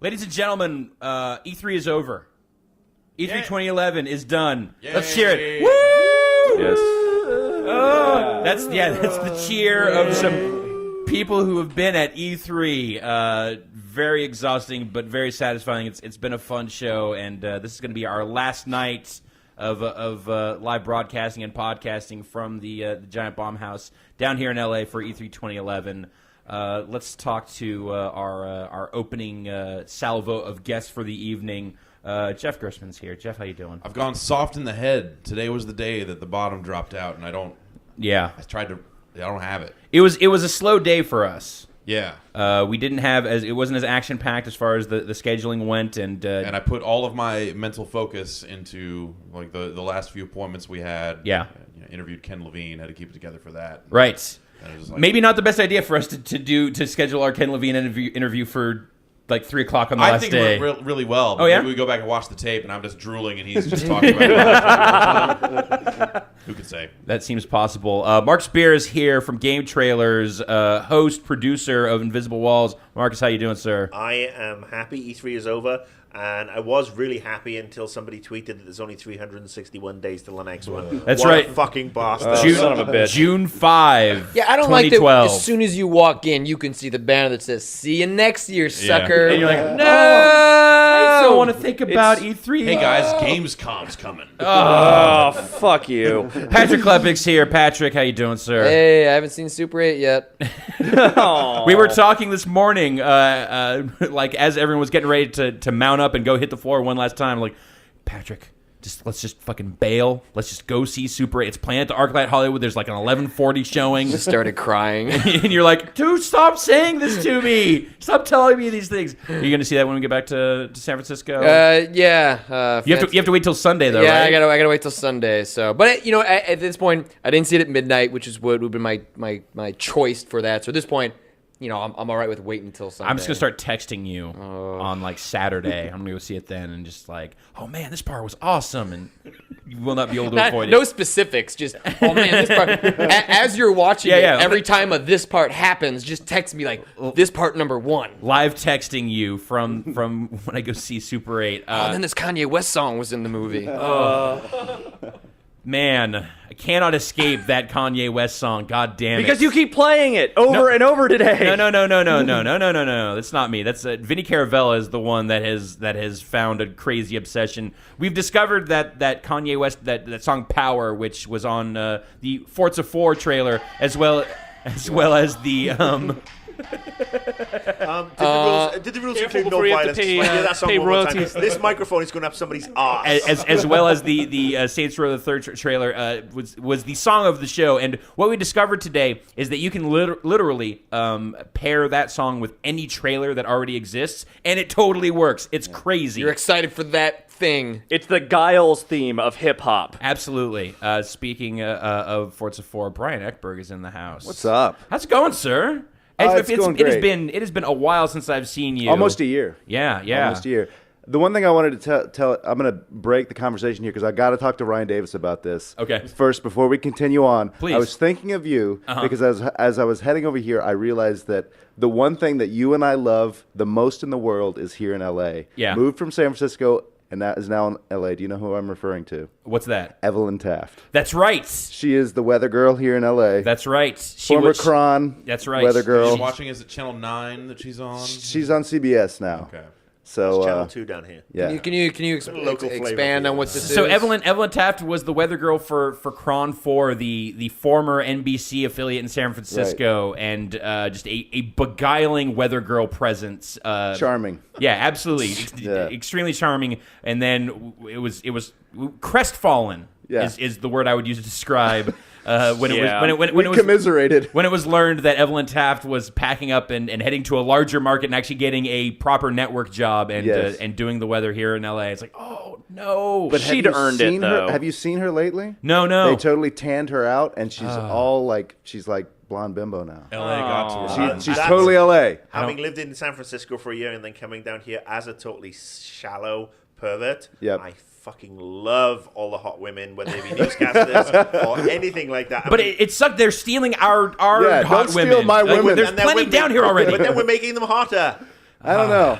Ladies and gentlemen, E3 is over. E3 2011 is done. Yay. Let's cheer it. Woo! Yes. Oh, that's the cheer of some people who have been at E3. Very exhausting, but very satisfying. It's been a fun show, and this is going to be our last night of live broadcasting and podcasting from the Giant Bomb House down here in LA for E3 2011. Let's talk to our opening salvo of guests for the evening. Jeff Gerstmann's here. Jeff, how you doing? I've gone soft in the head. Today was the day that the bottom dropped out, and I don't have it. It was a slow day for us. Yeah. We didn't have it wasn't as action packed as far as the scheduling went, and I put all of my mental focus into like the last few appointments we had. Yeah. Interviewed Ken Levine, had to keep it together for that. Right. Like, maybe not the best idea for us to schedule our Ken Levine interview for like 3 o'clock on the last day. I think it went really well. Oh, yeah? Maybe we go back and watch the tape, and I'm just drooling, and he's just talking about it. Who could say? That seems possible. Mark Spear is here from Game Trailers, host, producer of Invisible Walls. Marcus, how you doing, sir? I am happy E3 is over, and I was really happy until somebody tweeted that there's only 361 days till the next one. That's what right. A fucking bastard. Son of a bitch. June 5, Yeah, I don't like that 2012. as soon as you walk in, you can see the banner that says, "See you next year, sucker." And you're like, no! I don't want to think about E3. Hey guys, Gamescom's coming. Oh, fuck you. Patrick Klepek's here. Patrick, how you doing, sir? Hey, I haven't seen Super 8 yet. We were talking this morning, like as everyone was getting ready to mount up and go hit the floor one last time. Like, Patrick, let's just fucking bail. Let's just go see Super 8. It's playing at the ArcLight Hollywood. There's like an 11:40 showing. Just started crying. And you're like, dude, stop saying this to me. Stop telling me these things. Are you going to see that when we get back to San Francisco? Yeah. You have to wait till Sunday, though, yeah, right? I gotta wait till Sunday. So, but at this point, I didn't see it at midnight, which is what would have been my choice for that. So at this point, I'm all right with waiting until Sunday. I'm just going to start texting you on, like, Saturday. I'm going to go see it then and just like, oh, man, this part was awesome. And you will not be able to avoid it. No specifics. Just, oh, man, this part. As you're watching it, every time this part happens, just text me, like, this part number 1. Live texting you from when I go see Super 8. And then this Kanye West song was in the movie. Man, I cannot escape that Kanye West song. God damn it. Because you keep playing it over and over today. No. That's not me. That's Vinny Caravella is the one that has found a crazy obsession. We've discovered that Kanye West that song Power, which was on the Forza 4 trailer, as well as the did the rules include no violence? That song one more time. This microphone is going up somebody's ass. As well as the Saints Row the Third trailer was the song of the show. And what we discovered today is that you can literally pair that song with any trailer that already exists, and it totally works. It's crazy. You're excited for that thing. It's the Giles theme of hip-hop. Absolutely. Speaking of Forza 4, Brian Eckberg is in the house. What's up? How's it going, sir? It's going great. It has been a while since I've seen you. Almost a year. Yeah. Almost a year. The one thing I wanted to tell I'm going to break the conversation here because I got to talk to Ryan Davis about this. Okay. First, before we continue on, please. I was thinking of you because as I was heading over here, I realized that the one thing that you and I love the most in the world is here in LA. Yeah. Moved from San Francisco and that is now in LA. Do you know who I'm referring to? What's that? Evelyn Taft. That's right. She is the weather girl here in LA. That's right. Former Kron. That's right. Weather girl. She's watching, is it Channel 9 that she's on? She's on CBS now. Okay. So It's Channel 2 down here. Yeah. Can you Local flavor expand on what this is? So Evelyn Taft was the weather girl for Kron 4, the former NBC affiliate in San Francisco, and just a beguiling weather girl presence. Charming. Yeah, absolutely, extremely charming. And then it was crestfallen. Yeah. Is the word I would use to describe. When it was learned that Evelyn Taft was packing up and heading to a larger market and actually getting a proper network job and doing the weather here in LA, it's like, oh no! But she'd earned it though. Have you seen her lately? No. They totally tanned her out, and she's she's like blonde bimbo now. LA got to her. She's totally LA. Having lived in San Francisco for a year and then coming down here as a totally shallow pervert, I fucking love all the hot women, whether they be newscasters or anything like that. But it sucked. They're stealing our hot don't women. steal my women. There's plenty down here already. But then we're making them hotter. I don't know.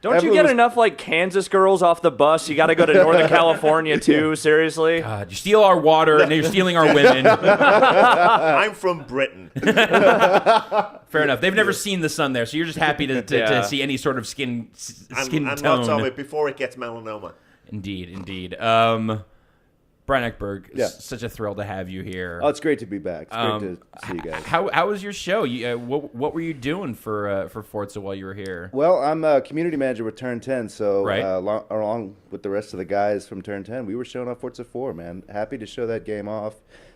Don't you Evelyn get was- enough like Kansas girls off the bus? You got to go to Northern California too. Seriously? God, you steal our water and you're stealing our women. I'm from Britain. Fair enough. They've never seen the sun there, so you're just happy to Yeah. see any sort of skin And lots tone. of it before it gets melanoma. Indeed. Brian Eckberg, Yeah. such a thrill to have you here. Oh, it's great to be back. It's great to see you guys. How was your show? What were you doing for Forza while you were here? Well, I'm a community manager with Turn 10, so Right. along with the rest of the guys from Turn 10, we were showing off Forza 4, man. Happy to show that game off.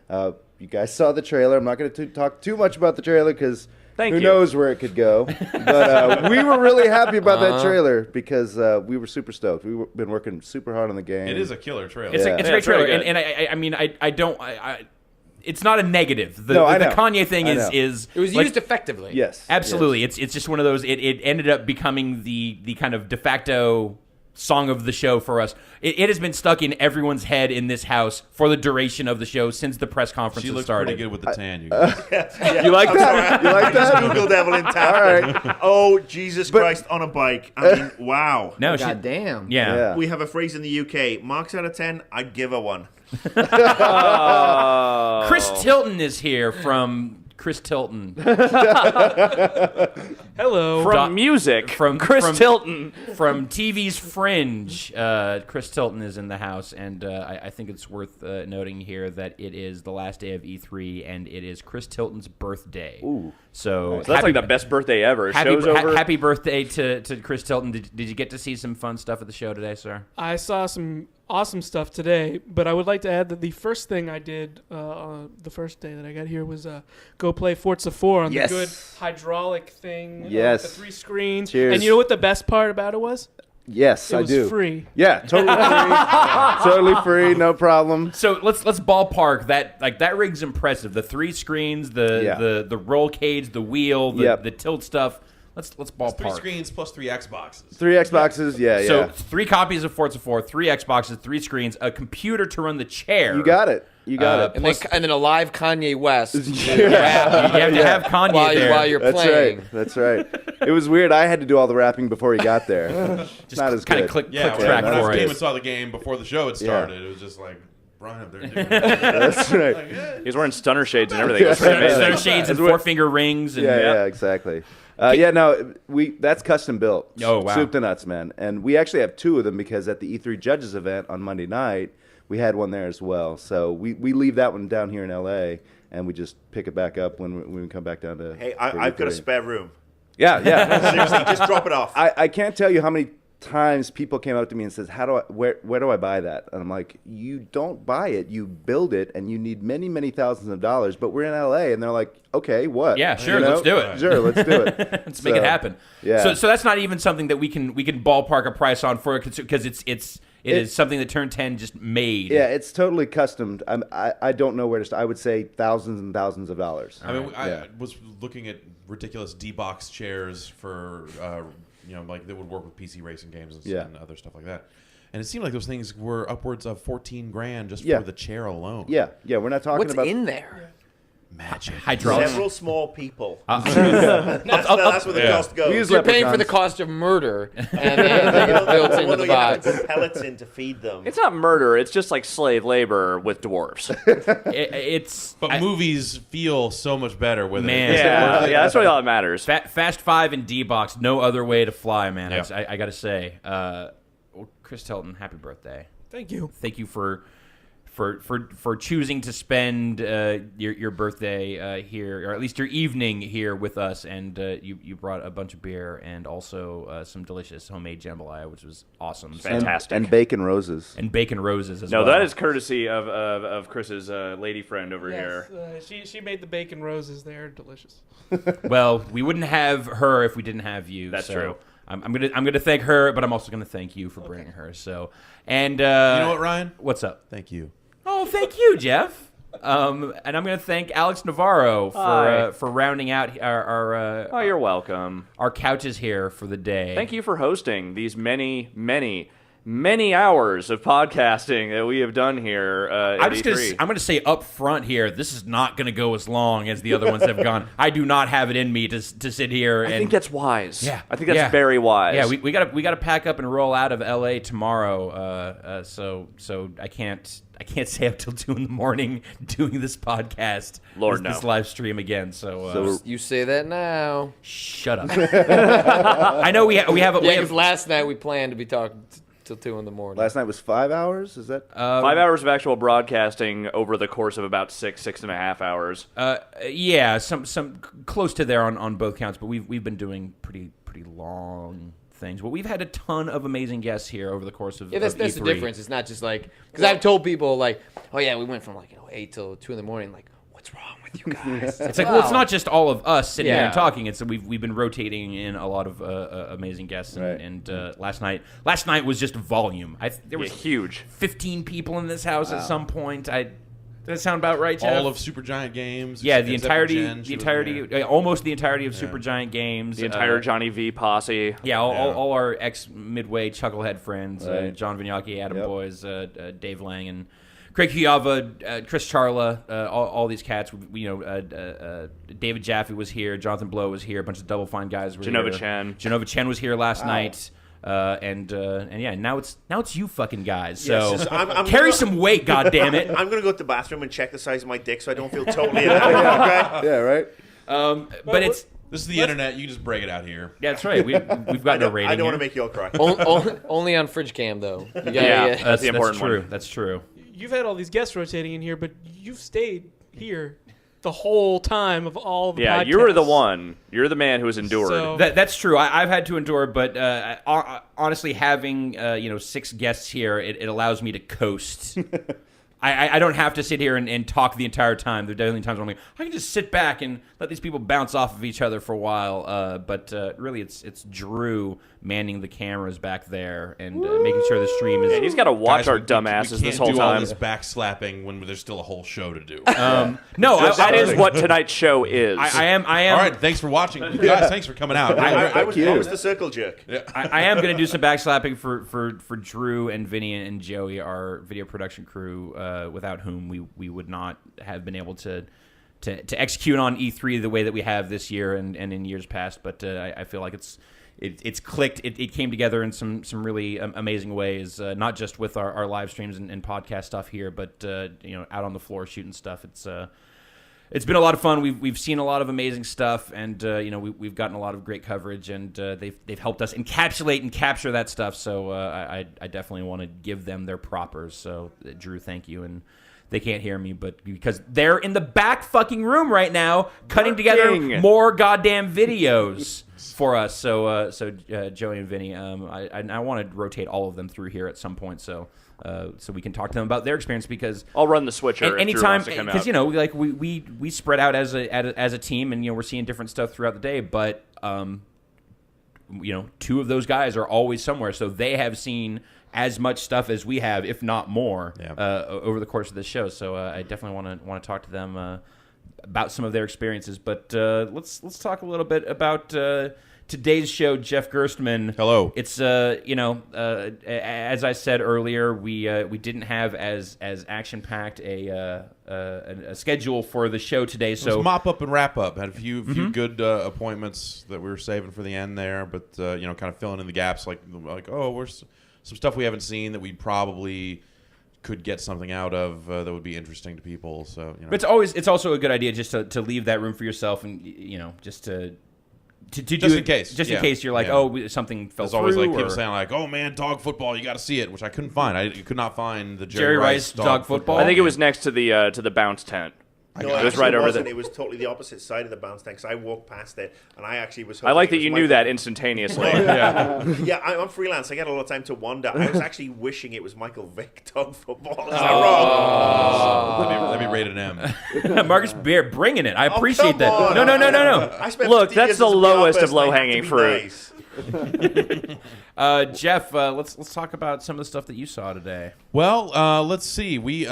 You guys saw the trailer. I'm not going to talk too much about the trailer because Thank who you. knows where it could go. But we were really happy about that trailer because we were super stoked. We've been working super hard on the game. It is a killer trailer. It's Yeah. a Yeah, great it's really trailer, good. and I mean I don't. It's not a negative. The, No, I the know. Kanye thing I is know. is It was like, used effectively. Yes. absolutely. yes. It's just one of those. It ended up becoming the kind of de facto song of the show for us. It has been stuck in everyone's head in this house for the duration of the show since the press conference She looks started. pretty good with the tan. You guys. Yeah, You like I'm that? sorry, You like I just that? Googled Evelyn Taft. All right. Oh, Jesus Christ, on a bike. I mean, wow. No, she, God damn. yeah. Yeah. We have a phrase in the UK. Marks out of 10, I'd give her 1. Chris Tilton is here from Chris Tilton. Hello. From music, from- Chris from- Tilton. From TV's Fringe, Chris Tilton is in the house, and I think it's worth noting here that it is the last day of E3, and it is Chris Tilton's birthday. Ooh. So So that's like the best birthday ever. happy, Show's over. happy birthday to Chris Tilton. Did you get to see some fun stuff at the show today, sir? I saw some awesome stuff today, but I would like to add that the first thing I did on the first day that I got here was go play Forza 4 on Yes. the good hydraulic thing. Yes. With the 3 screens. Cheers. And you know what the best part about it was? Yes, It I was do. free. Yeah, totally free. Totally free, no problem. So let's ballpark that. Like that rig's impressive. The 3 screens, Yeah. the roll cage, the wheel, Yep. the tilt stuff. Let's ballpark. 3 screens plus 3 Xboxes. 3 Xboxes, yeah. So 3 copies of Forza 4, 3 Xboxes, 3 screens, a computer to run the chair. You got it. You got it. And then a live Kanye West You have to have Kanye there. while you're That's playing. right. That's right. It was weird. I had to do all the rapping before he got there. It's not as kind good. of click Yeah, when track I for came it. and saw the game before the show had started, it was just like, Brian up there doing it. That's right. He's wearing stunner shades and everything. It was pretty amazing. Center shades and 4-finger rings. And, Yeah, exactly. That's custom built. Oh, wow. Soup to nuts, man. And we actually have 2 of them because at the E3 Judges event on Monday night, we had one there as well. So we leave that one down here in LA, and we just pick it back up when we come back down to. Hey, for I've got a E3. spare room. Yeah. Seriously, just drop it off. I can't tell you how many times people came up to me and says, where do I buy that? And I'm like, you don't buy it, you build it, and you need many, many thousands of dollars, but we're in LA. And they're like, okay, what? Yeah, sure, You know? let's do it. Sure, let's do it. Let's make it happen. Yeah. So that's not even something that we can ballpark a price on for it because it is something that Turn 10 just made. Yeah, it's totally custom. I don't know where to start. I would say thousands and thousands of dollars. I mean, I Yeah. was looking at ridiculous D-box chairs for, like that would work with PC racing games and other stuff like that. And it seemed like those things were upwards of $14,000 just Yeah. for the chair alone. Yeah, we're not talking What's about. in there? Magic. Hydraulics. Several small people. Uh, That's where the Yeah. cost goes. We use You're paying for the leprechauns. cost of murder, and everything is built into the You have to box. put pellets in to feed them. It's not murder. It's just like slave labor with dwarves. It's But movies feel so much better with Man. it. yeah, that's really all that matters. Fast 5 and D-Box, no other way to fly, man. Yeah. I got to say. Well, Chris Tilton, happy birthday. Thank you. Thank you for choosing to spend your birthday here, or at least your evening here with us. And you brought a bunch of beer and also some delicious homemade jambalaya, which was awesome. Fantastic. And bacon roses. And bacon roses as No, well. that is courtesy of Chris's lady friend over here. She made the bacon roses. They're delicious. Well, we wouldn't have her if we didn't have you. That's so true. I'm gonna thank her, but I'm also gonna thank you for bringing her. So, and You know what, Ryan? What's up? Thank you. Oh, thank you, Jeff. And I'm going to thank Alex Navarro for rounding out Oh, you're welcome. our couches here for the day. Thank you for hosting these many, many many hours of podcasting that we have done here at E3. I'm gonna say up front here, this is not gonna go as long as the other ones have gone. I do not have it in me to sit here. I think that's wise. Yeah, I think that's very wise. Yeah, we gotta pack up and roll out of LA tomorrow. So I can't stay up till 2 a.m. doing this podcast. Lord, this no. live stream again. So You say that now. shut up. I know we have Yeah, because last night we planned to be talking till 2 a.m. Last night was 5 hours. Is that? 5 hours of actual broadcasting over the course of about 6.5 hours. yeah, some close to there on both counts, but we've been doing pretty long things. But we've had a ton of amazing guests here over the course of That's E3. the difference. It's not just like because I've told people like, oh yeah, we went from 8 till 2 a.m. Like, what's wrong with you guys? It's like, well, it's not just all of us sitting here and Yeah. talking. It's we've been rotating in a lot of amazing guests, and last night was just volume. There was Huge. 15 people in this house at some point. Does that sound about right, Jeff? All of Supergiant Games. yeah, except for Jen, almost the entirety of Supergiant Games, The entire Johnny V posse. Yeah, all our ex-Midway Chucklehead friends, Right. John Vignacchi, Adam Yep. Boyes, Dave Lang, and Craig Chiava, Chris Charla, all these cats. David Jaffe was here, Jonathan Blow was here, a bunch of Double Fine guys were Genova here. Chen. Genova Chen was here last night. And yeah, now it's you fucking guys. So Yes, I'm carry gonna- some weight, goddammit. I'm going to go to the bathroom and check the size of my dick so I don't feel totally inadequate. Okay? Yeah, right. But it's This is the internet. You just break it out here. yeah, that's right. We've got no rating. I don't want here. to make you all cry. Only on fridge cam though. You gotta, Yeah. That's the important true. one. That's true. You've had all these guests rotating in here, but you've stayed here the whole time of all the Yeah, podcasts. you were the one. You're the man who has endured. So- That's true. I've had to endure, but honestly, having 6 guests here, it allows me to coast. I don't have to sit here and talk the entire time. There are definitely times when I'm like, I can just sit back and let these people bounce off of each other for a while. But really, it's Drew manning the cameras back there and making sure the stream is. Yeah, he's got to watch Guys, our we dumbasses can't this whole do all time. this backslapping when there's still a whole show to do. No, That is what tonight's show is. I am. all right, thanks for watching, guys. Thanks for coming out. I was you. the circle jerk. I am going to do some backslapping for Drew and Vinny and Joey, our video production crew, without whom we would not have been able to execute on E3 the way that we have this year and in years past. But I feel like it's clicked. It came together in some really amazing ways, not just with our live streams and podcast stuff here, but out on the floor shooting stuff. It's been a lot of fun. We've seen a lot of amazing stuff, and we've gotten a lot of great coverage, and they've helped us encapsulate and capture that stuff. So I definitely want to give them their propers. So Drew, thank you, and they can't hear me, but because they're in the back fucking room right now, cutting together more goddamn videos for us. So Joey and Vinny, I want to rotate all of them through here at some point. So we can talk to them about their experience because I'll run the switcher if Drew anytime wants to come because out. like we spread out as a team and we're seeing different stuff throughout the day, but 2 of those guys are always somewhere, so they have seen as much stuff as we have, if not more, over the course of this show. So I definitely want to talk to them about some of their experiences. But let's talk a little bit about today's show. Jeff Gerstmann. Hello. It's as I said earlier, we didn't have as action packed a schedule for the show today. So So mop up and wrap up. Had a few good appointments that we were saving for the end there, but kind of filling in the gaps. Like where's some stuff we haven't seen that we probably could get something out of that would be interesting to people. So But it's also a good idea just to leave that room for yourself and just to do Just it, in case. just Yeah. in case you're like, Yeah. oh, something fell there's through. always like or- people saying like, oh man, dog football, you got to see it, which I couldn't find. I could not find the Jerry Rice dog football? I think it was next to the bounce tent. No, It was actually right over wasn't. there. It was totally the opposite side of the bounce tank. 'Cause I walked past it, and I actually was. I like hoping that it you was knew Michael- that instantaneously. Yeah, I'm freelance. I get a lot of time to wander. I was actually wishing it was Michael Vick dog football. Is that wrong? Let me rate an M. Marcus Beer bringing it. I Oh, appreciate come that. on. No. I spent Look, 50 that's years the as a lowest PR of person. I have to low-hanging be fruit. nice. Jeff, let's talk about some of the stuff that you saw today. Well, let's see. We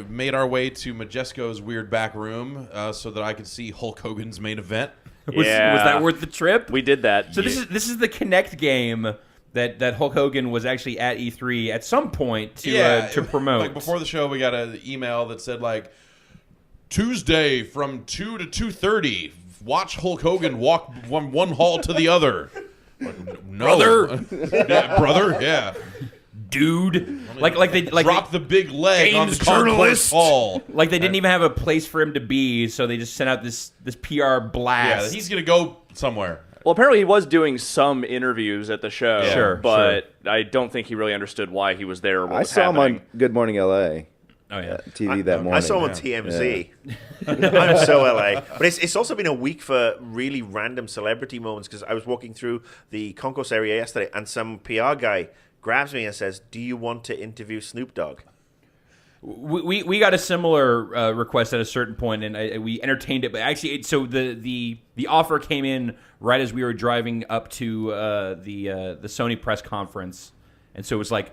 made our way to Majesco's weird back room so that I could see Hulk Hogan's main event. Was Yeah. that worth the trip? We did that. So this is the Kinect game that Hulk Hogan was actually at E3 at some point to promote. Like before the show, we got an email that said like Tuesday from 2 to 2:30. Watch Hulk Hogan walk from one hall to the other. Like, no. Brother. Yeah, brother, yeah. Dude, like they Drop the big leg on the Games concourse journalist. hall. like they didn't even have a place for him to be, so they just sent out this PR Yeah, blast. he's gonna go somewhere. Well, apparently he was doing some interviews at the show, Sure, but I don't think he really understood why he was there or what I was saw happening. him on Good Morning LA Oh yeah. TV that morning. I saw him on TMZ. I'm so LA. But it's also been a week for really random celebrity moments because I was walking through the concourse area yesterday and some PR guy grabs me and says, "Do you want to interview Snoop Dogg?" We got a similar request at a certain point, and we entertained it. But actually, so the offer came in right as we were driving up to the Sony press conference, and so it was like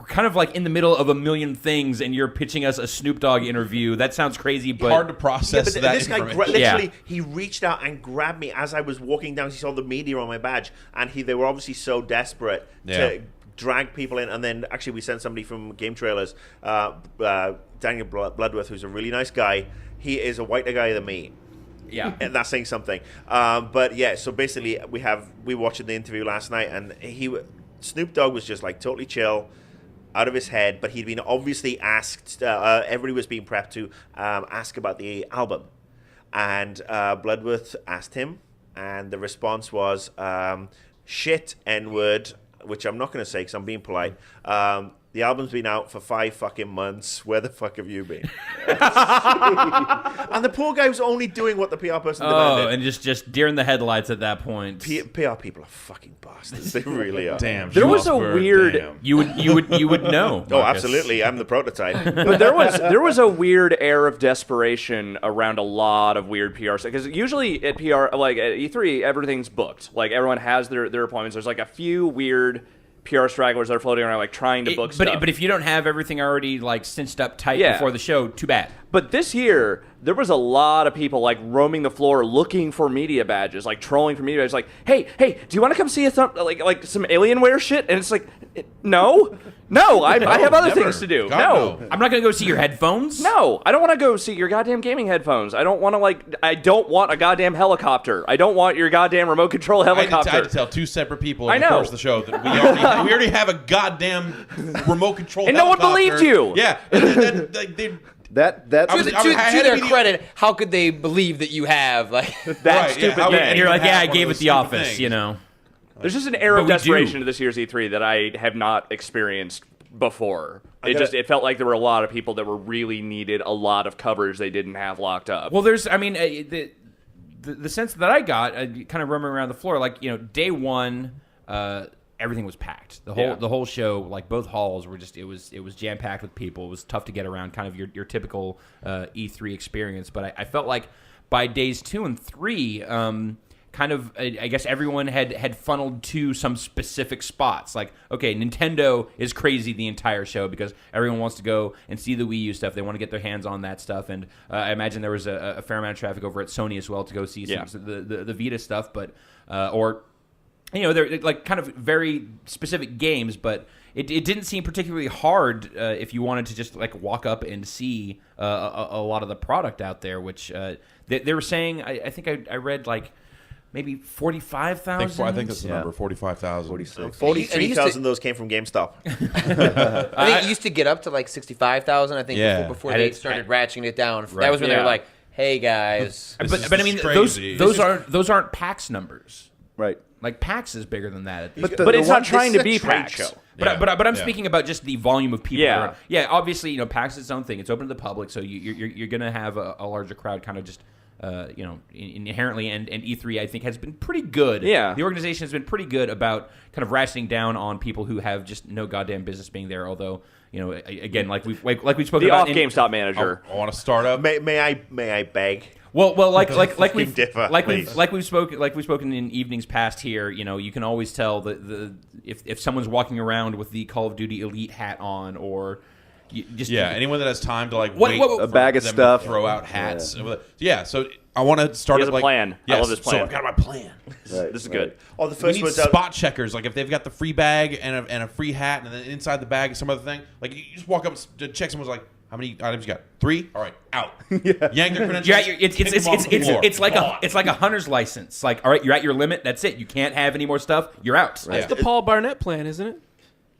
kind of like in the middle of a million things, and you're pitching us a Snoop Dogg interview. That sounds crazy, but Hard to process but that this guy information. literally he reached out and grabbed me as I was walking down. He saw the media on my badge, and they were obviously so desperate to drag people in. And then actually we sent somebody from Game Trailers, Daniel Bloodworth, who's a really nice guy. He is a whiter guy than me. yeah. And that's saying something. But yeah, so basically we watched the interview last night, and Snoop Dogg was just like totally chill, out of his head. But he'd been obviously asked. Everybody was being prepped to ask about the album, and Bloodworth asked him, and the response was shit N-word, which I'm not going to say because I'm being polite. The album's been out for 5 fucking months. Where the fuck have you been? And the poor guy was only doing what the PR person demanded. and just deer in the headlights at that point. PR people are fucking bastards. They really are. Damn. There was a Schlossberg, weird- damn. You would know. Oh, Marcus. absolutely. I'm the prototype. But there was a weird air of desperation around a lot of weird PR stuff, because usually at PR, like at E3, everything's booked. Like everyone has their appointments. There's like a few weird PR stragglers that are floating around, like trying to book stuff. But if you don't have everything already like cinched up tight Yeah. before the show, too bad. But this year, there was a lot of people like roaming the floor looking for media badges, like trolling for media badges. Like, hey, do you want to come see us like some Alienware shit? And it's like, no, I have other never. things to do. God, No, I'm not gonna go see your headphones. no, I don't want to go see your goddamn gaming headphones. I don't want a goddamn helicopter. I don't want your goddamn remote control I had helicopter. to tell 2 separate people I in the know. course of the show that we already have a goddamn remote control And no one helicopter. believed you. Yeah. And like, they, That's I was- To I had to their be the- credit, how could they believe that you have like That Right, stupid how would- thing. And you're like, have yeah, I one of gave it those the stupid office, things. you know. There's just an air But of we desperation do. to this year's E3 that I have not experienced before. gotta- It felt like there were a lot of people that were really needed a lot of coverage they didn't have locked up. Well, there's, I mean, the sense that I got, kind of roaming around the floor, like, you know, day one, everything was packed. The whole show, like both halls were just, it was jam packed with people. It was tough to get around, kind of your typical E3 experience. But I felt like by days 2 and 3, kind of, I guess everyone had funneled to some specific spots. Like, okay, Nintendo is crazy the entire show because everyone wants to go and see the Wii U stuff. They want to get their hands on that stuff. And I imagine there was a fair amount of traffic over at Sony as well to go see some, the Vita stuff. But, or, you know, they're like kind of very specific games, but it didn't seem particularly hard if you wanted to just like walk up and see a lot of the product out there, which they were saying, I think I read like, maybe 45,000. I think that's the number, 45,000. 46. 43,000 of those came from GameStop. I think it used to get up to like 65,000. I think Yeah. before And they it's- started ratcheting it down. Right. That was when they Yeah. were like, "Hey guys." But I mean, crazy. those aren't PAX numbers. Right. Like PAX is bigger than that. but it's not trying to be trade PAX. show. But I'm Yeah. speaking about just the volume of people. Yeah. that are- yeah. Obviously, you know, PAX is its own thing. It's open to the public, so you're gonna have a larger crowd, kind of just. You know, inherently, and E3 I think has been pretty good. Yeah. The organization has been pretty good about kind of ratcheting down on people who have just no goddamn business being there. Although, you know, again, like we've spoken The about off GameStop manager. I want to start up. May I beg? Well, like we've differ, please. we've spoken in evenings past here. You know, you can always tell if someone's walking around with the Call of Duty Elite hat on, or Just Yeah, anyone that has time to like What- wait what- for A bag of them to stuff. throw out hats. Yeah, so I want to start He has it a like plan. I Yes, love this plan. So I've got my plan. Right, This is right. good. Oh, the We first need one's out. spot checkers. Like if they've got the free bag and a free hat, and then inside the bag is some other thing. Like you just walk up to check someone's like, how many items you got? 3. All right, out. Yank their credentials. You're at your, kick them off the floor. it's like a hunter's license. Like, all right, you're at your limit. That's it. You can't have any more stuff. You're out. That's the Paul Barnett plan, isn't it?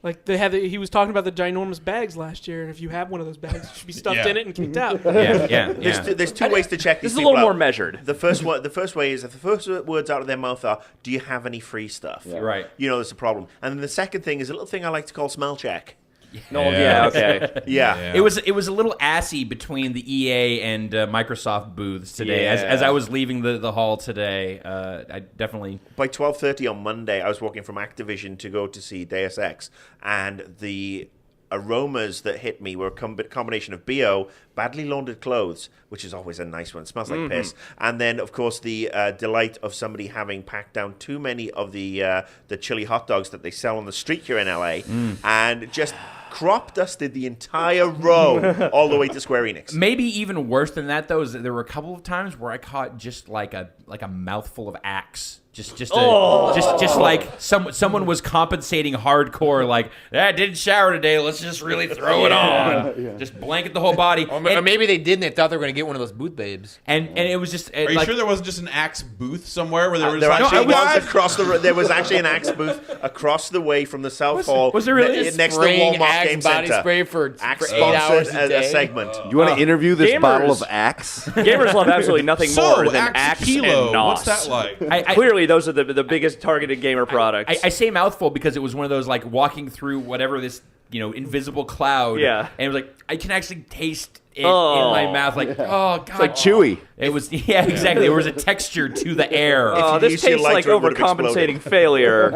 Like he was talking about the ginormous bags last year, and if you have one of those bags, you should be stuffed Yeah. in it and kicked out. Yeah. There's two ways to check This these is a people little more out. measured. The first way is if the first words out of their mouth are, "Do you have any free stuff?" Right. You know, that's a problem. And then the second thing is a little thing I like to call smell check. No, Yeah. okay. Yeah. It was a little assy between the EA and Microsoft booths today. Yeah. As I was leaving the hall today, I definitely By 12:30 on Monday, I was walking from Activision to go to see Deus Ex, and the aromas that hit me were a combination of BO, badly laundered clothes, which is always a nice one. It smells like piss. And then, of course, the delight of somebody having packed down too many of the chili hot dogs that they sell on the street here in LA, and just crop dusted the entire row all the way to Square Enix. maybe even worse than that though is that there were a couple of times where I caught just like a mouthful of Axe. Just like someone was compensating hardcore, like, I didn't shower today, let's just really throw it on. Just blanket the whole body. Or And, maybe they did and they thought they were going to get one of those booth babes. and it was just Are you like, sure there wasn't just an Axe booth somewhere where there was There like, actually I was across the. There was actually an Axe booth across the way from the South Hall. was there really? next to Spraying Walmart Axe Game body Center? spray for Axe 8 hours sponsored a a day. segment. You want to interview this gamers. bottle of Axe? Gamers love absolutely nothing so, more than Axe Axe Kilo. and NOS. What's that like? I- Clearly, those are the biggest targeted gamer products. I say mouthful because it was one of those like walking through whatever this invisible cloud. Yeah. And it was like I can actually taste it Oh. in my mouth. Like, oh god, It's like Chewy. It was exactly. There was a texture to the air. Oh, this If you tastes like lighter, it would've overcompensating failure.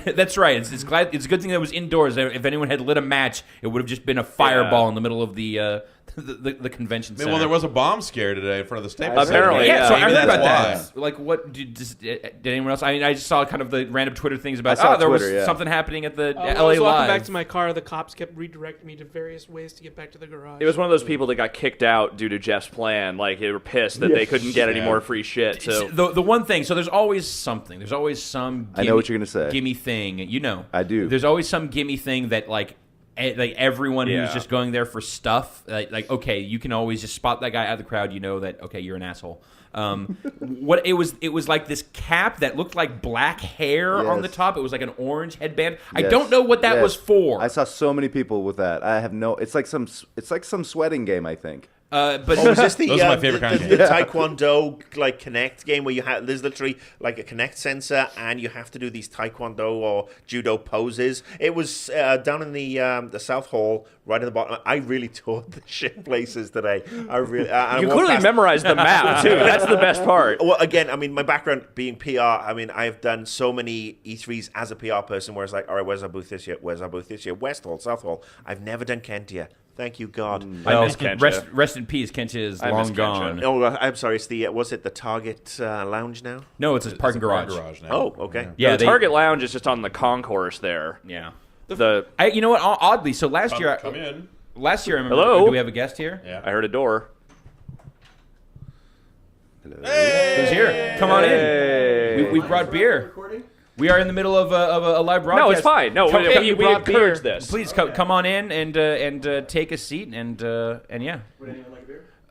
That's right. It's glad. It's a good thing that it was indoors. If anyone had lit a match, it would have just been a fireball in the middle of the convention center. Well, there was a bomb scare today in front of the Staples Center. Apparently, Yeah, so I Maybe heard that's about that. why. Like, what did anyone else? I mean, I just saw kind of the random Twitter things about. I saw there was Twitter, yeah. something happening at the When I LA was walking Live. back to my car, the cops kept redirecting me to various ways to get back to the garage. It was one of those people that got kicked out due to Jeff's plan. Like, they were pissed that they couldn't get any more free shit. So The one thing, so there's always something. There's always some. I know what you're gonna say. Gimme thing, you know. I do. There's always some gimme thing that like everyone who's Yeah. just going there for stuff. Like okay, you can always just spot that guy out of the crowd. You know that okay, you're an asshole. What it was like this cap that looked like black hair on the Yes. top. It was like an orange headband. I Yes. don't know what that Yes. was for. I saw so many people with that. I have no. It's like some sweating game. I think. But Oh, was this the, Those are my favorite kind of the Taekwondo like Connect game where you have there's literally like a Connect sensor and you have to do these Taekwondo or Judo poses. It was down in the South Hall, right at the bottom. I really toured the shit places today. I really I you walked clearly past- memorized the map, too. That's the best part. Well, again, I mean, my background being PR, I mean, I've done so many E3s as a PR person where it's like, all right, where's our booth this year? Where's our booth this year? West Hall, South Hall. I've never done Kentia. Thank you, God. I miss Kencha. rest in peace. Kencha is I long miss Kencha. gone. Oh, I'm sorry. It's the was it the Target Lounge now? No, it's a parking garage. Garage now. Oh, okay. Yeah, the they- Target Lounge is just on the concourse there. Yeah. You know what? Oddly, so last year, Come in. last year, I remember. Hello? Do we have a guest here? Yeah. I heard a door. Who's here? Come on in. We brought beer. We are in the middle of a live broadcast. No, it's fine. No, Come- we brought encourage beer. this. Please come on in and take a seat and yeah.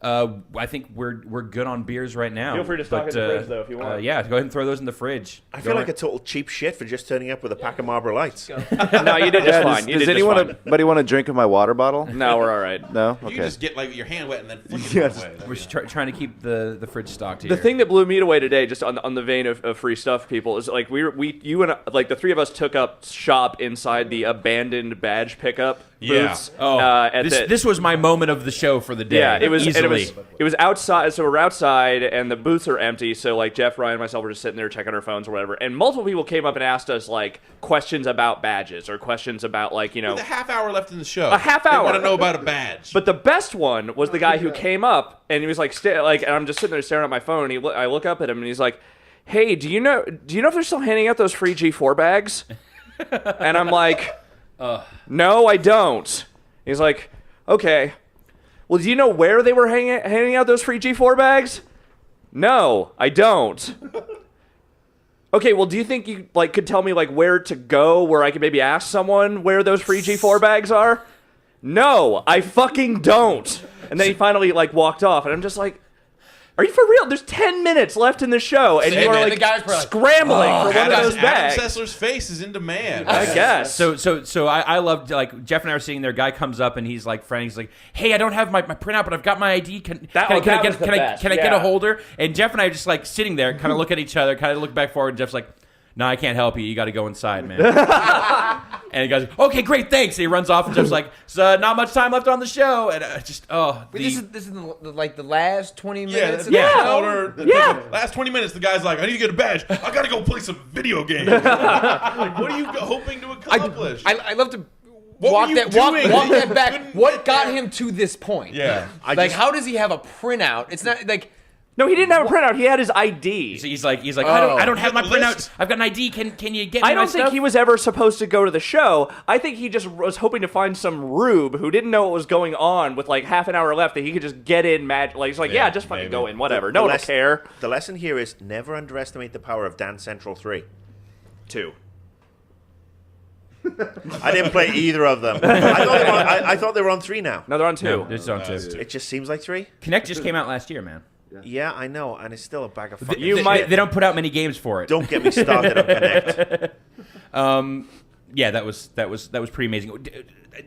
I think we're good on beers right now. Feel free to stock in the fridge, though, if you want. Yeah, go ahead and throw those in the fridge. I feel like a total cheap shit for just turning up with a pack of Marlboro Lights. No, you did just fine. You Does did just fine. anybody want a drink of my water bottle? No, we're all right. No. You Okay. can just get like your hand wet and then flick Yes. it away. We're just trying to keep the fridge stocked here. The thing that blew me away today, just on the vein of free stuff, people, is like you and like the three of us took up shop inside the abandoned badge pickup Yeah. booths. Oh, at the- this was my moment of the show for the day. Yeah, it was. And easily. it was outside. So we're outside, and the booths are empty. So like Jeff, Ryan, and myself were just sitting there checking our phones or whatever. And multiple people came up and asked us like questions about badges or questions about like With a half hour left in the show. A half They hour. want to know about a badge. But the best one was the guy who came up and he was like, and I'm just sitting there staring at my phone. And I look up at him and he's like, "Hey, do you know if they're still handing out those free G4 bags?" And I'm like, "No, I don't." He's like, okay. Well, do you know where they were handing out those free G4 bags? No, I don't. Okay, well, do you think you could tell me where to go, where I could maybe ask someone where those free G4 bags are? No, I fucking don't. And then he finally walked off, and I'm just like, are you for real? There's 10 minutes left in the show, and you are the guy's probably scrambling for one of those bags. Adam Sessler's face is in demand. I guess. So I loved, Jeff and I were sitting there. Guy comes up and he's he's like, hey, I don't have my printout, but I've got my ID. Can I get a holder? And Jeff and I are just sitting there, kind of look at each other, kind of look back forward. And Jeff's like, no, I can't help you. You got to go inside, man. And he goes, okay, great, thanks. And he runs off, and Jeff's like, so not much time left on the show. And this is the last 20 minutes. Last 20 minutes, the guy's like, I need to get a badge. I got to go play some video games. What are you hoping to accomplish? I love to What walk were you that doing? back. What got him to this point? Yeah. How does he have a printout? It's not No, he didn't have a printout. He had his ID. He's like, I don't have my You have the printout. I've got an ID. Can you get me I my don't think stuff? he was ever supposed to go to the show. I think he just was hoping to find some rube who didn't know what was going on with half an hour left that he could just get in he's like, yeah, just fucking maybe. go in, whatever. No one will care. The lesson here is never underestimate the power of Dance Central 3. 2. I didn't play either of them. I thought they were on 3 now. No, they're on 2. No, it's on two. It just seems like 3. Connect just came out last year, man. Yeah, I know, and it's still a bag of fucking. They don't put out many games for it. Don't get me started on Connect. Yeah, that was pretty amazing.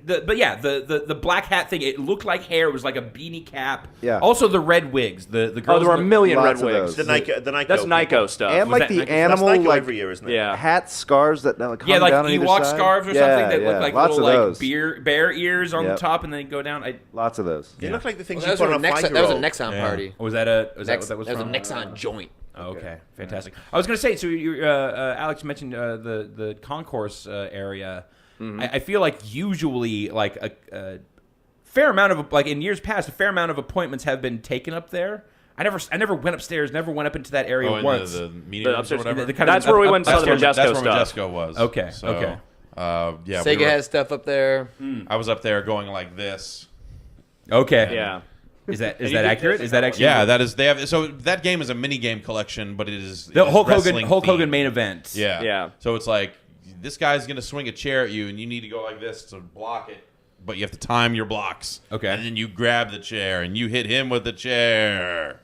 The black hat thing. It looked like hair. It was like a beanie cap. Yeah. Also the red wigs. The girls. Oh, there were a million red Lots of wigs. those. The Nyko. That's Nyko stuff. And Was like that the Nike? animal That's Nyko like every year, isn't it? Yeah. hat scarves that come Yeah, like down on either Ewok side. scarves or Yeah, something that look like lots little of those. bear ears on the Yep. top and then go down. Lots of those. They look like the things that you put on a that was a 5-year-old. Nexon party. Was that a? Was that what that was That was from? a Nexon joint. Oh, okay, fantastic. I was going to say, so you, Alex mentioned the concourse area. I feel like usually a fair amount of in years past, a fair amount of appointments have been taken up there. I never went upstairs, never went up into that area in once. the meeting rooms or upstairs- whatever. The kind of That's where we went and saw upstairs. the Majesco That's where stuff. Majesco was. Okay, So, okay. Yeah, Sega we were- has stuff up there. I was up there going like this. Okay. Yeah. Is that you did accurate? this Is that actually? Yeah, that is. They have so that game is a mini game collection, but it is The it is Hulk wrestling Hogan themed. main event. Yeah, Yeah. So it's like this guy's gonna swing a chair at you, and you need to go like this to block it. But you have to time your blocks. Okay. And then you grab the chair and you hit him with the chair.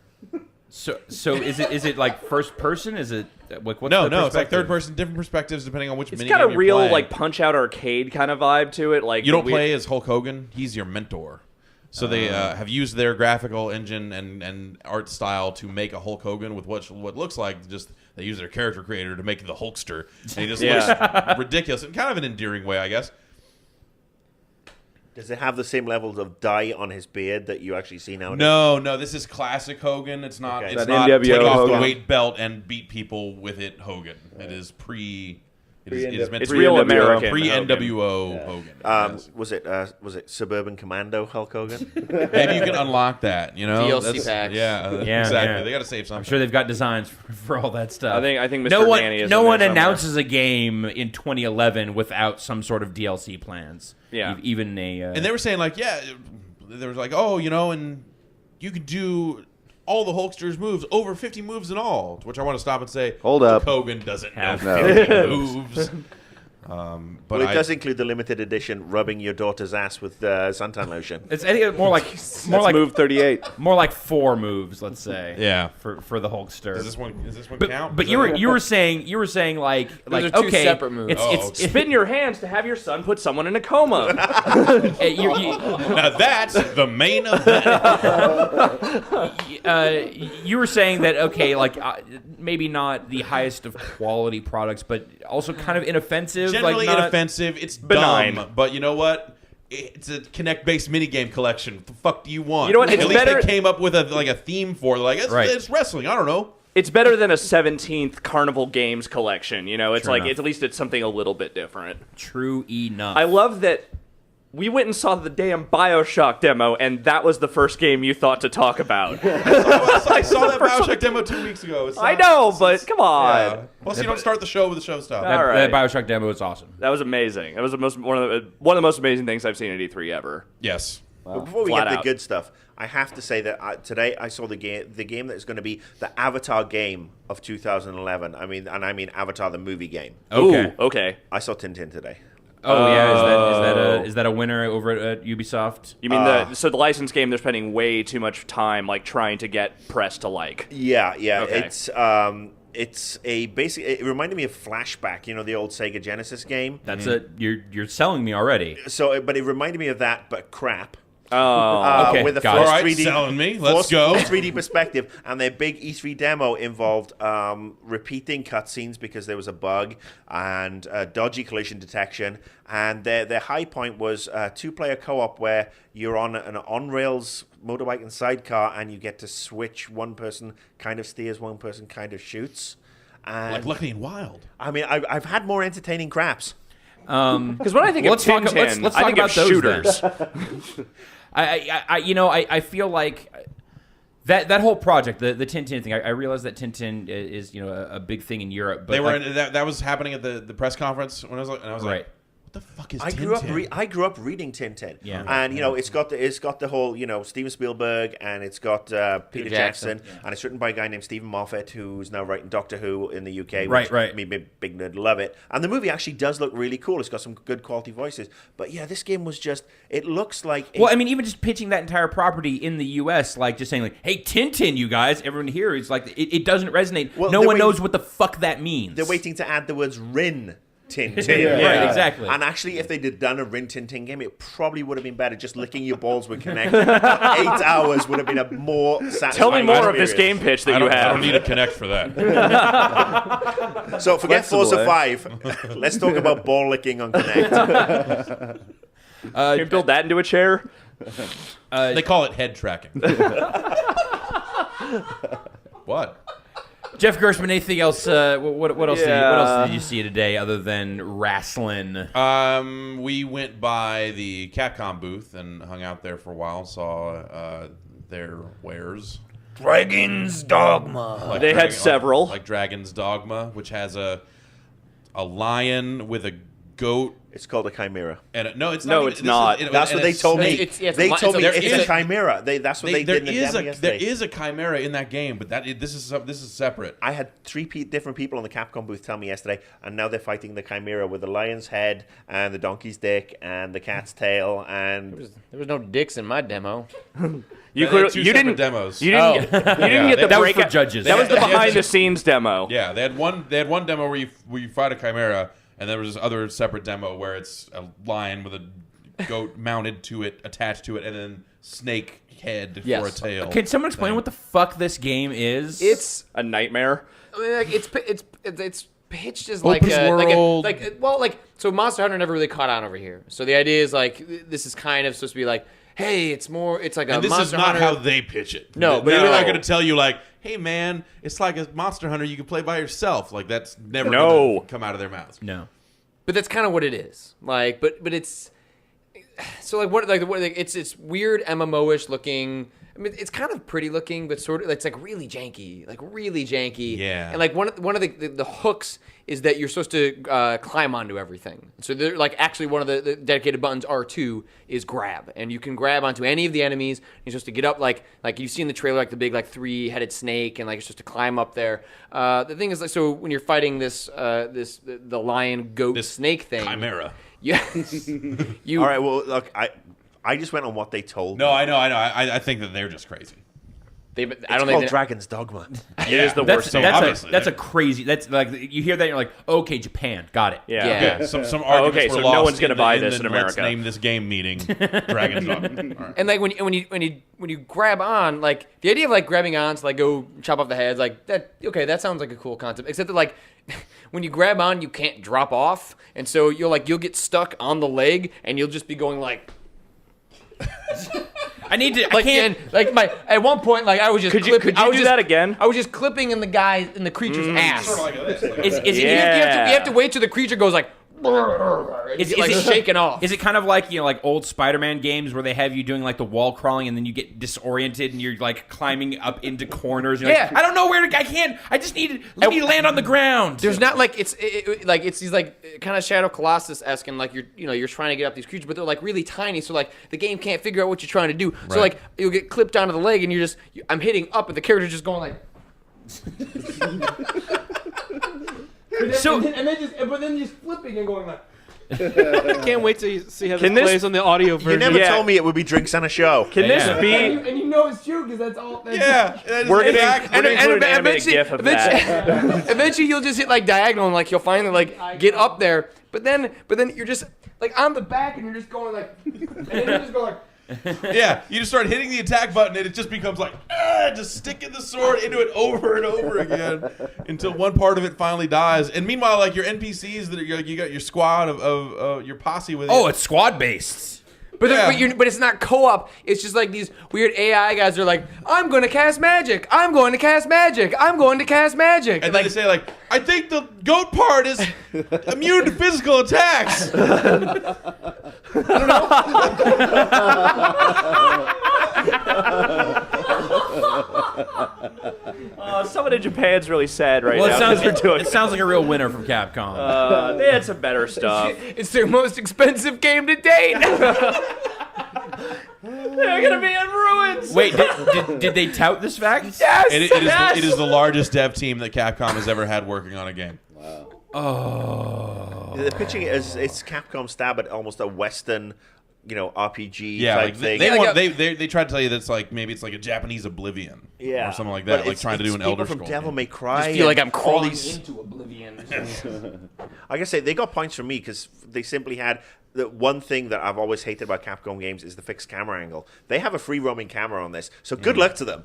So is it like first person? Is it what's No, the it's like perspective? third person, different perspectives depending on which It's mini got game a you're real playing. Punch Out Arcade kind of vibe to it. Like You don't we- play as Hulk Hogan. He's your mentor. So they have used their graphical engine and art style to make a Hulk Hogan with what looks like just they use their character creator to make the Hulkster. And he just looks ridiculous in kind of an endearing way, I guess. Does it have the same levels of dye on his beard that you actually see nowadays? No, this is classic Hogan. It's not. Okay. It's That not NWO take off the Hogan. weight belt and beat people with it. Hogan. It is pre. It is meant It's to be real NWO, American pre Hogan. NWO Hogan. Yes. Was it Suburban Commando Hulk Hogan? Maybe you can unlock that. You know, DLC That's- packs. Yeah, Yeah, exactly. yeah. They got to save something. I'm sure they've got designs for all that stuff. I think Mr. no one Nanny is no in one there somewhere. announces a game in 2011 without some sort of DLC plans. Yeah. Even a And they were saying like, yeah, there was like, oh, you know, and you could do all the Hulkster's moves, over 50 moves in all. To which I want to stop and say, Hold Hulk up. Hogan doesn't know No. 50 moves. But Well, it does include the limited edition rubbing your daughter's ass with suntan lotion. it's I think it's more like Move 38. more like 4 moves, let's say. Yeah. For the Hulkster. Does this one count? But Is you that- were saying like are two okay, separate moves. It's, Oh, it's, okay. Spin your hands to have your son put someone in a coma. now that's the main event. you were saying that okay, like maybe not the highest of quality products, but also kind of inoffensive. Generally like not, inoffensive. It's Benign. dumb, but you know what? It's a Kinect-based minigame collection. What the fuck do you want? You know what? It's At least better- they came up with a theme for it. Like Right. it's wrestling. I don't know. It's better than a 17th Carnival Games collection. You know, it's True like enough. at least it's something a little bit different. True enough. I love that we went and saw the damn BioShock demo, and that was the first game you thought to talk about. I saw that BioShock demo 2 weeks ago. It's I not- know, it's- but come on. Yeah. Plus, you don't start the show with the show stuff. All right. That BioShock demo was awesome. That was amazing. That was one of the most amazing things I've seen at E3 ever. Yes. But before we Flat get the out. good stuff, I have to say that today I saw the game that is going to be the Avatar game of 2011. I mean Avatar the movie game. Okay. Ooh, okay. I saw Tintin today. Oh yeah, is that a winner over at Ubisoft? You mean the license game? They're spending way too much time like trying to get press to like. Yeah. Okay. It's a basic. It reminded me of Flashback. You know, the old Sega Genesis game. That's you're selling me already. So, but it reminded me of that, but crap. Oh, Okay, with a got full it. All right, 3D, selling me. full Let's go. 3D perspective, and their big E3 demo involved repeating cutscenes because there was a bug and dodgy collision detection. And their high point was 2-player co-op where you're on an on-rails motorbike and sidecar, and you get to switch. One person kind of steers, one person kind of shoots. And Like Lucky and Wild. I mean, I've had more entertaining craps. because when I think Let's of talk- Tintin, let's I talk think about of those shooters. I feel like that whole project, the Tintin thing. I realize that Tintin is a big thing in Europe, but They were like, that was happening at the press conference when I was like, and I was Right. like, what the fuck is I Tintin? grew up reading Tintin. Yeah. And it's got the whole Steven Spielberg, and it's got Peter Jackson, and it's written by a guy named Stephen Moffat, who's now writing Doctor Who in the UK. Right, which right. Me, big nerd, love it. And the movie actually does look really cool. It's got some good quality voices. But yeah, this game was just. It looks like. well, I mean, even just pitching that entire property in the U.S., like just saying like, "Hey, Tintin, you guys!" Everyone here is like, it doesn't resonate. Well, no they're one waiting- knows what the fuck that means. They're waiting to add the words Rin Tintin. Right, exactly. And actually, if they'd done a Rin Tintin game, it probably would have been better. Just licking your balls would connect. 8 hours would have been a more satisfying Tell me more of this experience. game pitch that I you don't, I have. don't need to connect for that. So forget Flexible, Forza eh? 5. Let's talk about ball licking on Connect. Can you build that into a chair? They call it head tracking. What? Jeff Gershman, anything else? What else? Yeah. What else did you see today other than wrestling? We went by the Capcom booth and hung out there for a while. Saw their wares. Dragon's Dogma. Like They had several. like Dragon's Dogma, which has a lion with a goat. It's called a chimera. And no, it's No, not. it's not. That's what they told me. It's a They told me there it's is a a- chimera. That's what they there did in the is demo there yesterday. is a chimera in that game, but this is separate. I had 3 different people on the Capcom booth tell me yesterday, and now they're fighting the chimera with the lion's head and the donkey's dick and the cat's tail and There was no dicks in my demo. You They had could. two You separate didn't. demos. You didn't. Get, you didn't get the that was for breakout. judges. That was the They had- behind the scenes demo. Yeah, they had one demo where you fight a chimera, and there was this other separate demo where it's a lion with a goat mounted to it, attached to it, and then snake head for a Yes. tail. Can someone explain what the fuck this game is? It's a nightmare. I mean, like, it's pitched as Open world. So Monster Hunter never really caught on over here. So the idea is like this is kind of supposed to be like, hey, it's like a And this Monster is not Hunter. how they pitch it. No, but they're you're not like- going to tell you like, "Hey, man, it's like a Monster Hunter you can play by yourself." Like that's never No. gonna come out of their mouths. no. But that's kind of what it is. Like, but it's so like it's weird MMO-ish looking. I mean, it's kind of pretty looking, but sort of it's like really janky. Yeah. And like one of the hooks is that you're supposed to climb onto everything. So they're like actually one of the dedicated buttons R2 is grab, and you can grab onto any of the enemies. You're supposed to get up like you see in the trailer, like the big like 3-headed snake, and like you're supposed to climb up there. The thing is like so when you're fighting the lion goat This snake thing, Chimera. yeah, you all right. Well, look, I just went on what they told. No, me. I know. I think that they're just crazy. I It's don't called think Dragon's Dogma. It is the That's worst thing. obviously. that's a crazy. That's like you hear that and you're like, okay, Japan, got it. Yeah. Yeah. Okay, some arguments okay, were so lost no one's gonna in buy the, this in the Let's America. name this game meeting. Dragon's Dogma. All right. And like when you grab on, like the idea of like grabbing on to like go chop off the heads, like that. Okay, that sounds like a cool concept. Except that like when you grab on, you can't drop off, and so you'll get stuck on the leg, and you'll just be going like I need to. I like can't. and like my at one point like I was just Could you clipping, I was do just, that again? I was just clipping in the creature's ass. Sort of like this. Like Is it? You have Yeah. to wait till the creature goes like It's like shaking off. Is it kind of like, like old Spider-Man games where they have you doing like the wall crawling and then you get disoriented and you're like climbing up into corners? You're like, Yeah. I don't know where to. I can't. I just need to land on the ground. There's not like it's these like kind of Shadow Colossus esque, and like you're trying to get up these creatures, but they're like really tiny, so like the game can't figure out what you're trying to do. So like you'll get clipped onto the leg, and I'm hitting up, and the character's just going like. But then just flipping and going like. I can't wait to see how Can this this- plays on the audio version. You never Yeah. told me it would be drinks and a show. Can this Yeah. be? And you know it's true because that's all. Yeah, We're gonna include an animated GIF of that. Eventually, you'll just hit like diagonal, and like you'll finally like get up there. But then you're just like on the back, and you're just going like, and then you just go like. Yeah, you just start hitting the attack button, and it just becomes like, just sticking the sword into it over and over again until one part of it finally dies. And meanwhile, like your NPCs that are, you got your squad of your posse with you. Oh, it's squad based. But, Yeah. but it's not co-op. It's just like these weird AI guys are like, I'm going to cast magic. I'm going to cast magic. I'm going to cast magic. And then they say like, I think the goat part is immune to physical attacks. Someone in Japan's really sad right Well, now. it sounds, because they're doing it sounds like a real winner from Capcom. they had some better stuff. It's their most expensive game to date. They're gonna be in ruins. Wait, did they tout this fact? Yes. It is the largest dev team that Capcom has ever had working on a game. They're pitching it as it's Capcom stab at almost a Western, RPG Yeah, type like thing. they try to tell you that it's like maybe it's like a Japanese Oblivion, Yeah, or something like But that, like it's- trying to do it's an people Elder from Scrolls Devil game. May Cry. I feel like and I'm crawling all these- into oblivion. I gotta say they got points from me because they simply had the one thing that I've always hated about Capcom games is the fixed camera angle. They have a free roaming camera on this, so good luck to them.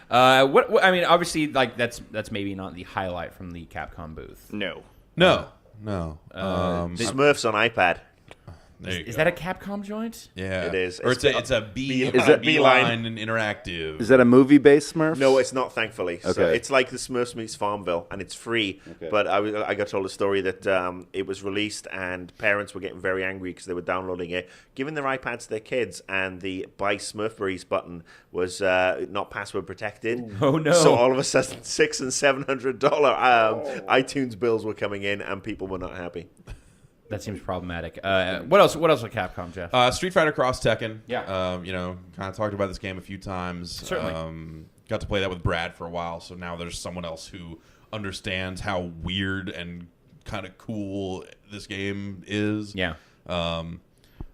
What I mean, obviously, like that's maybe not the highlight from the Capcom booth. No. No. Smurfs on iPad. There you Is go. that a Capcom joint? Yeah, It is. Or it's a Beeline. Beeline and interactive. Is that a movie-based Smurfs? No, it's not, thankfully. So Okay. it's like the Smurfs meets Farmville, and it's free. Okay. But I got told a story that it was released, and parents were getting very angry because they were downloading it, giving their iPads to their kids, and the Buy Smurfberries button was not password protected. Oh, no. So all of a sudden, $600 and $700 iTunes bills were coming in, and people were not happy. That seems problematic. What else? What else with Capcom, Jeff? Street Fighter Cross Tekken. Yeah. Kind of talked about this game a few times. Certainly. Got to play that with Brad for a while, so now there's someone else who understands how weird and kind of cool this game is. Yeah.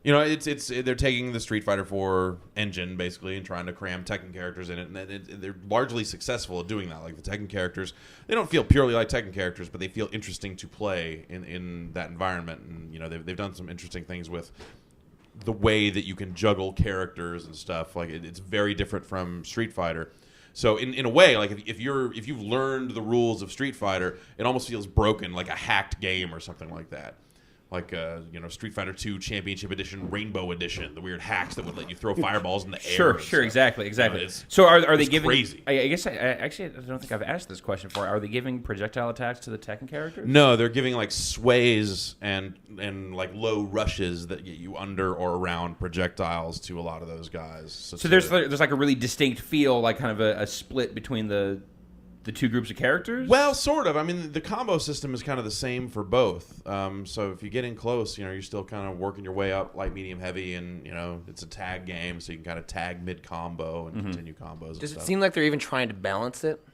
It's they're taking the Street Fighter 4 engine basically and trying to cram Tekken characters in it, and they're largely successful at doing that. Like the Tekken characters, they don't feel purely like Tekken characters, but they feel interesting to play in that environment. And they've done some interesting things with the way that you can juggle characters and stuff. Like it's very different from Street Fighter. So in a way, like if you've learned the rules of Street Fighter, it almost feels broken, like a hacked game or something like that. Like Street Fighter 2 Championship Edition, Rainbow Edition, the weird hacks that would let you throw fireballs in the air. Sure, and sure, stuff. exactly. It's So are they it's giving? crazy. I guess I don't think I've asked this question before. Are they giving projectile attacks to the Tekken characters? No, they're giving like sways and like low rushes that get you under or around projectiles to a lot of those guys. So there's like a really distinct feel, like kind of a split between the two groups of characters. Well, sort of. I mean, the combo system is kind of the same for both. So if you get in close, you're still kind of working your way up, light, medium, heavy, and it's a tag game, so you can kind of tag mid combo and continue combos. Does and it stuff. seem like they're even trying to balance it?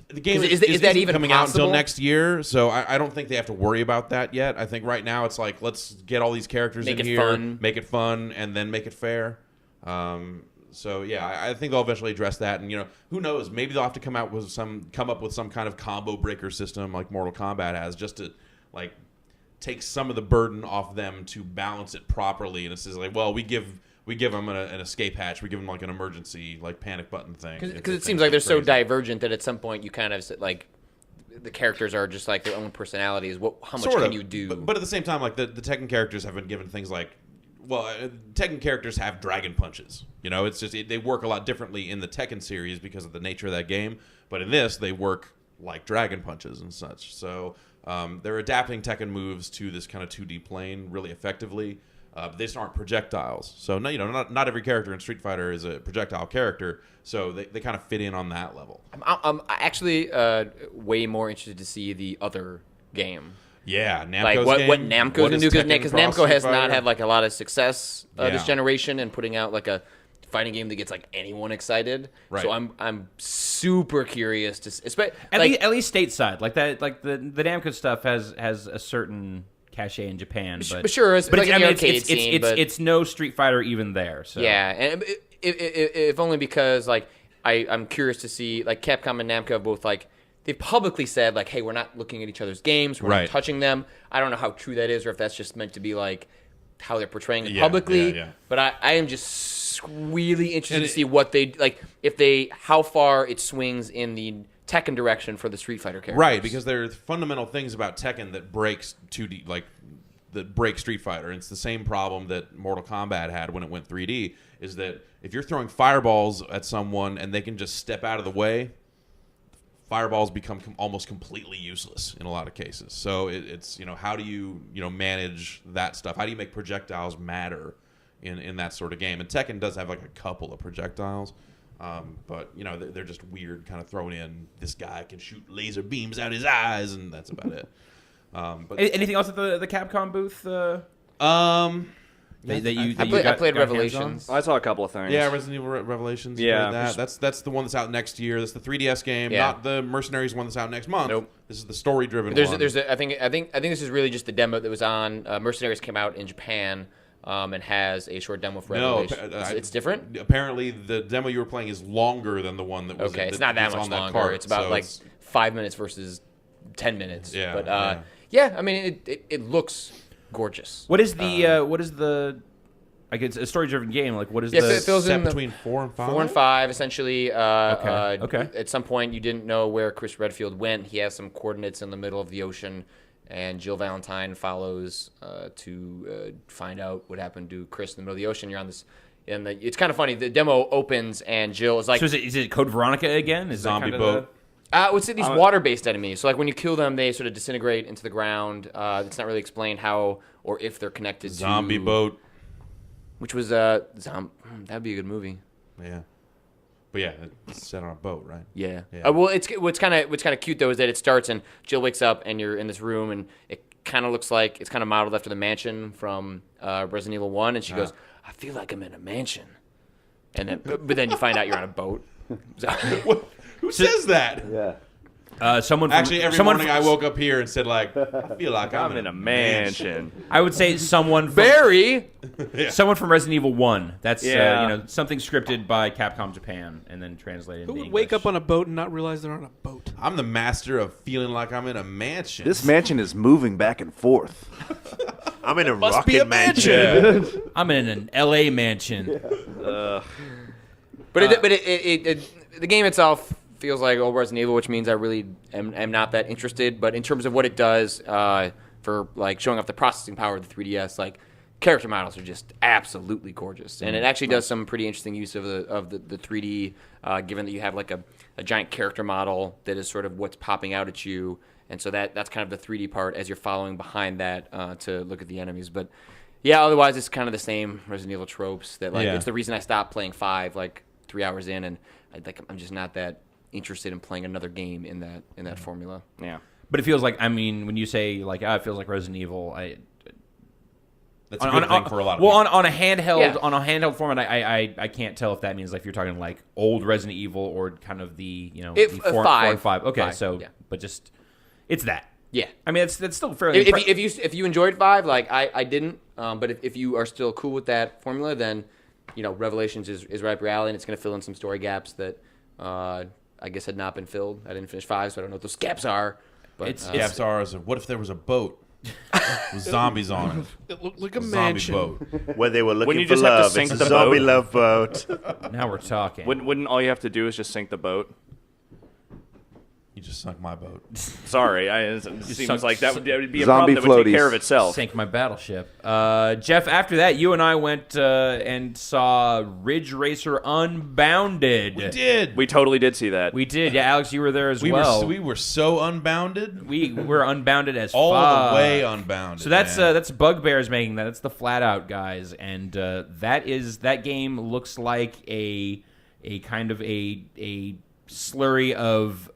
The game Is that isn't even coming out until possible? next year, so I don't think they have to worry about that yet. I think right now it's like, let's get all these characters Make in it here, fun. make it fun, and then make it fair. So yeah, I think they'll eventually address that, and who knows? Maybe they'll have to come up with some kind of combo breaker system like Mortal Kombat has, just to like take some of the burden off them to balance it properly. And it's just like, well, we give them an escape hatch, we give them like an emergency like panic button thing. Because it seems like they're so divergent that at some point you kind of like the characters are just like their own personalities. How much can you do? But at the same time, like the Tekken characters have been given things like, Tekken characters have dragon punches. It's just they work a lot differently in the Tekken series because of the nature of that game. But in this, they work like dragon punches and such. So they're adapting Tekken moves to this kind of 2D plane really effectively. They just aren't projectiles. So not every character in Street Fighter is a projectile character. So they kind of fit in on that level. I'm actually way more interested to see the other game. Yeah, Namco's Like what game. Namco's What gonna is do, Tekken because cross Namco Street has not Fighter? had like a lot of success this Yeah. generation and putting out like a fighting game that gets like anyone excited. Right. So I'm super curious to At least stateside, like that, like the Namco stuff has a certain cachet in Japan, but sure, it's like in the arcade scene, but- it's no Street Fighter even there. So Yeah, and if only because like I'm curious to see like Capcom and Namco have both like they've publicly said like, hey, we're not looking at each other's games, we're Right. not touching them. I don't know how true that is or if that's just meant to be like how they're portraying it Yeah, publicly. yeah. But I am just really interested And to see what they like how far it swings in the Tekken direction for the Street Fighter characters. Right, because there are fundamental things about Tekken that breaks 2D, that break Street Fighter. And it's the same problem that Mortal Kombat had when it went 3D, is that if you're throwing fireballs at someone and they can just step out of the way, fireballs become almost completely useless in a lot of cases. So it's how do you manage that stuff? How do you make projectiles matter in that sort of game? And Tekken does have like a couple of projectiles. But they're just weird, kind of thrown in. This guy can shoot laser beams out his eyes, and that's about it. But anything else at the Capcom booth? That you I got played hands on? Revelations. I saw a couple of things. yeah, Resident Evil Revelations. you Yeah. played that. That's the one that's out next year. That's the 3DS game, Yeah. not the Mercenaries one that's out next month. Nope. This is the story-driven There's one. I think this is really just the demo that was on Mercenaries came out in Japan and has a short demo for no, Revelations. It's different. Apparently, the demo you were playing is longer than the one that was. Okay, it's not that was much on that longer. cart, It's about so like it's- 5 minutes versus 10 minutes. Yeah, But yeah. I mean, it looks gorgeous. What is the like it's a story-driven game? Like what is Yes, the it feels set in the- between 4 and 5. 4 and 5, essentially. Okay. At some point, you didn't know where Chris Redfield went. He has some coordinates in the middle of the ocean, and Jill Valentine follows to find out what happened to Chris in the middle of the ocean. You're on this, and it's kind of funny. The demo opens, and Jill is like, So is it Code Veronica again? Is that Zombie kind of boat. What's it? These water-based enemies. So like when you kill them, they sort of disintegrate into the ground. It's not really explained how or if they're connected Zombie to boat. which was that'd be a good movie. Yeah. But yeah, it's set on a boat, right? Yeah. Yeah. Well, what's kind of cute though is that it starts and Jill wakes up and you're in this room and it kind of looks like it's kind of modeled after the mansion from Resident Evil 1, and she goes, "I feel like I'm in a mansion," and then but then you find out you're on a boat. So- Who says that? Yeah. Someone from, Actually, every someone morning from, I woke up here and said, like, I feel like I'm in a mansion. I would say someone from, Barry. someone from Resident Evil 1. That's Yeah. something scripted by Capcom Japan and then translated Who into would wake English. up on a boat and not realize they're on a boat? I'm the master of feeling like I'm in a mansion. This mansion is moving back and forth. I'm in a must be a rocket mansion. I'm in an LA mansion. But the game itself feels like old Resident Evil, which means I really am not that interested. But in terms of what it does for like showing off the processing power of the 3DS, like character models are just absolutely gorgeous, and it actually does some pretty interesting use of the 3D, given that you have like a giant character model that is sort of what's popping out at you, and so that's kind of the 3D part as you're following behind that to look at the enemies, but. Yeah, otherwise it's kind of the same Resident Evil tropes that like Yeah. it's the reason I stopped playing 5 like 3 hours in, and I'm just not that interested in playing another game in that formula. Yeah. But it feels like, I mean, when you say like, it feels like Resident Evil, That's a good thing for a lot of well, people. on a handheld Yeah. handheld format, I can't tell if that means like if you're talking like old Resident Evil or kind of the If- the 4 5. and 5. Okay, 5, so yeah. but just it's that. Yeah. I mean, it's still fairly. If you enjoyed 5, like I didn't, but if you are still cool with that formula, then Revelations is right up your alley, and it's going to fill in some story gaps that I guess had not been filled. I didn't finish 5, so I don't know what those gaps are. But It's- Gaps are, what if there was a boat with zombies on it? It looked like a Zombie mansion. boat. Where they were looking you for just have to love. sink It's a the zombie boat? love boat. now we're talking. Wouldn't all you have to do is just sink the boat? You You just sunk my boat. Sorry, it seems sunk- like that would be a Zombie problem that would take floaties. care of itself. Sank my battleship. Jeff, after that, you and I went and saw Ridge Racer Unbounded. We did. We totally did see that. We did. Yeah, Alex, you were there as We well. were so unbounded. We were unbounded as All fuck. the way unbounded. So that's man. Bugbear's making that. That's the Flat Out guys, and that game looks like a kind of a slurry of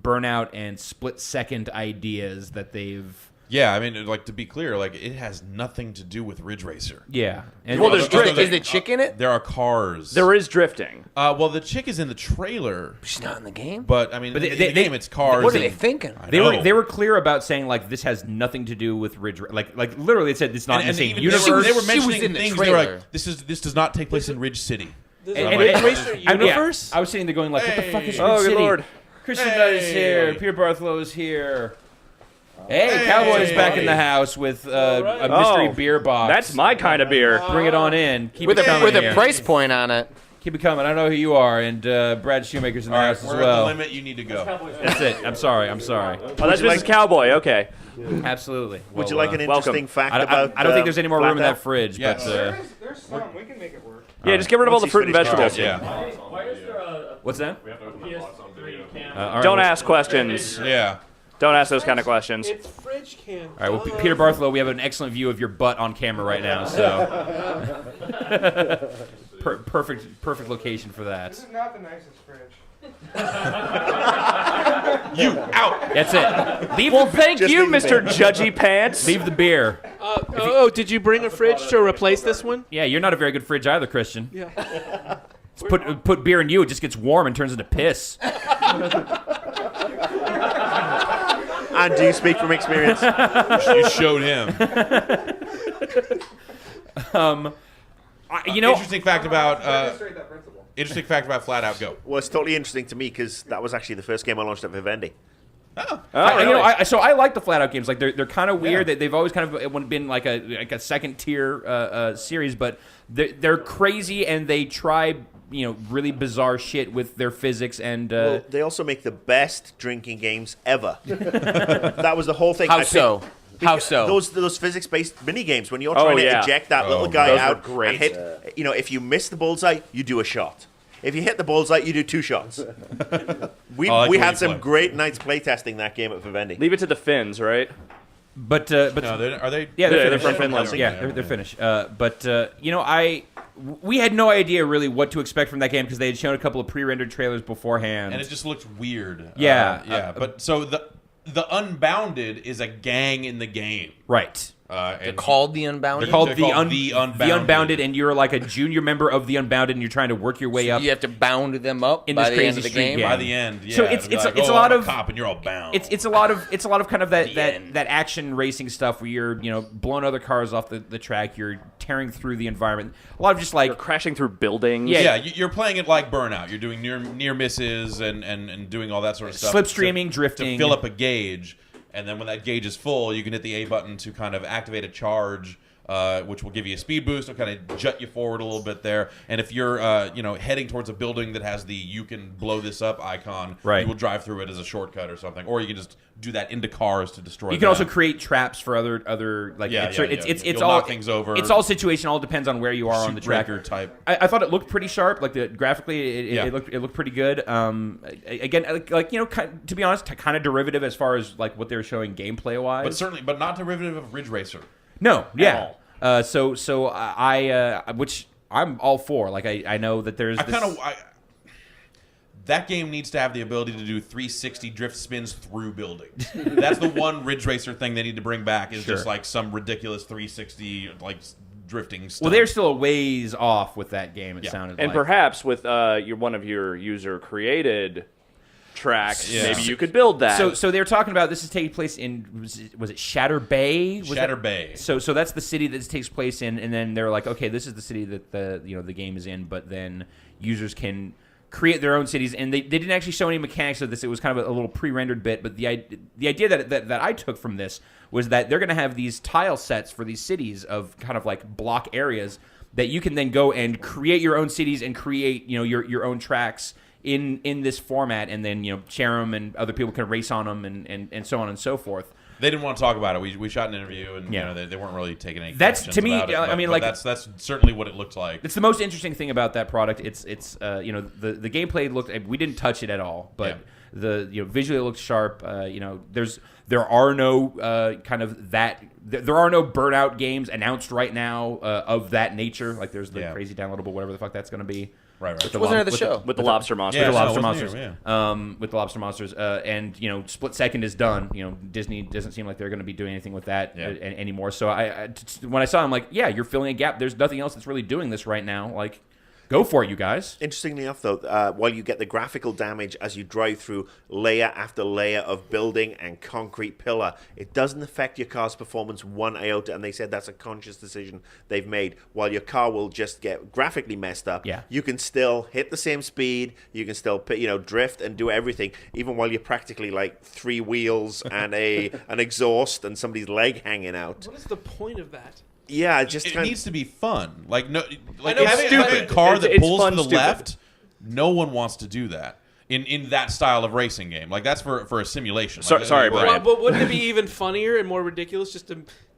Burnout and Split Second ideas that they've. Yeah, I mean, like, to be clear, like, it has nothing to do with Ridge Racer. Yeah. And Well, there's Other drift. than- Is the chick in it? There are cars. There is drifting. Well, the chick is in the trailer, She's not in the game. but I mean, But in they- the game, it's cars. What are and- they thinking? I They know. were clear about saying like this has nothing to do with Ridge. Like literally, it said it's not in the same even universe. They were She was mentioning in the things. They were trailer. like, this does not take place in Ridge City. There's And- a and- Ridge and- Racer I- yeah, universe. I was sitting there going like, what the fuck is Hey. Ridge Oh, good City? lord. Christian Hey. Dunn is here. Peter Bartholow is here. Hey, Cowboy's back in the house with a mystery Oh, beer box. That's my kind of beer. Bring it on in. Keep With it coming a here. price point on it. Keep it coming. I don't know who you are, and Brad Shoemaker's in the All right, house as we're at well. the limit. You need to go. That's it. I'm sorry. Oh, that's you Mrs. like- Cowboy. Okay. Absolutely. Would you Well, like an welcome. interesting fact I about? don't think there's any more room in Flat that fridge, Yes. but There's some. We can make it work. Yeah, just get rid of all the Once fruit and he's finished, vegetables. Yeah, Why is there a what's that? PS3 camera? All right, Don't well- ask questions. yeah. Don't ask those kind of questions. It's fridge can. All right, well, Peter Bartholow, we have an excellent view of your butt on camera right now, so perfect location for that. This is not the nicest fridge. You out. That's it. Leave Well, the, thank Just you, leave it Mr. Judgy Pants. leave the beer. Did you bring a fridge to replace this one? Yeah, you're not a very good fridge either, Christian. Yeah. Just put beer in you, it just gets warm and turns into piss. And do you speak from experience? You showed him. Interesting fact about Demonstrate that principle. Flat Out Go. Well, it's totally interesting to me because that was actually the first game I launched at Vivendi. I like the Flat Out games. Like they're kind of weird. They've always kind of been like a second tier series, but they're crazy and they try really bizarre shit with their physics and. Well, they also make the best drinking games ever. That was the whole thing. How I so? think- How so? Those physics-based mini games when you're Oh, trying to yeah. eject that little guy those were out great. and hit. If you miss the bullseye, you do a shot. If you hit the bullseye, you do 2 shots. We I like the way had you some play. great nights playtesting that game at Vivendi. Leave it to the Finns, right? But No, are they? yeah, they're they're finished. from Finland. Yeah, they're finished. We had no idea really what to expect from that game because they had shown a couple of pre-rendered trailers beforehand. And it just looked weird. Yeah. But so the Unbounded is a gang in the game. right. They're called the Unbounded. They're called They're the called The Unbounded. Unbounded, and you're like a junior member of the Unbounded, and you're trying to work your way up. You have to bound them up In by this the end crazy of the street game. game. By the end, yeah. So it's- they'll be it's a "Oh, lot I'm of- cop and you're all bound. It's a lot of kind of that action racing stuff where you're blowing other cars off the track, you're tearing through the environment. A lot of just like You're crashing through buildings. Yeah. You're playing it like Burnout. You're doing near misses and doing all that sort of stuff. Slipstreaming, to drifting. fill up a gauge, and then when that gauge is full, you can hit the A button to kind of activate a charge. Which will give you a speed boost. It'll kind of jut you forward a little bit there. And if you're, heading towards a building that has the "you can blow this up" icon, Right. you will drive through it as a shortcut or something. Or you can just do that into cars to destroy. you can also them. create traps for other like Yeah, it's yeah, it's yeah. it's You'll all knock things over. It's all situational. It depends on where you are on the track. Breaker type. I thought it looked pretty sharp. Like graphically, Yeah. it looked pretty good. Again, to be honest, kind of derivative as far as like what they were showing gameplay wise. But not derivative of Ridge Racer. No, yeah. all. So I which I'm all for. Like I know that there's that game needs to have the ability to do 360 drift spins through buildings. That's the one Ridge Racer thing they need to bring back is just like some ridiculous 360 like drifting stuff. well, they're still a ways off with that game. It Yeah. sounded And like. perhaps with one of your user created tracks, Yeah. maybe you could build that. So they were talking about this is taking place in was it Shatter Bay? Was Shatter that- Bay. So that's the city that this takes place in, and then they're like, okay, this is the city that the game is in, but then users can create their own cities, and they didn't actually show any mechanics of this. It was kind of a little pre-rendered bit, but the idea that I took from this was that they're going to have these tile sets for these cities of kind of like block areas that you can then go and create your own cities and create your own tracks in this format, and then share them, and other people can race on them, and so on and so forth. They didn't want to talk about it. We shot an interview, and Yeah. they weren't really taking any. That's, questions to me, about it, I mean, but like- that's certainly what it looked like. It's the most interesting thing about that product. It's the gameplay looked. We didn't touch it at all, but the visually it looks sharp. There are no there are no Burnout games announced right now of that nature. Like there's the crazy downloadable whatever the fuck that's going to be. Right. With the Wasn't lo- at the with show. with the lobster monster. Yeah, with the no, lobster it wasn't monsters, here, with the lobster monsters, and Split Second is done. Disney doesn't seem like they're going to be doing anything with that anymore. So when I saw, it, I'm like, yeah, you're filling a gap. There's nothing else that's really doing this right now. Like, go for it, you guys. Interestingly enough, though, while you get the graphical damage as you drive through layer after layer of building and concrete pillar, it doesn't affect your car's performance one iota, and they said that's a conscious decision they've made. While your car will just get graphically messed up, you can still hit the same speed, you can still drift and do everything, even while you're practically like 3 wheels and an exhaust and somebody's leg hanging out. What is the point of that? Yeah, just It kind needs to be fun. Like know, having a car that It's pulls fun, to the stupid. left. No one wants to do that in that style of racing game. Like that's for a simulation. So- Like, sorry, well, Brian. But wouldn't it be even funnier and more ridiculous? Just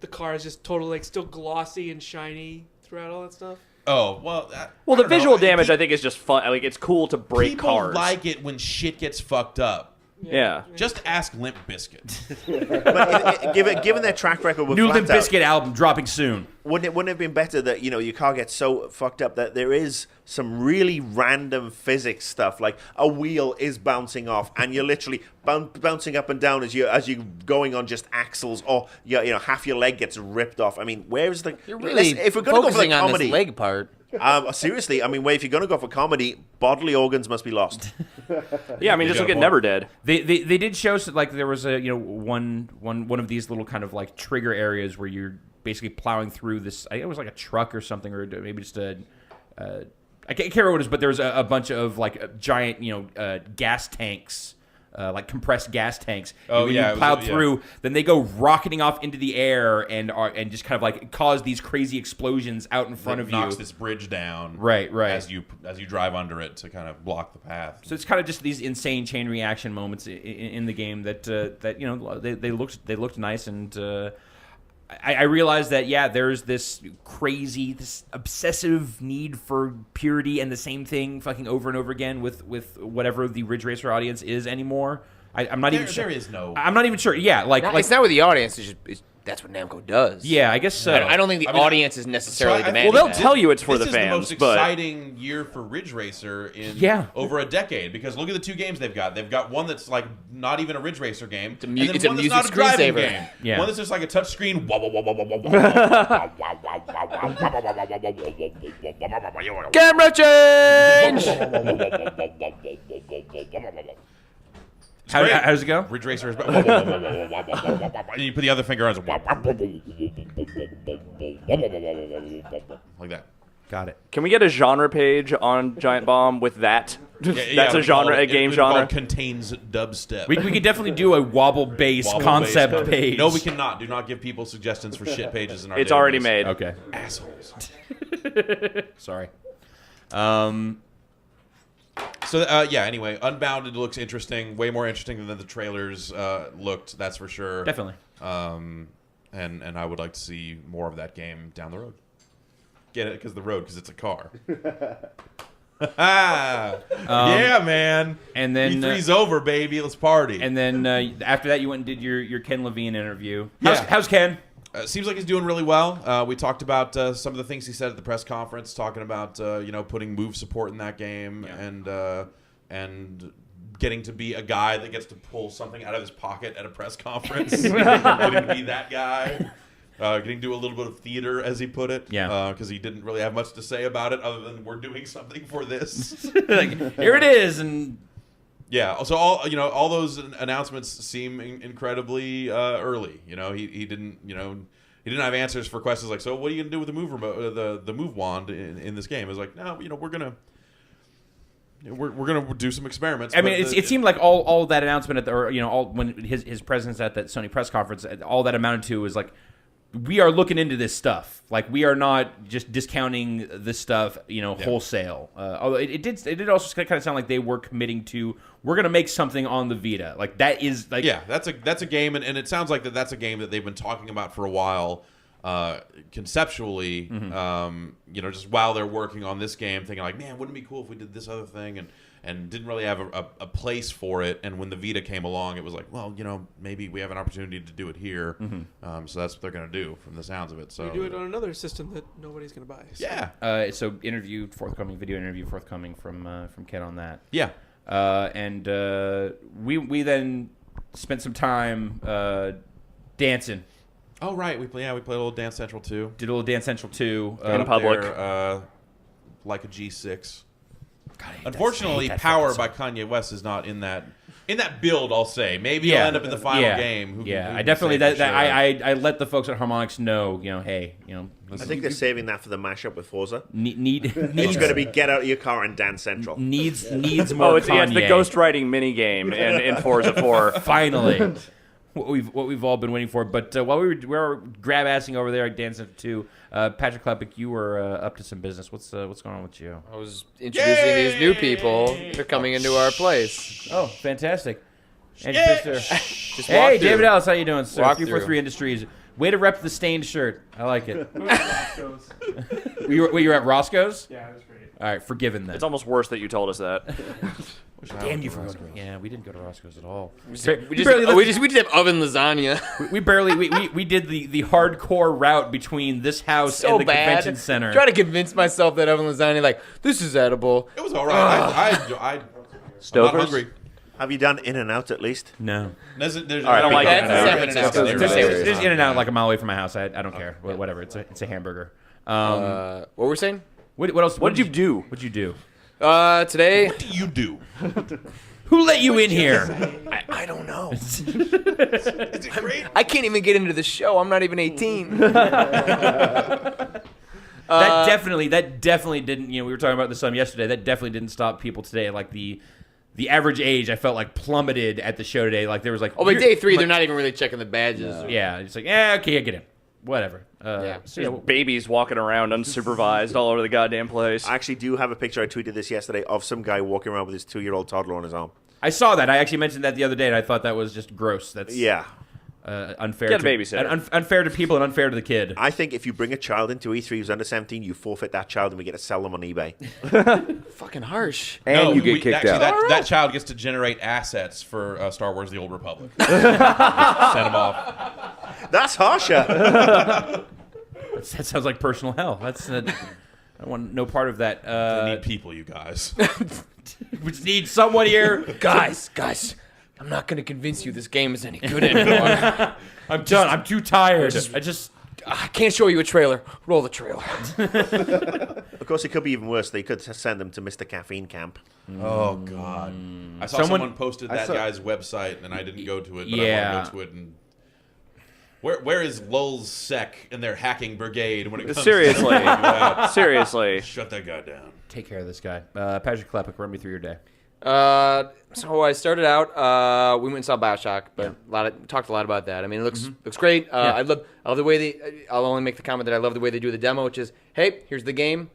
the car is just totally like still glossy and shiny throughout all that stuff. Oh well. Well, I the don't know. visual damage I think is just fun. Like it's cool to break People cars. like it when shit gets fucked up. Yeah. Just ask Limp Bizkit. but given their track record with New Flat Limp Out, Bizkit album dropping soon. wouldn't it have been better that your car gets so fucked up that there is some really random physics stuff, like a wheel is bouncing off and you're literally bouncing up and down as you going on just axles, or half your leg gets ripped off. I mean, where's the? You're really if we're going to go for the focusing on comedy, this leg part. seriously, I mean, if you're going to go for comedy, bodily organs must be lost. Yeah, I mean, just got look a at point. Never Dead. They did show like there was a one of these little kind of like trigger areas where you're basically plowing through this. I think it was like a truck or something, or maybe just a. I can't remember what it is, but there was a bunch of like giant gas tanks. Like compressed gas tanks. Oh, And when yeah, you it was plowed yeah. through, then they go rocketing off into the air and just kind of like cause these crazy explosions out in front That of knocks you. this bridge down. Right. As you drive under it to kind of block the path. So it's kind of just these insane chain reaction moments in the game that they looked nice, and I realized that there's this obsessive need for purity and the same thing fucking over and over again with whatever the Ridge Racer audience is anymore. I'm not even sure. There is no. I'm not even sure. Yeah, like It's not with the audience. That's what Namco does. yeah, I guess so. I don't think the I mean, audience is necessarily so I- demanding Well, they'll that. tell you it's for This the is fans, the most but exciting year for Ridge Racer in over a decade, because look at the 2 games they've got. They've got one that's like not even a Ridge Racer game, and then it's a one that's music not a driving screensaver. game. Yeah. One that's just like a touch screen. Camera change. Great. How does it go? Ridge Racer is. And you put the other finger on it. Like that. Got it. can we get a genre page on Giant Bomb with that? That's a genre, a game genre. Contains dubstep. We could definitely do a wobble-based Wobble-based concept code. page. No, we cannot. Do not give people suggestions for shit pages in our It's already database. made. Okay. Assholes. Sorry. So anyway, Unbounded looks interesting, way more interesting than the trailers looked. That's for sure. Definitely. And I would like to see more of that game down the road. Get it? Because it's a car. Yeah, man. And then E3's over, baby. Let's party. and then after that, you went and did your Ken Levine interview. Yeah. How's Ken? Seems like he's doing really well. We talked about some of the things he said at the press conference, talking about putting move support in that game and getting to be a guy that gets to pull something out of his pocket at a press conference. Getting to be that guy. Getting to do a little bit of theater, as he put it. Yeah. Because he didn't really have much to say about it other than we're doing something for this. Like, here it is, and Yeah. So all those announcements seem incredibly early. He didn't he didn't have answers for questions like, so what are you gonna do with the move remote, the move wand in this game? It's like, no, we're gonna do some experiments. I mean, it seemed like all that announcement at the, all when his presence at that Sony press conference, all that amounted to was like, we are looking into this stuff. Like, we are not just discounting this stuff, wholesale. Although it did also kind of sound like they were committing to, we're going to make something on the Vita. Like, that is like, Yeah, that's a game, and it sounds like that's a game that they've been talking about for a while, conceptually. Just while they're working on this game, thinking like, man, wouldn't it be cool if we did this other thing, and didn't really have a place for it. And when the Vita came along, it was like, well, maybe we have an opportunity to do it here. So that's what they're going to do from the sounds of it. So We do it on another system that nobody's going to buy. So. yeah, so video interview forthcoming from Ken on that. yeah. And we then spent some time dancing. Oh right, we played a little Dance Central 2. Did a little Dance Central 2 In Up public. there, like a G6. God, I hate Unfortunately, that Power fucking by Kanye West is not in that build. I'll say maybe Yeah. he'll end up in the final Yeah. game. Who Yeah, can I definitely say for that sure? I let the folks at Harmonix know, hey, I think they're saving that for the mashup with Forza. need It's needs going to be get out of your car and Dance Central. needs more. It's the Kanye. ghostwriting mini game in Forza 4. Finally, what we've all been waiting for. But while we were grab assing over there at Dance Central 2, Patrick Klepek, you were up to some business. What's going on with you? I was introducing these new people. They're coming into our place. Oh, fantastic! And Just hey, walk through. David Ellis, how you doing, sir? Walk 343 through. Industries. Way to rep the stained shirt. I like it. you were at Roscoe's? Yeah, it was great. All right, forgiven then. It's almost worse that you told us that. Damn you for going. Yeah, we didn't go to Roscoe's at all. We We barely just did oven lasagna. we barely we did the hardcore route between this house So and the bad. convention center. Try to convince myself that oven lasagna, like, this is edible. It was all right. I'm not Stoker's? hungry. Have you done In and Out at least? No, There's I don't like That's it. seven In-N-Out's now. there. there's in and out like a mile away from my house. I don't care. Whatever. It's a hamburger. What were we saying? What else? What did you do? What'd you do? Today, What do you do? Who let you in here? I don't know. Is it great? I can't even get into the show. I'm not even 18. That definitely didn't. We were talking about this some yesterday. That definitely didn't stop people today. Like the average age, I felt like plummeted at the show today. Like there was like, Oh, but day 3, like, they're not even really checking the badges. Yeah, it's like, okay, get in, whatever. Yeah. So, yeah, Babies walking around unsupervised all over the goddamn place. I actually do have a picture. I tweeted this yesterday of some guy walking around with his 2-year-old toddler on his arm. I saw that. I actually mentioned that the other day, and I thought that was just gross. That's Yeah. unfair. Get a to, babysitter. Unfair to people and unfair to the kid. I think if you bring a child into E3 who's under 17, you forfeit that child and we get to sell them on eBay. Fucking harsh. And you get kicked actually, out. That child gets to generate assets for Star Wars: The Old Republic. Send him off. That's harsher. That sounds like personal hell. That's I want no part of that. We need people, you guys. We just need someone here. Guys, I'm not going to convince you this game is any good anymore. I'm done. I'm too tired. I can't show you a trailer. Roll the trailer. Of course, it could be even worse. They could send them to Mr. Caffeine Camp. Oh God! I saw someone posted that guy's website, and I didn't go to it. But I want to go to it. And where is Lulz Sec and their hacking brigade when it comes Seriously. to that? Seriously. Shut that guy down. Take care of this guy. Patrick Klepek, run me through your day. So I started out. We went and saw Bioshock, but talked a lot about that. I mean, it looks great. I love the way I'll only make the comment that I love the way they do the demo, which is, hey, here's the game.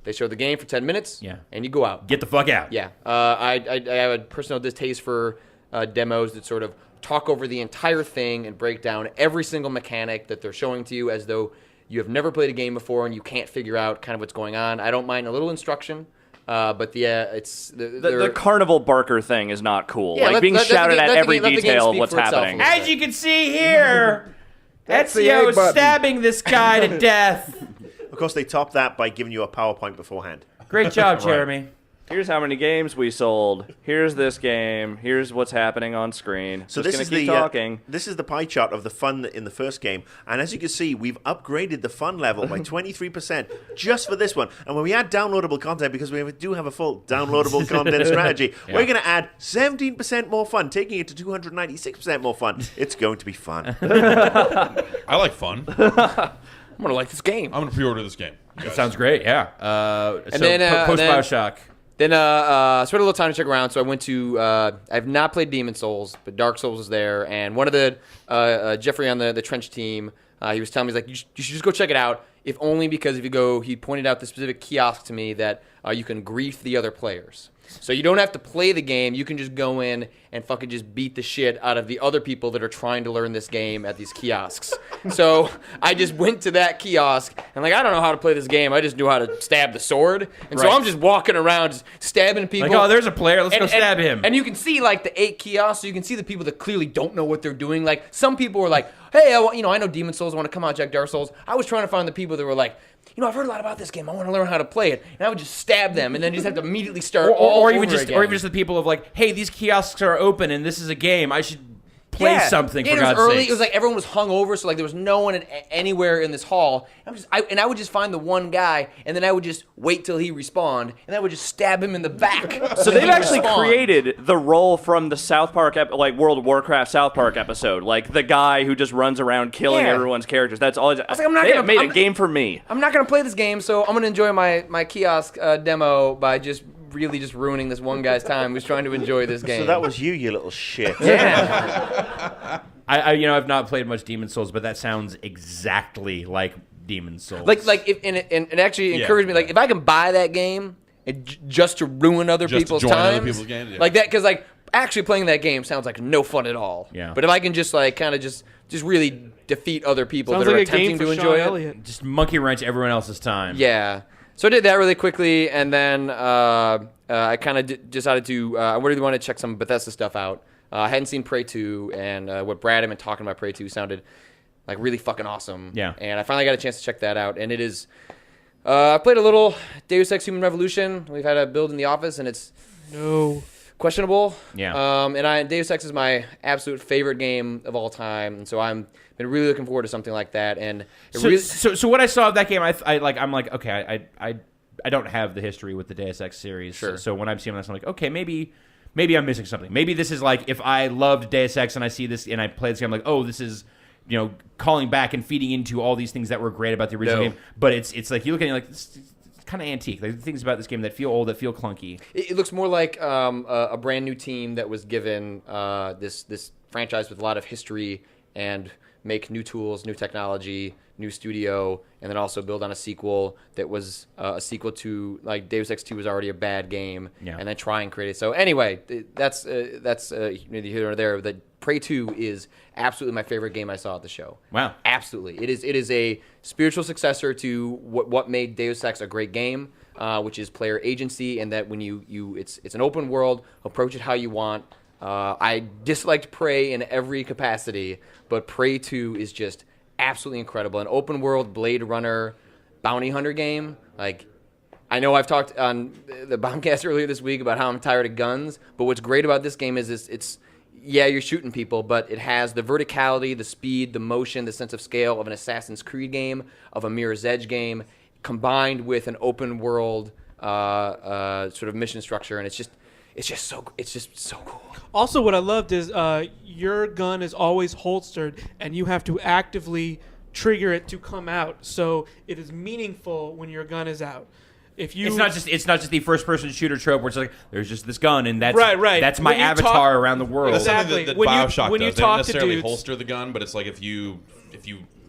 They show the game for 10 minutes. Yeah. And you go out. Get the fuck out. Yeah. I have a personal distaste for demos that sort of talk over the entire thing and break down every single mechanic that they're showing to you as though you have never played a game before and you can't figure out kind of what's going on. I don't mind a little instruction. But yeah, it's The carnival barker thing is not cool. Yeah, like being shouted at every detail of what's happening. As you can see here, That's the Ezio A is button. stabbing this guy to death. Of course, they top that by giving you a PowerPoint beforehand. Great job, Jeremy. Here's how many games we sold. Here's this game. Here's what's happening on screen. So Just this gonna is keep talking. this is the pie chart of the fun in the first game, and as you can see, we've upgraded the fun level by 23% just for this one. And when we add downloadable content, because we do have a full downloadable content strategy, we're going to add 17% more fun, taking it to 296% more fun. It's going to be fun. I like fun. I'm gonna like this game. I'm gonna pre-order this game. That sounds great. Yeah. And then, post and then- Bioshock. Then spent a little time to check around. So I went to. I've not played Demon Souls, but Dark Souls is there, and one of the Jeffrey on the Trench team He was telling me, he's like, you should just go check it out. If only because if you go, he pointed out the specific kiosk to me that you can grief the other players. So you don't have to play the game. You can just go in and fucking just beat the shit out of the other people that are trying to learn this game at these kiosks. So I just went to that kiosk and like, I don't know how to play this game. I just knew how to stab the sword. And so Right. I'm just walking around just stabbing people. Like, oh, there's a player. Let's go stab him. And you can see like the 8 kiosks, so you can see the people that clearly don't know what they're doing. Like some people were like, hey, I know Demon Souls. I want to come out, check Dark Souls. I was trying to find the people that were like, I've heard a lot about this game. I want to learn how to play it. And I would just stab them and then just have to immediately start all or even over just again. or even just the people of like, hey, these kiosks are open and this is a game. I should play something for it was God's early. sake. It was like everyone was hungover, so like there was no one anywhere in this hall. I would just find the one guy, and then I would just wait till he respawned, and I would just stab him in the back. So they've actually created the role from the South Park, like World of Warcraft South Park episode, like the guy who just runs around killing Yeah. everyone's characters. That's all. was like, I'm not they gonna- have made I'm- a game for me. I'm not gonna play this game, so I'm gonna enjoy my kiosk demo by just really just ruining this one guy's time who's trying to enjoy this game. So that was you little shit. yeah. I've not played much Demon Souls, but that sounds exactly like Demon Souls. like if and it actually encouraged me. Like if I can buy that game just to ruin other Just to people's join other times, people's games, yeah. like that, because like actually playing that game sounds like no fun at all. Yeah. But if I can just like kind of just really defeat other people Sounds that are like a game attempting for to Sean enjoy it. Elliott. just monkey wrench everyone else's time. Yeah. So I did that really quickly, and then I kind of decided to. I really wanted to check some Bethesda stuff out. I hadn't seen Prey 2, and what Brad had been talking about Prey 2 sounded like really fucking awesome. Yeah. And I finally got a chance to check that out, and it is. I played a little Deus Ex Human Revolution. We've had a build in the office, and it's No. questionable. Yeah. And Deus Ex is my absolute favorite game of all time, and so I'm been really looking forward to something like that. And it So, really, so what I saw of that game, I'm like, okay, I don't have the history with the Deus Ex series. Sure. So when I'm seeing this, I'm like, okay, maybe I'm missing something. Maybe this is like if I loved Deus Ex and I see this and I play this game, I'm like, oh, this is calling back and feeding into all these things that were great about the original No. game. But it's like you look at it and you're like, this is kind of antique. Like things about this game that feel old, that feel clunky. it looks more like a brand new team that was given this franchise with a lot of history and make new tools, new technology, new studio, and then also build on a sequel that was a sequel to like Deus Ex 2 was already a bad game, Yeah. and then try and create it. So anyway, that's neither here nor there. That Prey 2 is absolutely my favorite game I saw at the show. Wow. Absolutely, it is a spiritual successor to what made Deus Ex a great game, which is player agency, and that when it's an open world, approach it how you want. I disliked Prey in every capacity, but Prey 2 is just absolutely incredible. An open world Blade Runner bounty hunter game. Like, I know I've talked on the Bombcast earlier this week about how I'm tired of guns, but what's great about this game is it's you're shooting people, but it has the verticality, the speed, the motion, the sense of scale of an Assassin's Creed game, of a Mirror's Edge game, combined with an open world sort of mission structure, and it's just so cool. Also, what I loved is your gun is always holstered, and you have to actively trigger it to come out. So it is meaningful when your gun is out. If you, It's not just the first person shooter trope where it's like there's just this gun and that's Right. That's my When you avatar talk- around the world. That's something Exactly. that When you- Bioshock when you does. They don't talk to necessarily dudes- holster the gun, but it's like if you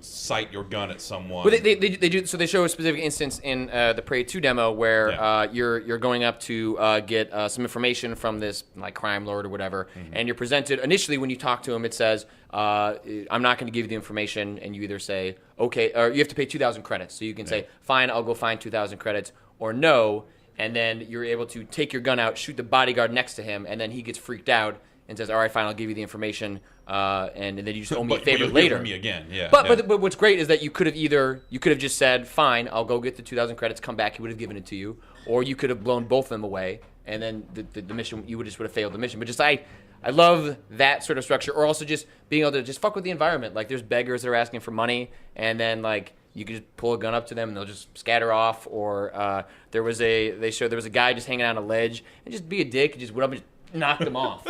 sight your gun at someone. Well, they do. So they show a specific instance in the Prey 2 demo where Yeah. you're going up to get some information from this like crime lord or whatever, and you're presented initially when you talk to him. It says, "I'm not going to give you the information," and you either say, "Okay," or you have to pay 2,000 credits. So you can say, "Fine, I'll go find 2,000 credits," or "No," and then you're able to take your gun out, shoot the bodyguard next to him, and then he gets freaked out and says, "All right, fine, I'll give you the information," and then you just owe me a but favor you'll hear later. from me again. Yeah. But, yeah. but what's great is that you could have just said, fine, I'll go get the 2,000 credits, come back, he would have given it to you, or you could have blown both of them away, and then the mission would have failed the mission. But just I love that sort of structure, or also just being able to just fuck with the environment. Like there's beggars that are asking for money, and then like you could just pull a gun up to them and they'll just scatter off. Or there was a guy just hanging out on a ledge and just be a dick and just went up and just knocked him off.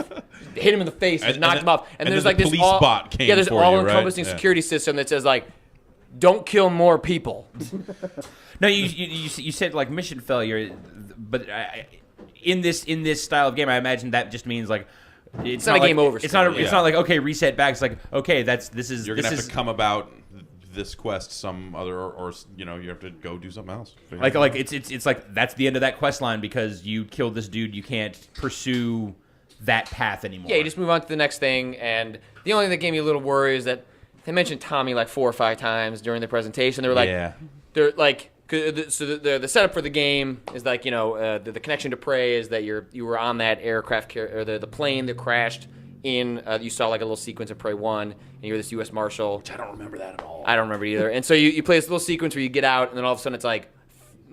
Hit him in the face, just And knocked then- him off. And and there's then like the this police bot came there's for you, all-encompassing right? Yeah. security system that says like, don't kill more people. No, you said like mission failure, but in this style of game, I imagine that just means like it's not a like, game over It's not. story. It's not like okay, reset back. It's like okay, this is You're gonna have to come about this quest some other, or you know, you have to go do something else. Like it's like that's the end of that quest line because you killed this dude. You can't pursue that path anymore. Yeah, you just move on to the next thing. And the only thing that gave me a little worry is that they mentioned Tommy like 4 or 5 times during the presentation. They were like, Yeah. they're like, so the setup for the game is like, you know, the connection to Prey is that you were on that aircraft or the plane that crashed in. You saw like a little sequence of Prey 1, and you're this U.S. Marshal. I don't remember that at all. I don't remember it either. And so you play this little sequence where you get out, and then all of a sudden it's like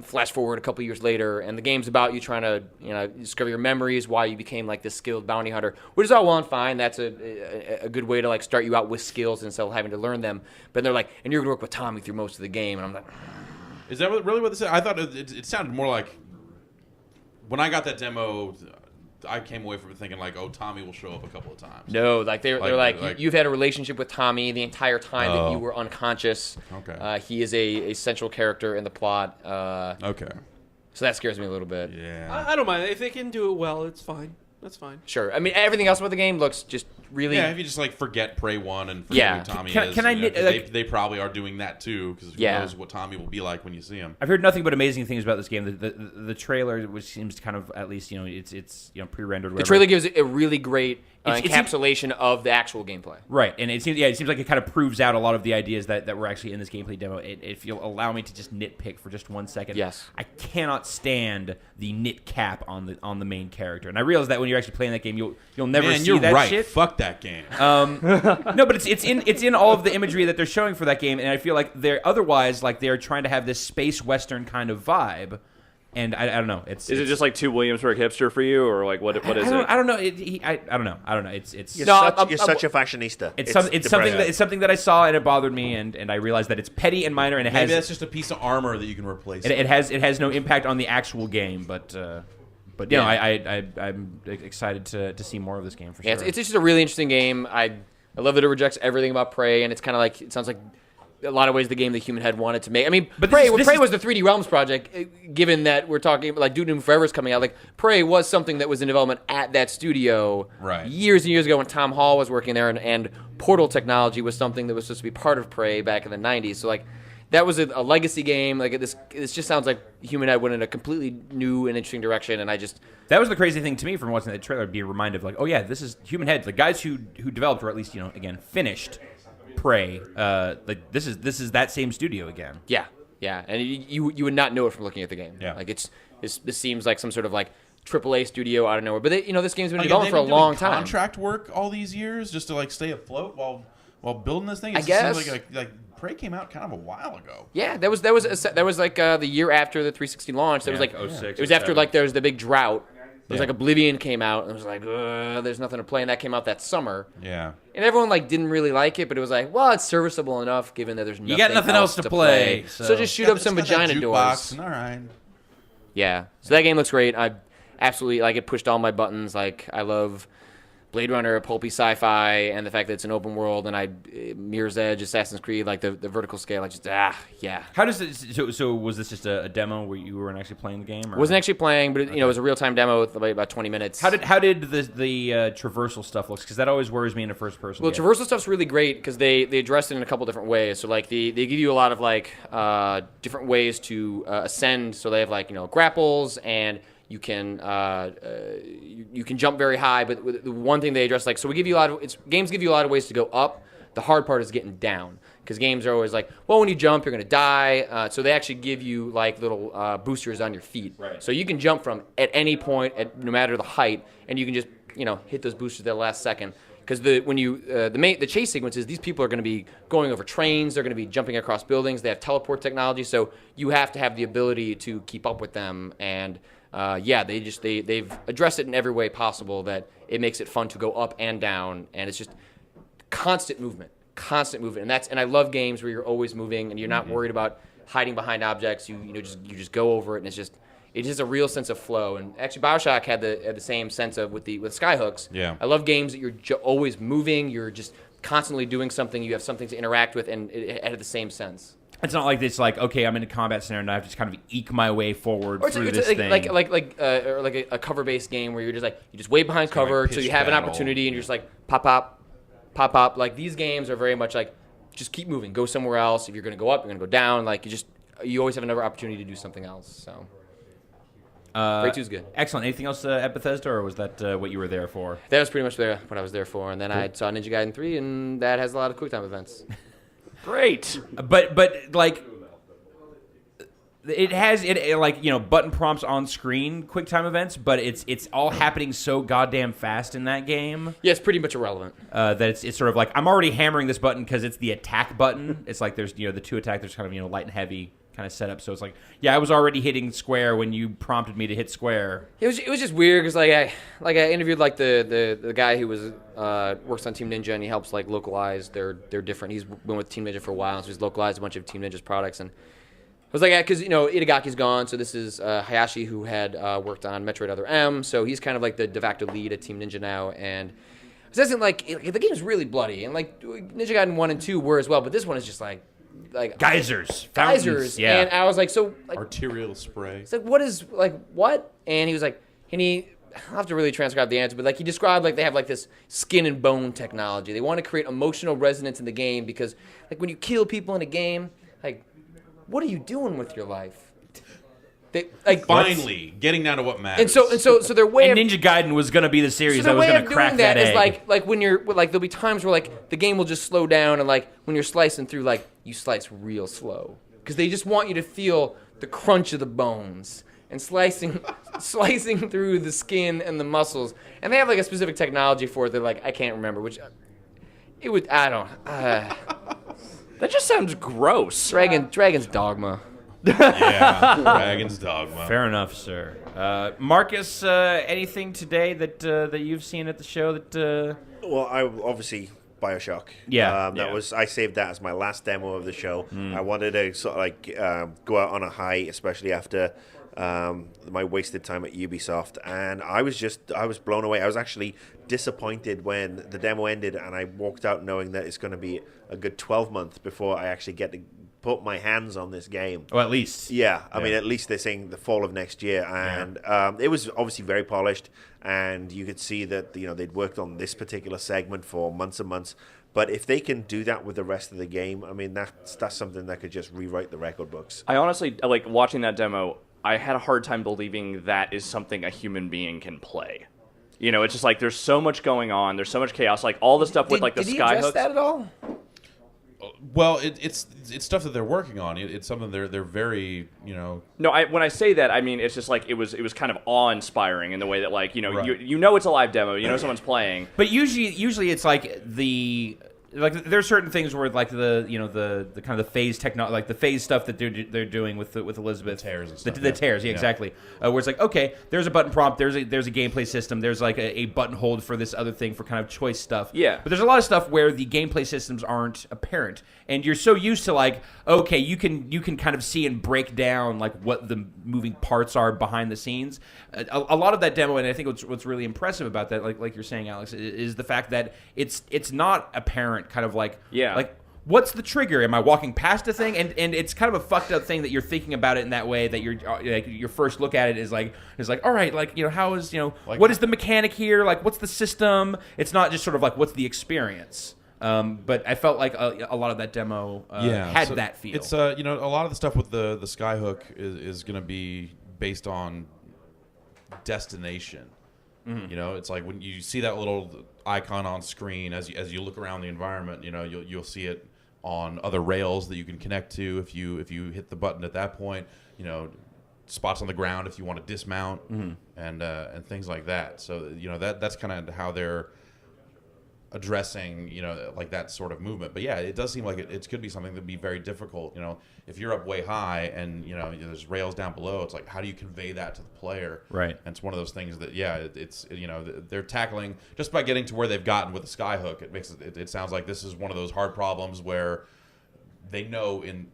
flash forward a couple years later, and the game's about you trying to, you know, discover your memories, why you became like this skilled bounty hunter, which is all well and fine. That's a good way to like start you out with skills instead of having to learn them. But they're like, and you're gonna work with Tommy through most of the game, and I'm like, Is that really what they said? I thought it sounded more like when I got that demo, I came away from it thinking like, oh, Tommy will show up a couple of times. no, like they're like, like- you've had a relationship with Tommy the entire time that you were unconscious. Okay. He is a central character in the plot. Okay. So that scares me a little bit. Yeah. I don't mind if they can do it well. It's fine. That's fine. Sure. I mean, everything else about the game looks just really. Yeah, if you just like forget Prey 1 and forget Yeah. who Tommy Can- is, can I you know, nit- 'cause like- they probably are doing that too, because who Yeah. knows what Tommy will be like when you see him. I've heard nothing but amazing things about this game. The trailer, which seems kind of, at least, you know, it's you know, pre-rendered. The Whatever. trailer gives a really great It seems- encapsulation of the actual gameplay. Right, and it seems like it kind of proves out a lot of the ideas that were actually in this gameplay demo. If you'll allow me to just nitpick for just 1 second, Yes. I cannot stand the knit cap on the main character, and I realize that when you're actually playing that game, you'll never Man, see you're that right. shit. Fuck that game. No, but it's in all of the imagery that they're showing for that game, and I feel like they're otherwise like they're trying to have this space western kind of vibe, and I don't know. Is it just like too Williamsburg hipster for you, or like what is it? I don't know. I don't know. I don't know. It's You're, No, such a fashionista. It's something depressing. it's something that I saw and it bothered me, and I realized that it's petty and minor, and it Maybe has that's just a piece of armor that you can replace. it has no impact on the actual game, but you know, I'm excited to see more of this game for sure. Yeah, it's just a really interesting game. I love that it rejects everything about Prey, and it's kind of like, it sounds like a lot of ways the game the Human Head wanted to make. I mean, But Prey this Prey is- was the 3D Realms project, given that we're talking like Duke Nukem Forever is coming out. Like, Prey was something that was in development at that studio Right. years and years ago when Tom Hall was working there, and Portal technology was something that was supposed to be part of Prey back in the 90s. So, like, that was a legacy game. Like, this just sounds like Human Head went in a completely new and interesting direction, and I just... That was the crazy thing to me from watching that trailer, be reminded of like, oh yeah, this is Human Head. The guys who developed, or at least, you know, again, finished Prey. Like this is that same studio again. Yeah, and you would not know it from looking at the game. Yeah. Like this seems like some sort of like AAA studio out of nowhere. But you know, this game's been in Like, have development they for a been long doing time. Contract work all these years just to like stay afloat while building this thing. It I just guess. seems like Prey came out kind of a while ago. Yeah, that was like the year after the 360 launch. That was like 06, it was after 07. like there was the big drought. It was Yeah. like Oblivion came out, and it was like there's nothing to play, and that came out that summer. Yeah. And everyone like didn't really like it, but it was like, well, it's serviceable enough given that there's nothing, got nothing else to play, So, so- just shoot Got- up some it's got that vagina jukebox, doors. and all right. Yeah. So that game looks great. I absolutely like it. Pushed all my buttons. Like I love Blade Runner, pulpy sci-fi, and the fact that it's an open world, and Mirror's Edge, Assassin's Creed, like the vertical scale. I just yeah. How does this? So was this just a demo where you weren't actually playing the game? Or? Wasn't actually playing, but it was a real time demo with about 20 minutes. How did the traversal stuff look? Because that always worries me in a first person. Well, game. traversal stuff's really great because they address it in a couple different ways. So like they give you a lot of like different ways to ascend. So they have like grapples, and you can you can jump very high. But the one thing they address, like, so we give you a lot of games give you a lot of ways to go up. The hard part is getting down, because games are always like, well, when you jump, you're gonna die. So they actually give you like little boosters on your feet. Right. So you can jump from at any point, no matter the height, and you can just hit those boosters at the last second. Because the chase sequences, these people are going to be going over trains, they're going to be jumping across buildings, they have teleport technology, so you have to have the ability to keep up with them. And they've addressed it in every way possible that it makes it fun to go up and down, and it's just constant movement, and I love games where you're always moving and you're not worried about hiding behind objects. You just go over it, and it's just a real sense of flow. And actually, BioShock had the same sense with Skyhooks. Yeah. I love games that you're always moving, you're just constantly doing something, you have something to interact with, and it had the same sense. It's not like it's like, okay, I'm in a combat scenario and I have to just kind of eke my way forward Or through it's this thing. like a cover-based game where you're just like, you just wait behind cover like till you pitch have an battle. opportunity, and you're just like pop. Like, these games are very much like, just keep moving, go somewhere else. If you're going to go up, you're going to go down. Like you always have another opportunity to do something else. So Prey 2 is good. Excellent. Anything else at Bethesda, or was that what you were there for? That was pretty much what I was there for. And then I saw Ninja Gaiden 3, and that has a lot of QuickTime events. Great. But like, it has like, you know, button prompts on screen, QuickTime events, but it's all happening so goddamn fast in that game Yeah, it's pretty much irrelevant. that it's sort of like I'm already hammering this button because it's the attack button. It's like there's, you know, the 2 attack. There's kind of, you know, light and heavy kind of setup. So it's like, yeah, I was already hitting square when you prompted me to hit square. It was just weird because I interviewed like the guy who was works on Team Ninja, and he helps like localize their different. He's been with Team Ninja for a while, so he's localized a bunch of Team Ninja's products. And I was like, yeah, because, you know, Itagaki's gone, so this is Hayashi, who had worked on Metroid Other M, so he's kind of like the de facto lead at Team Ninja now. And it doesn't like the game's really bloody, and like Ninja Gaiden 1 and 2 were as well, but this one is just like Geysers. Fountains, yeah. And I was like, so like, Arterial spray. it's like, what is, like, what? And he was like, I'll have to really transcribe the answer, but like he described like they have like this skin and bone technology. They want to create emotional resonance in the game because like when you kill people in a game, like, what are you doing with your life? They like Finally, getting down to what matters. and so their way And of Ninja Gaiden was going to be the series so that the was way going of to crack doing that that is egg. like when you're like there'll be times where like the game will just slow down, and like when you're slicing through, like you slice real slow because they just want you to feel the crunch of the bones and slicing through the skin and the muscles. And they have like a specific technology for it that like I can't remember, which it would I don't That just sounds gross. Dragon's Dogma. Yeah, Dragon's Dogma. Fair enough, sir. Marcus, anything today that you've seen at the show that? Well, I obviously BioShock. Yeah. That was I saved that as my last demo of the show. I wanted to sort of like go out on a high, especially after my wasted time at Ubisoft, and I was blown away. I was actually disappointed when the demo ended, and I walked out knowing that it's going to be a good 12 months before I actually get to put my hands on this game. Well, at least. Yeah, I mean, at least they're saying the fall of next year, and it was obviously very polished, and you could see that they'd worked on this particular segment for months and months. But if they can do that with the rest of the game, I mean, that's something that could just rewrite the record books. I honestly, like, watching that demo, I had a hard time believing that is something a human being can play. You know, it's just like there's so much going on, there's so much chaos, like all the stuff with like the did he sky address hooks. that at all? Well, it's stuff that they're working on. It's something they're very, No, when I say that, I mean it's just like it was kind of awe-inspiring in the way that, like, Right. you know it's a live demo, you know someone's playing. But usually it's like there's certain things where like the kind of the phase technology, like the phase stuff that they're doing with Elizabeth, tears and stuff, the tears, yeah, exactly. Where it's like, okay, there's a button prompt, there's a gameplay system, there's like a button hold for this other thing for kind of choice stuff. Yeah. But there's a lot of stuff where the gameplay systems aren't apparent, and you're so used to like, okay, you can kind of see and break down like what the moving parts are behind the scenes. A lot of that demo, and I think what's really impressive about that, like you're saying, Alex, is the fact that it's not apparent. Kind of like, what's the trigger? Am I walking past a thing? And it's kind of a fucked up thing that you're thinking about it in that way, that you're like your first look at it is like all right, like, how is what is the mechanic here? Like, what's the system? It's not just sort of like what's the experience. But I felt like a lot of that demo had that feel. It's a lot of the stuff with the Skyhook is going to be based on destination. Mm-hmm. It's like when you see that little icon on screen as you look around the environment, you'll see it on other rails that you can connect to if you hit the button at that point. Spots on the ground if you want to dismount, and things like that. So that's kind of how they're addressing like that sort of movement. But yeah, it does seem like it could be something that'd be very difficult. If you're up way high and there's rails down below, it's like, how do you convey that to the player? Right. And it's one of those things that it's they're tackling just by getting to where they've gotten with the Skyhook. It makes it sounds like this is one of those hard problems where they know in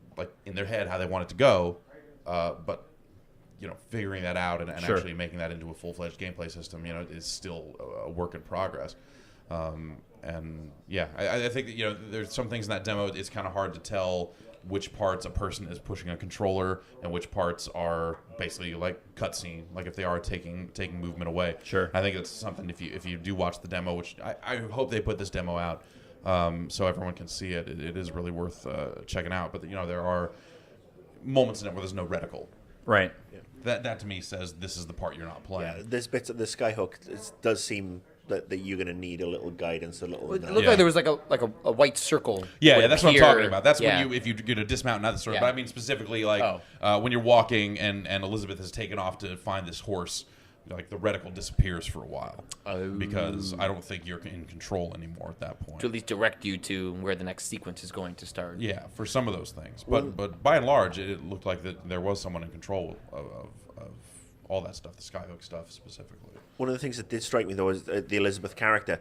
their head how they want it to go, but figuring that out and Sure. actually making that into a full-fledged gameplay system is still a work in progress. And yeah, I think that, there's some things in that demo. It's kind of hard to tell which parts a person is pushing a controller and which parts are basically like cutscene, like if they are taking movement away. Sure. I think it's something if you do watch the demo, which I hope they put this demo out so everyone can see it. It is really worth checking out. But there are moments in it where there's no reticle. Right. That to me says this is the part you're not playing. Yeah, there's bits of the Skyhook. It does seem that you're going to need a little guidance, a little. It looked Yeah. like there was like a white circle. Yeah, would that's what I'm appear. talking about. That's Yeah. when if you get a dismount and that sort of. Yeah. But I mean specifically like when you're walking and Elizabeth has taken off to find this horse, like the reticle disappears for a while because I don't think you're in control anymore at that point. to at least direct you to where the next sequence is going to start. Yeah, for some of those things, but by and large, it looked like that there was someone in control of all that stuff, the Skyhook stuff specifically. One of the things that did strike me though is the Elizabeth character.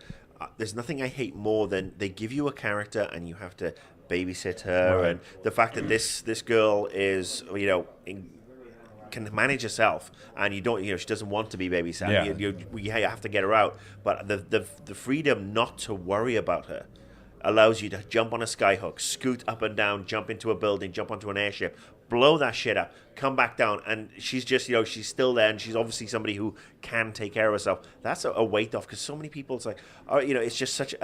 There's nothing I hate more than they give you a character and you have to babysit her, Right. and the fact that this girl is can manage herself, and you don't, she doesn't want to be babysat. Yeah. You have to get her out, but the freedom not to worry about her allows you to jump on a Skyhook, scoot up and down, jump into a building, jump onto an airship, blow that shit up, come back down, and she's just, she's still there, and she's obviously somebody who can take care of herself. That's a weight off, because so many people, it's like, it's just such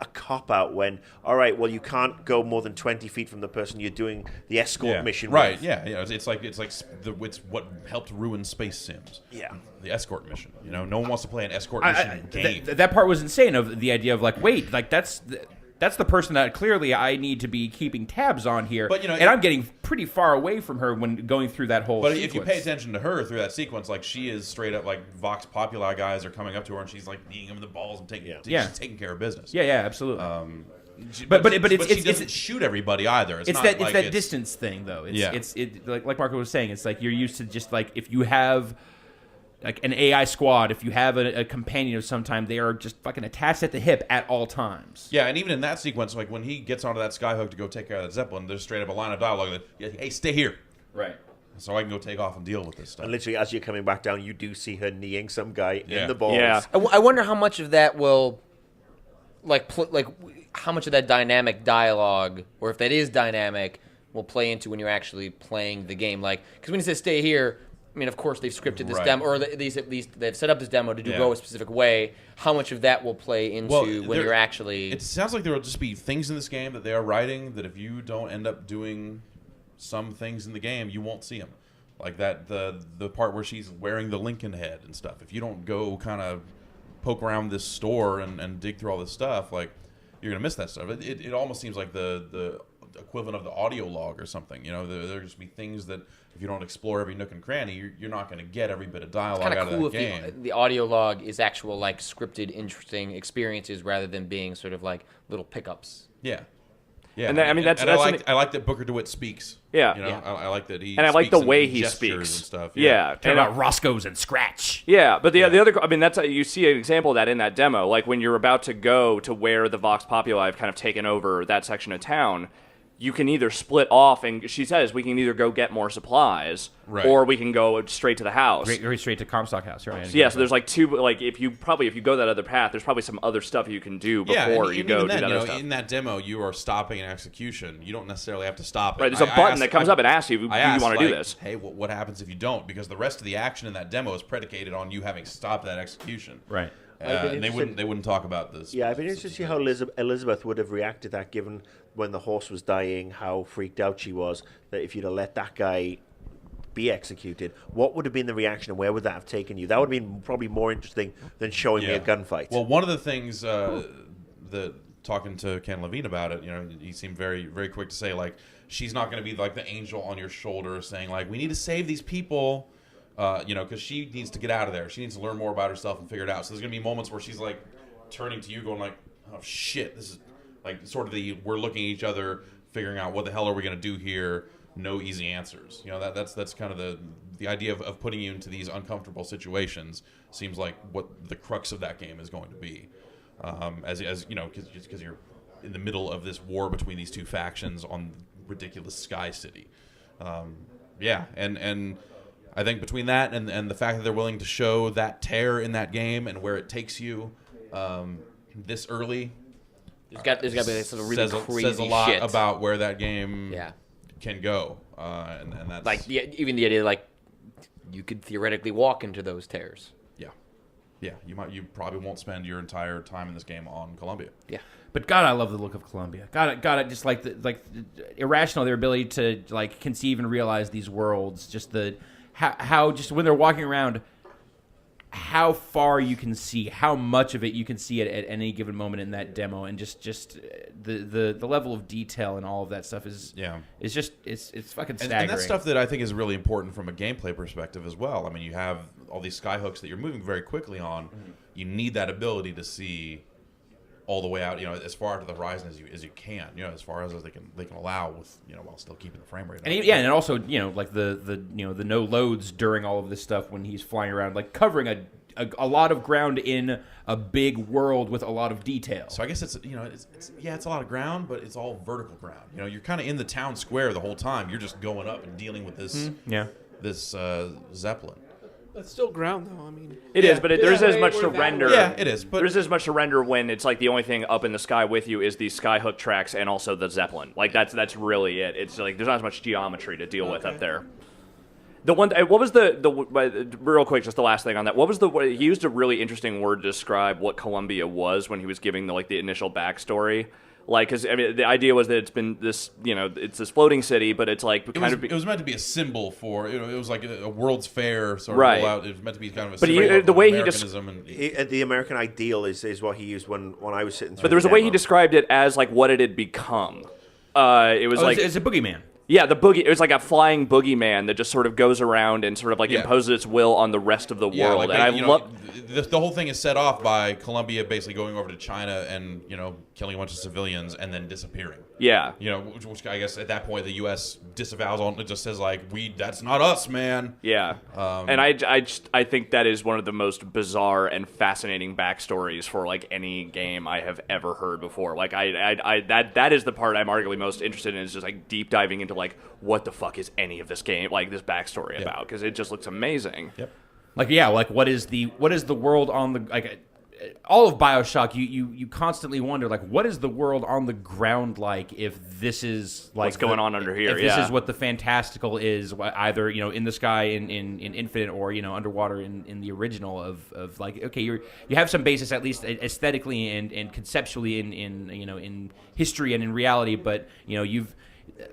a cop-out when, all right, well, you can't go more than 20 feet from the person you're doing the escort mission right? with. Yeah, it's what helped ruin Space Sims. Yeah. The escort mission. No one wants to play an escort mission game. That part was insane. Of the idea of like, wait, like that's the person that clearly I need to be keeping tabs on here. But, and I'm getting pretty far away from her when going through that whole. But sequence. if you pay attention to her through that sequence, like she is straight up like Vox Populi guys are coming up to her and she's like kneeing them in the balls and she's taking care of business. Yeah, it's But she it's doesn't shoot everybody either. It's not that like it's that distance thing though. It's like Marco was saying. It's like you're used to just like if you have like an AI squad, if you have a companion of some time, they are just fucking attached at the hip at all times. Yeah, and even in that sequence, like when he gets onto that Skyhook to go take care of that Zeppelin, there's straight up a line of dialogue that, hey, stay here. Right. So I can go take off and deal with this stuff. And literally, as you're coming back down, you do see her kneeing some guy Yeah. in the balls. Yeah. I wonder how much of that will, how much of that dynamic dialogue, or if that is dynamic, will play into when you're actually playing the game. Like, because when it says stay here, I mean, of course they've scripted this Right. demo, or at least they've set up this demo to Yeah. go a specific way. How much of that will play into when you're actually? It sounds like there will just be things in this game that they are writing that if you don't end up doing some things in the game, you won't see them. Like that the part where she's wearing the Lincoln head and stuff. If you don't go kind of poke around this store and dig through all this stuff, like you're gonna miss that stuff. It almost seems like the equivalent of the audio log or something. There just be things that if you don't explore every nook and cranny, you're not going to get every bit of dialogue Kind out of of cool that if game. the audio log is actual like scripted, interesting experiences rather than being sort of like little pickups. Yeah. Yeah, And that- I mean, that's- and that's I like that Booker DeWitt speaks. Yeah. Yeah. I like that he And I like speaks the way in he gestures speaks and stuff. Yeah. Talking And about Roscoe's and Scratch. Yeah, but the other, I mean, that's you see an example of that in that demo. Like when you're about to go to where the Vox Populi have kind of taken over that section of town, you can either split off, and she says we can either go get more supplies, Right. or we can go straight to the house. Very straight to Comstock House, right? So, yeah, so there's like two. Like if you go that other path, there's probably some other stuff you can do Yeah, before and you even go do then, that other stuff. in that demo, you are stopping an execution. You don't necessarily have to stop it. Right, there's a button that comes up and asks you, do I you asked, want to do like, this? Hey, what happens if you don't? Because the rest of the action in that demo is predicated on you having stopped that execution. Right. I've been And they wouldn't talk about this. Yeah, I've been interested to see how Elizabeth would have reacted to that, given when the horse was dying, how freaked out she was. That if you'd have let that guy be executed, what would have been the reaction, and where would that have taken you? That would have been probably more interesting than showing me a gunfight. Well, one of the things that talking to Ken Levine about it, he seemed very, very quick to say, like, she's not going to be like the angel on your shoulder saying, like, we need to save these people, because she needs to get out of there. She needs to learn more about herself and figure it out. So there's going to be moments where she's like turning to you going like, oh shit, this is like sort of we're looking at each other, figuring out what the hell are we going to do here. No easy answers. That's kind of the idea of putting you into these uncomfortable situations seems like what the crux of that game is going to be. As because you're in the middle of this war between these two factions on ridiculous Sky City. And I think between that and the fact that they're willing to show that tear in that game and where it takes you this early, There's got to be some really crazy says a lot shit. about where that game Yeah. can go. And that's Like even the idea like you could theoretically walk into those tears. yeah. You probably won't spend your entire time in this game on Columbia. Yeah. But God, I love the look of Columbia. God, just like irrational, their ability to like conceive and realize these worlds. Just how just when they're walking around, how far you can see, how much of it you can see at any given moment in that demo, and just the level of detail and all of that stuff is just it's fucking staggering. And that's stuff that I think is really important from a gameplay perspective as well. I mean, you have all these sky hooks that you're moving very quickly on. Mm-hmm. You need that ability to see all the way out, as far out to the horizon as you can, as far as they can allow with, while still keeping the frame rate up. And also, like the no loads during all of this stuff when he's flying around, like covering a lot of ground in a big world with a lot of detail. So I guess it's a lot of ground, but it's all vertical ground. You're kind of in the town square the whole time. You're just going up and dealing with this this Zeppelin. That's still ground, though. I mean, it is, but there's as much to render. Yeah, it is. But there's as much to render when it's like the only thing up in the sky with you is these skyhook tracks and also the Zeppelin. Like that's really it. It's like there's not as much geometry to deal with up there. The one, what was the real quick, just the last thing on that. What was he used a really interesting word to describe what Columbia was when he was giving the initial backstory. Like, because I mean, the idea was that it's been this, it's this floating city, but it's like it was meant to be a symbol for, it was like a World's Fair sort of rollout. It was meant to be kind of a symbol of the way Americanism. The American ideal is what he used when I was sitting through. But there was a way he described it as like what it had become. It was it's a boogeyman. Yeah, it was like a flying boogeyman that just sort of goes around and sort of like imposes its will on the rest of the world. Like, and I love the whole thing is set off by Columbia basically going over to China and killing a bunch of civilians and then disappearing. Yeah, which I guess at that point the U.S. disavows all. It just says like that's not us, man. Yeah, and I think that is one of the most bizarre and fascinating backstories for like any game I have ever heard before. Like that is the part I'm arguably most interested in, is just like deep diving into like what the fuck is any of this game, like this backstory about, because it just looks amazing. Yep. Like what is the world on the all of BioShock, you constantly wonder like what is the world on the ground like if this is like what's going on under here. If this is what the fantastical is, either in the sky in Infinite or underwater in the original of like, okay, you have some basis at least aesthetically and conceptually in history and in reality, but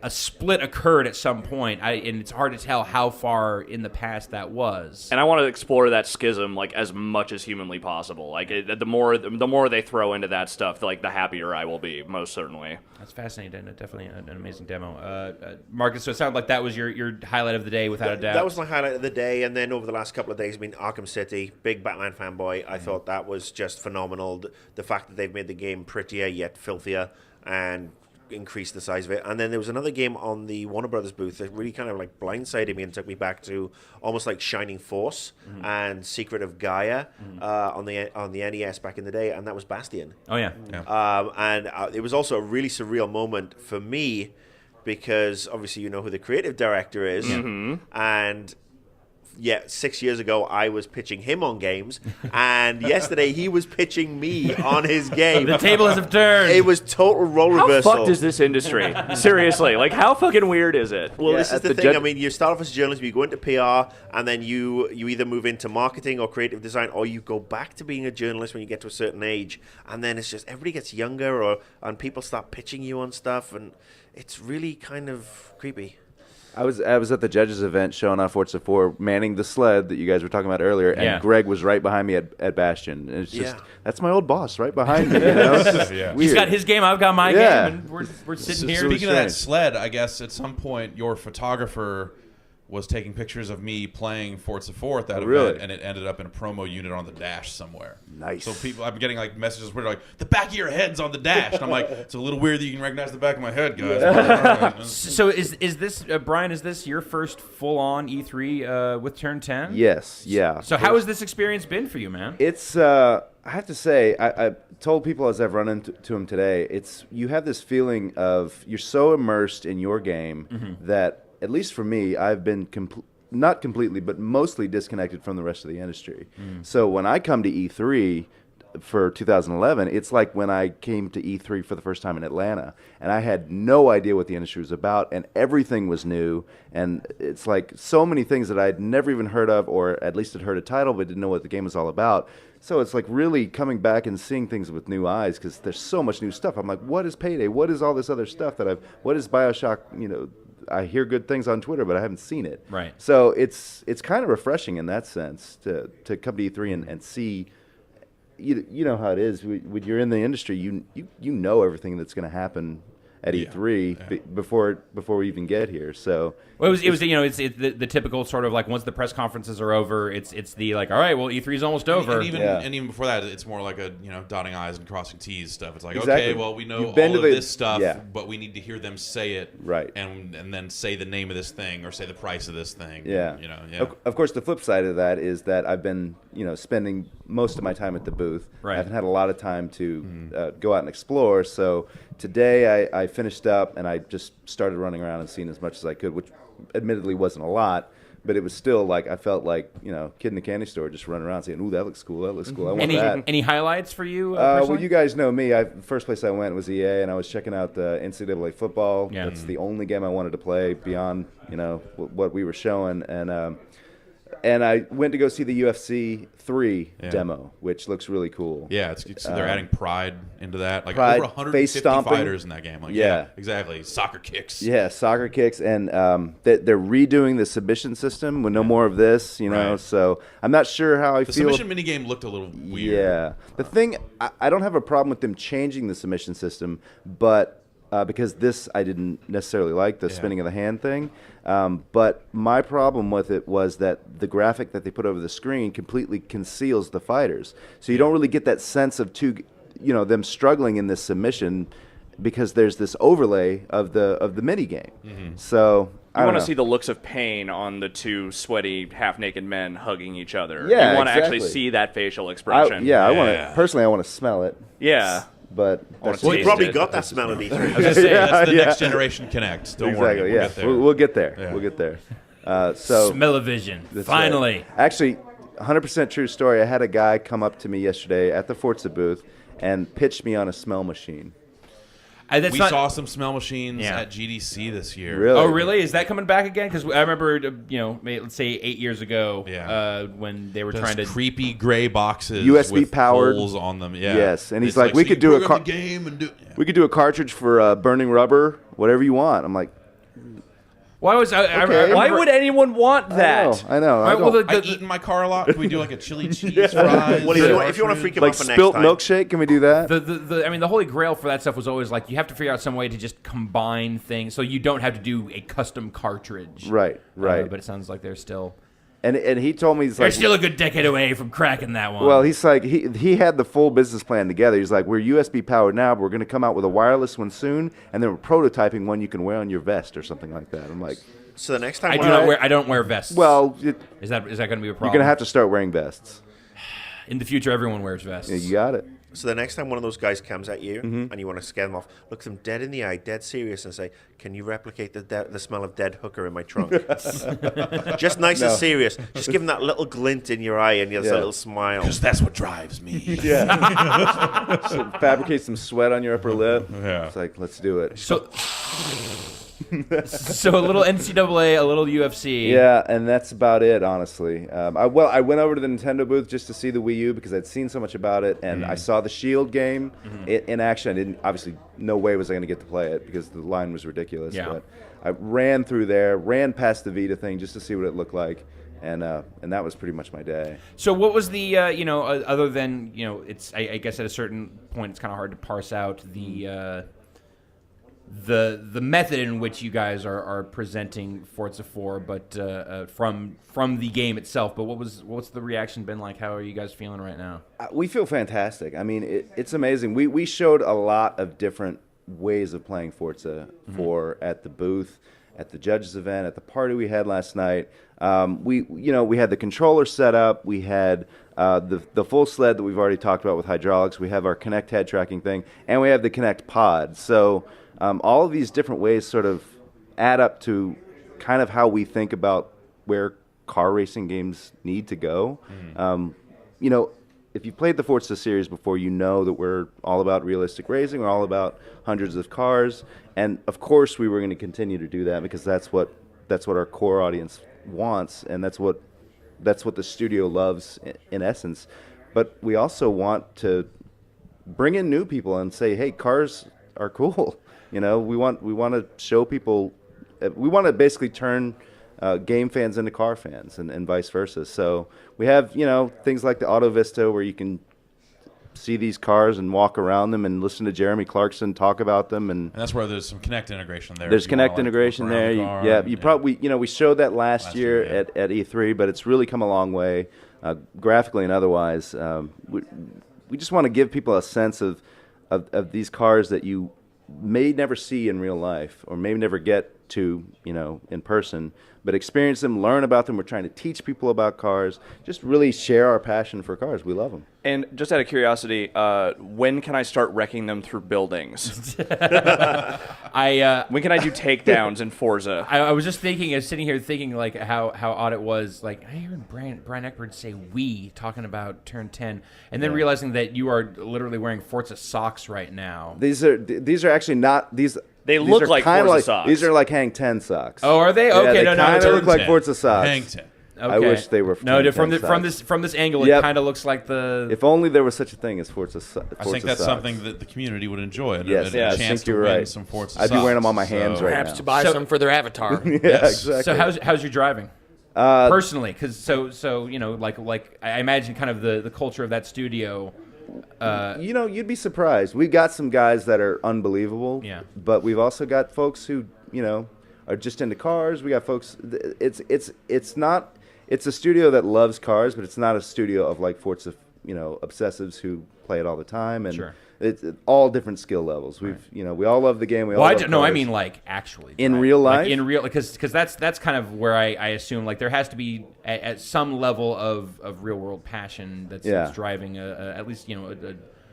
a split occurred at some point, and it's hard to tell how far in the past that was. And I want to explore that schism like as much as humanly possible. Like the more they throw into that stuff, like the happier I will be. Most certainly. That's fascinating. Definitely an amazing demo, Marcus. So it sounded like that was your highlight of the day, without a doubt. That was my highlight of the day, and then over the last couple of days, Arkham City, big Batman fanboy. I thought that was just phenomenal. The fact that they've made the game prettier yet filthier and increase the size of it. And then there was another game on the Warner Brothers booth that really kind of like blindsided me and took me back to almost like Shining Force and Secret of Gaia on the NES back in the day, and that was Bastion. Oh yeah. And it was also a really surreal moment for me because obviously you know who the creative director is, and 6 years ago I was pitching him on games, and yesterday he was pitching me on his game. The tables have turned. It was total role reversal. How fucked is this industry? Seriously, like how fucking weird is it? Well, this is the thing. I mean, you start off as a journalist, you go into PR, and then you either move into marketing or creative design, or you go back to being a journalist when you get to a certain age, and then it's just everybody gets younger, and people start pitching you on stuff, and it's really kind of creepy. I was at the judges event showing off Forza 4, manning the sled that you guys were talking about earlier, and Greg was right behind me at Bastion. And it's just that's my old boss right behind me. He's got his game, I've got my game, and we're sitting here. Speaking of that sled, I guess at some point your photographer was taking pictures of me playing Forza 4 at that event, and it ended up in a promo unit on the dash somewhere. Nice. So I'm getting like messages where they're like, the back of your head's on the dash. And I'm like, it's a little weird that you can recognize the back of my head, guys. So is this, Brian, is this your first full-on E3 with Turn 10? Yes, yeah. So how has this experience been for you, man? It's, I have to say, I told people as I've run into them today, you have this feeling of you're so immersed in your game that, at least for me, I've been not completely, but mostly disconnected from the rest of the industry. So when I come to E3 for 2011, it's like when I came to E3 for the first time in Atlanta, and I had no idea what the industry was about, and everything was new, and it's like so many things that I'd never even heard of, or at least had heard a title, but didn't know what the game was all about. So it's like really coming back and seeing things with new eyes because there's so much new stuff. I'm like, what is Payday? What is all this other stuff what is BioShock? You know, I hear good things on Twitter, but I haven't seen it. Right. So it's kind of refreshing in that sense to come to E3 and see. You know how it is when you're in the industry. You know everything that's going to happen at E3 before we even get here. So well, it was you know it's the typical sort of like once the press conferences are over, it's the like all right, well E3 is almost over. And even before that, it's more like a dotting I's and crossing T's stuff. It's like Exactly. okay, well we know You've been all to of the- this stuff, yeah. but we need to hear them say it Right. and then say the name of this thing or say the price of this thing. Yeah. You know. Yeah. Of course, the flip side of that is that I've been, spending most of my time at the booth. Right. I haven't had a lot of time to go out and explore. So today I finished up and I just started running around and seeing as much as I could, which admittedly wasn't a lot. But it was still like I felt like kid in the candy store just running around saying, "Ooh, that looks cool. That looks cool. I want that." Any highlights for you? Well, personally? you guys know me. The first place I went was EA, and I was checking out the NCAA football. Yeah. That's the only game I wanted to play beyond what we were showing, and I went to go see the UFC 3 demo, which looks really cool. Yeah, they're adding Pride into that. Like Pride, over 150 face stomping. fighters in that game. Like, Yeah. exactly. Soccer kicks. Yeah, soccer kicks, and they're redoing the submission system with no more of this, Right. So I'm not sure how I The feel. submission minigame looked a little weird. Yeah. The thing, I don't have a problem with them changing the submission system, but because this I didn't necessarily like, the spinning of the hand thing. But my problem with it was that the graphic that they put over the screen completely conceals the fighters. So you don't really get that sense of them struggling in this submission because there's this overlay of the mini game. So I You don't want to know. see the looks of pain on the two sweaty, half-naked men hugging each other. Yeah, you want to exactly. actually see that facial I expression. want to personally. I want to smell it. Yeah. But wanna that's taste Well, you probably it. got that smell at E3. I was gonna say, that's the Yeah. next generation Connect. Don't worry, exactly. we'll Yeah, get there. we'll get there. Yeah. We'll get there. So Smell-o-vision. that's Finally. right. Actually, 100% true story. I had a guy come up to me yesterday at the Forza booth and pitched me on a smell machine. That's We not- saw some smell machines Yeah. at GDC this year. Really? Oh, really? Is that coming back again? Because I remember, let's say 8 years ago, Yeah. when they were Those trying to. creepy gray boxes USB with powered. holes on them. Yeah. Yes, and he's It's like, we so could you do a program the game and do. Yeah. We could do a cartridge for burning rubber, whatever you want. I'm like, Why was I Okay. Why remember- would anyone want that? I know. Right, well, don't- I eat in my car a lot. Can we do like a chili cheese fries? Well, if you want to freak him like out for next spilt time, milkshake. Can we do that? the holy grail for that stuff was always like you have to figure out some way to just combine things so you don't have to do a custom cartridge. Right. But it sounds like they're still And he told me he's like, a good decade away from cracking that one. well, he's like he had the full business plan together. He's like, we're USB powered now, but we're going to come out with a wireless one soon, and then we're prototyping one you can wear on your vest or something like that. I'm like, so the next time I don't wear vests. well, is that going to be a problem? you're going to have to start wearing vests. in the future. Everyone wears vests. Yeah, you got it. So the next time one of those guys comes at you Mm-hmm. and you want to scare them off, look them dead in the eye, dead serious, and say, "Can you replicate the smell of dead hooker in my trunk?" Just nice and serious. Just give them that little glint in your eye and just Yeah. a little smile. Because that's what drives me. Yeah. So fabricate some sweat on your upper lip. Yeah. It's like, let's do it. So, so a little NCAA, a little UFC. Yeah, and that's about it, honestly. I went over to the Nintendo booth just to see the Wii U because I'd seen so much about it, and I saw the Shield game in action. I didn't, obviously, no way was I going to get to play it because the line was ridiculous. Yeah. But I ran through there, ran past the Vita thing just to see what it looked like, and that was pretty much my day. So what was the other than it's I guess at a certain point it's kind of hard to parse out the method in which you guys are presenting Forza 4, but from the game itself. But what's the reaction been like? How are you guys feeling right now? We feel fantastic. I mean, it's amazing. We showed a lot of different ways of playing Forza 4 at the booth, at the judges event, at the party we had last night. We had the controller set up. We had the full sled that we've already talked about with hydraulics. We have our Kinect head tracking thing, and we have the Kinect pod. So all of these different ways sort of add up to kind of how we think about where car racing games need to go. If you've played the Forza series before, you know that we're all about realistic racing. We're all about hundreds of cars, and of course, we were going to continue to do that because that's what our core audience wants, and that's what the studio loves in essence. but we also want to bring in new people and say, hey, cars are cool. You know, we want to show people. We want to basically turn game fans into car fans, and vice versa. So we have things like the Auto Vista where you can see these cars and walk around them and listen to Jeremy Clarkson talk about them, and And that's where there's some Kinect integration there. there's if you wanna, Kinect like, integration look around there. the car, You probably we showed that last year year, yeah. at E3, but it's really come a long way, graphically and otherwise. We just want to give people a sense of these cars that you may never see in real life or may never get to in person, but experience them, learn about them. We're trying to teach people about cars, just really share our passion for cars. We love them. And just out of curiosity, when can I start wrecking them through buildings? When can I do takedowns in Forza? I was just sitting here thinking like how odd it was. Like I heard Brian Eckberg say "we" talking about Turn 10, and then realizing that you are literally wearing Forza socks right now. These are actually not these. They these look are like kinda Forza socks. These are like Hang 10 socks. Oh, are they? Yeah, Okay, they no, kind of Turn look like 10. Forza socks. Hang 10. I wish they were. No, Hang from 10 socks. from this angle, Yep. it kind of looks like the. If only there was such a thing as Forza. I think that's socks. something that the community would enjoy. Yes, a I chance think to you're win right. some Forza I'd be wearing them socks. on my hands right Perhaps now. to buy So- some for their avatar. Yeah, Yes. exactly. So how's your driving? Personally, because so like I imagine kind of the culture of that studio. You'd be surprised. We've got some guys that are unbelievable. Yeah. But we've also got folks who are just into cars. We got folks. It's not. It's a studio that loves cars, but it's not a studio of like Forza, obsessives who play it all the time. And Sure. it's all different skill levels. We all love the game. We all Well, I love don't know. I cars. mean, like actually In driving. real Like, life? in real, because that's kind of where I assume like there has to be at some level of real world passion that's Yeah. driving at least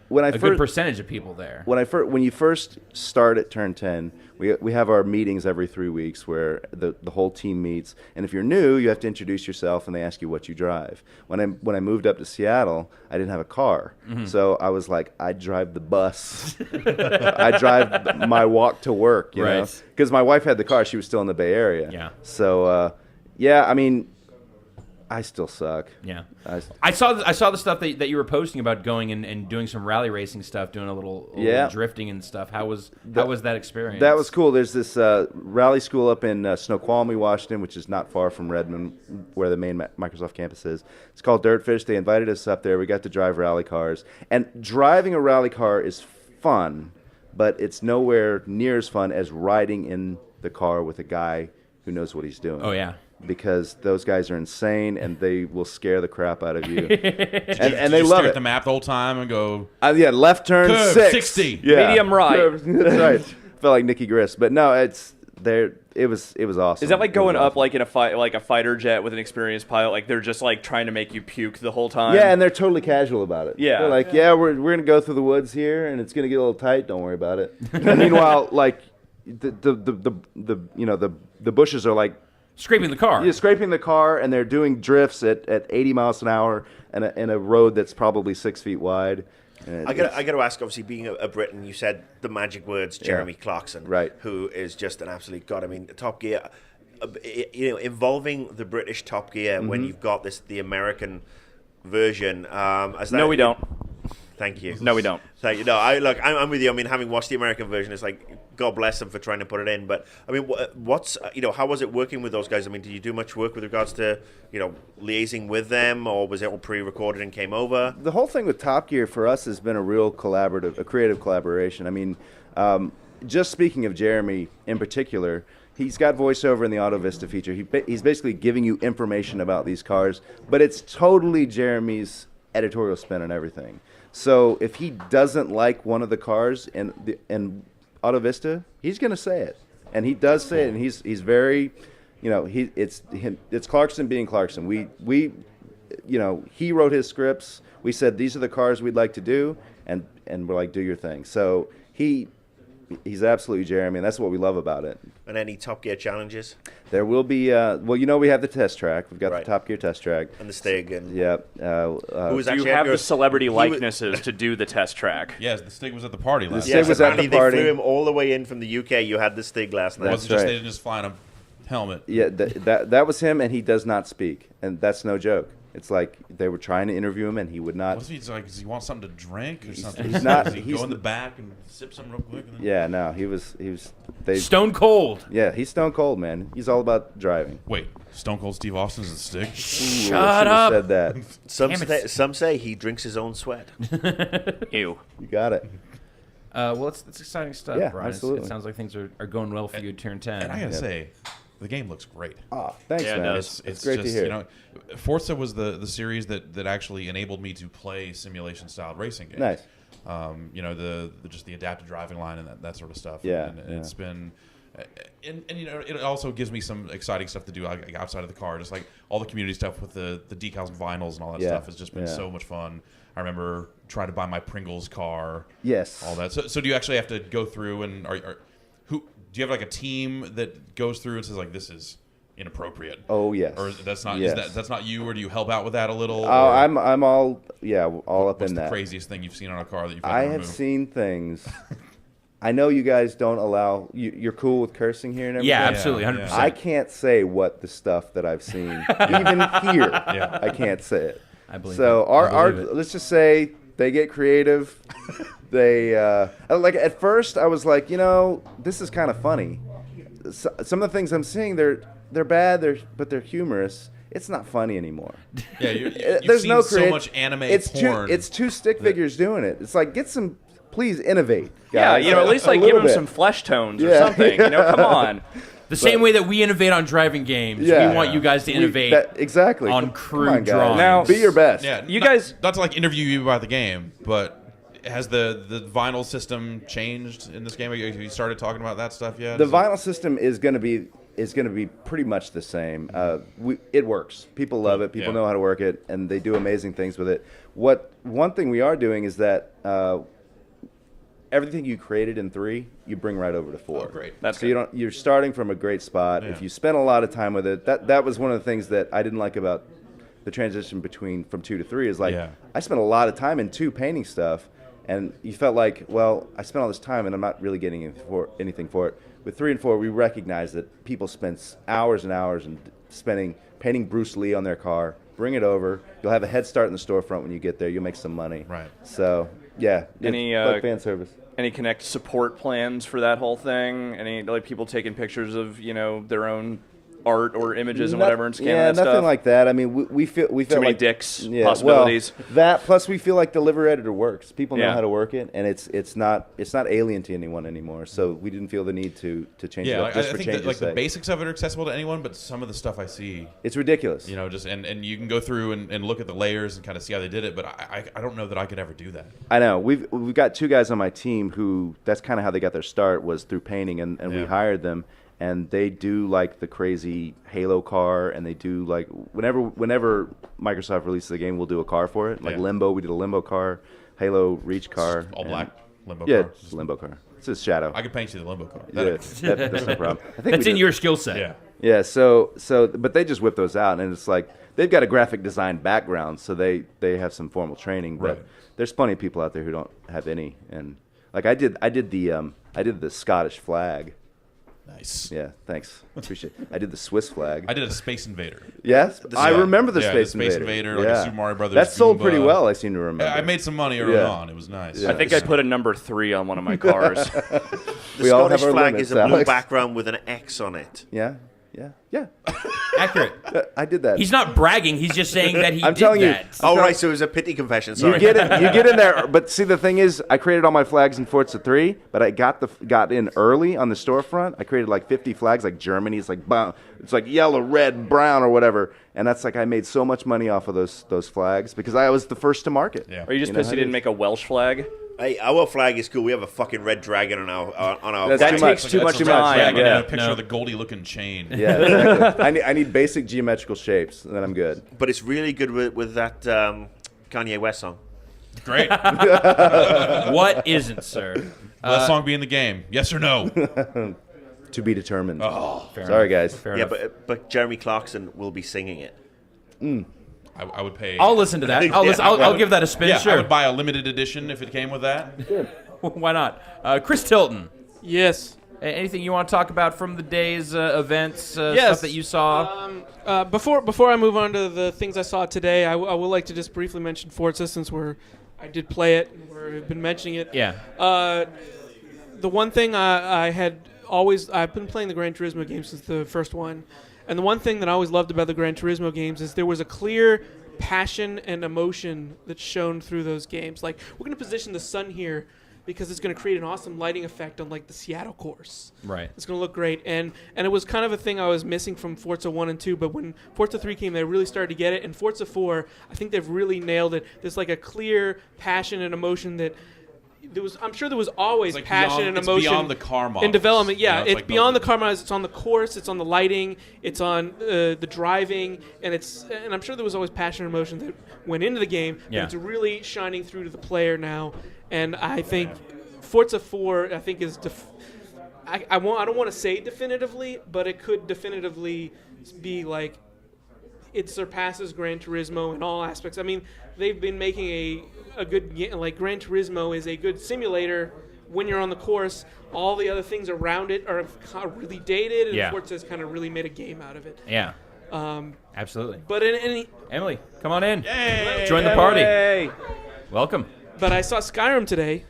When I a good first- percentage of people there. When you first start at Turn 10, we have our meetings every 3 weeks where the whole team meets, and if you're new, you have to introduce yourself, and they ask you what you drive. When I moved up to Seattle, I didn't have a car, so I was like, I drive the bus, I drive my walk to work, Right. because my wife had the car; she was still in the Bay Area. Yeah. So I mean, I still suck. Yeah, I- I saw the stuff that you were posting about going and doing some rally racing stuff, doing a little drifting and stuff. How was that experience? That was cool. There's this rally school up in Snoqualmie, Washington, which is not far from Redmond, where the main Microsoft campus is. It's called Dirtfish. They invited us up there. We got to drive rally cars. And driving a rally car is fun, but it's nowhere near as fun as riding in the car with a guy who knows what he's doing. Oh yeah. Because those guys are insane and they will scare the crap out of you. and Did they you love stare it. at the map the whole time and go, Left turn Curve, 60. Yeah. Medium right. That's right. Felt like Nicky Grist. But no, it's there. It was awesome. Is that like It was going up awesome. like in a fighter jet with an experienced pilot? Like they're just like trying to make you puke the whole time? Yeah, and they're totally casual about it. Yeah. They're like, we're gonna go through the woods here, and it's gonna get a little tight. Don't worry about it. And meanwhile, like the bushes are like Scraping the car. you're scraping the car, and they're doing drifts at 80 miles an hour in a road that's probably 6 feet wide. And I got to ask. Obviously, being a Briton, you said the magic words, Jeremy Clarkson, Right. Who is just an absolute god. I mean, Top Gear, involving the British Top Gear Mm-hmm. when you've got the American version. No, we don't. Thank you. No, we don't. Thank you. No, I'm with you. I mean, having watched the American version, it's like God bless them for trying to put it in. But I mean, what's how was it working with those guys? I mean, did you do much work with regards to liaising with them, or was it all pre-recorded and came over? The whole thing with Top Gear for us has been a real creative collaboration. I mean, just speaking of Jeremy in particular, he's got voiceover in the Auto Vista feature. He's basically giving you information about these cars, but it's totally Jeremy's editorial spin on everything. So if he doesn't like one of the cars in Auto Vista, he's going to say it, and he does say it, and he's very, it's Clarkson being Clarkson. He wrote his scripts. We said these are the cars we'd like to do, and we're like, do your thing. So he's absolutely Jeremy, and that's what we love about it. And any Top Gear challenges There will be, we have the test track. We've got Right. the Top Gear test track. and the Stig and Yeah. who was Do you actually have at your- the celebrity he was- likenesses to do the test track? yes, the Stig was at the party last Stig night. Yes, was at the apparently party. they flew him all the way in from the UK. You had the Stig last night. It wasn't That's just right. they didn't just fly in a helmet. Yeah, that was him, and he does not speak, and that's no joke. It's like they were trying to interview him, and he would not. What if he's like? Does he want something to drink or something? he's not- Does he he's go in the n- back and sip some real quick? And then... Yeah, no, he was. They. Stone cold. Yeah, he's stone cold, man. He's all about driving. Wait, Stone Cold Steve Austin's a stick? Ooh, Shut I should've up. Said that. Some say he drinks his own sweat. Ew. You got it. Well, it's exciting stuff, Yeah, Brian. absolutely. It sounds like things are going well for you at turn 10. And I gotta say, the game looks great. Oh, thanks, Yeah, it man. does. It's great just, to hear. You know, Forza was the series that actually enabled me to play simulation style racing games. Nice. You know, the just the adaptive driving line and that sort of stuff. Yeah, and yeah. it's been. And you know, it also gives me some exciting stuff to do like, outside of the car. Just like all the community stuff with the decals and vinyls and all that Yeah, stuff has just been yeah. so much fun. I remember trying to buy my Pringles car. Yes. All that. So do you actually have to go through and who do you have like a team that goes through and says like this is inappropriate? Oh yes. Or that's not Yes. that's not you, or do you help out with that a little? Oh, or I'm all up what's in the that. craziest thing you've seen on a car that you've had I to have remove? seen things. I know you guys don't allow. You're cool with cursing here and everything. Yeah, absolutely, 100%. Yeah. I can't say what the stuff that I've seen, even here. Yeah. I can't say it. I believe So it. I our believe it. let's just say they get creative. They like at first I was like, this is kind of funny. Some of the things I'm seeing they're bad, but they're humorous. It's not funny anymore. Yeah, you've There's seen no so much anime porn. It's two stick figures doing it. It's like please innovate. Yeah, guys. at least A like give little him bit. some flesh tones or Yeah. something. Come on. The same way that we innovate on driving games, Yeah. we want you guys to innovate exactly on Come crude on, guys. drawings. Now- Be your best. Yeah, You not- guys- not to like interview you about the game, but has the vinyl system changed in this game? Have you started talking about that stuff yet? The Is it- vinyl system is going to be pretty much the same. It works. People love it. People Yeah. know how to work it, and they do amazing things with it. One thing we are doing is that everything you created in 3, you bring right over to 4. Oh, great. That's so good. you're starting from a great spot. Yeah. If you spend a lot of time with it, that was one of the things that I didn't like about the transition from 2 to 3 is like Yeah. I spent a lot of time in 2 painting stuff, and you felt like, well, I spent all this time and I'm not really getting anything for it. With 3 and 4, we recognize that people spend hours and hours and painting Bruce Lee on their car. Bring it over. You'll have a head start in the storefront when you get there. You'll make some money. Right. So yeah, Any, it's like fan service. Any Connect support plans for that whole thing? Any like people taking pictures of their own art or images and whatever and scanning that nothing stuff? like that. I mean, we felt Too many like dicks, yeah, possibilities. Well, that plus we feel like the liver editor works. People know Yeah. how to work it, and it's not alien to anyone anymore. So we didn't feel the need to change it Yeah, up like, just I for think that, change's like the sake. basics of it are accessible to anyone, but some of the stuff I see, It's ridiculous. just and you can go through and look at the layers and kind of see how they did it, but I don't know that I could ever do that. I know we've got 2 guys on my team who that's kind of how they got their start was through painting, and we Yeah. hired them, and they do like the crazy Halo car, and they do like whenever Microsoft releases a game, we'll do a car for it. Like Yeah. Limbo, we did a Limbo car, Halo Reach car, All and- black limbo Yeah, car. it's a Limbo car. It's a Shadow. I could paint you the limbo car. Yeah, that's no problem. I think That's we in did- your skill set. Yeah. Yeah, so but they just whip those out, and it's like they've got a graphic design background, so they have some formal training. But Right. there's plenty of people out there who don't have any, and like I did the Scottish flag. Nice. Yeah, thanks, appreciate it. I did the Swiss flag. I did a Space Invader. Yes, I Yeah. remember the Yeah, Space the Space Invader. Invader, like a Super Mario Brothers That sold pretty Goomba. well. I seem to remember. I made some money early Yeah. on. It was nice. Yeah. I think I put a number 3 on one of my cars. The We all have Scottish our flag limits, is a blue Alex. background with an X on it. Yeah. Accurate. I did that. He's not bragging. He's just saying that he I'm did telling you. that. Oh, right, so it was a pity confession. You Sorry. get in there. But see, the thing is, I created all my flags in Forza 3, but I got in early on the storefront. I created like 50 flags, like Germany's like it's like yellow, red, brown, or whatever. And that's like I made so much money off of those flags because I was the first to market. Yeah. Are you just You know pissed how you it didn't is. make a Welsh flag? Hey, our flag is cool. We have a fucking red dragon on our That's flag. too much. takes too That's much a red time. dragon Yeah. and a picture No. of the Goldie-looking chain. Yeah, exactly. I need basic geometrical shapes, and then I'm good. But it's really good with that Kanye West song. Great. What isn't, sir? Will that song be in the game? Yes or no? To be determined. Oh, Sorry, guys. Fair Yeah, enough. but Jeremy Clarkson will be singing it. I would pay. I'll listen to that. I'll give that a spin. Yeah, I Sure. would buy a limited edition if it came with that. Why not? Chris Tilton. Yes. Anything you want to talk about from the day's events, Yes. stuff that you saw? Before I move on to the things I saw today, I would like to just briefly mention Forza, since I did play it, and we've been mentioning it. Yeah. The one thing I've been playing the Gran Turismo games since the first one, and the one thing that I always loved about the Gran Turismo games is there was a clear passion and emotion that's shown through those games. Like, we're going to position the sun here because it's going to create an awesome lighting effect on like the Seattle course. Right. It's going to look great. And it was kind of a thing I was missing from Forza 1 and 2, but when Forza 3 came, they really started to get it. And Forza 4, I think they've really nailed it. There's like a clear passion and emotion that I'm sure there was always It's like passion beyond- and it's emotion beyond the car in models. development. Yeah, You know, it's it's like beyond the- the car models. It's on the course, it's on the lighting, it's on the driving, and I'm sure there was always passion and emotion that went into the game. Yeah. But it's really shining through to the player now, and I think Forza 4 is I don't want to say definitively, but it could definitively be like it surpasses Gran Turismo in all aspects. I mean, they've been making a good game. Like, Gran Turismo is a good simulator when you're on the course. All the other things around it are kind of really dated, and Yeah. Forza's kind of really made a game out of it. Yeah. Absolutely. But in any, Emily, come on in. Join the party. Hey. Welcome. but I saw Skyrim today,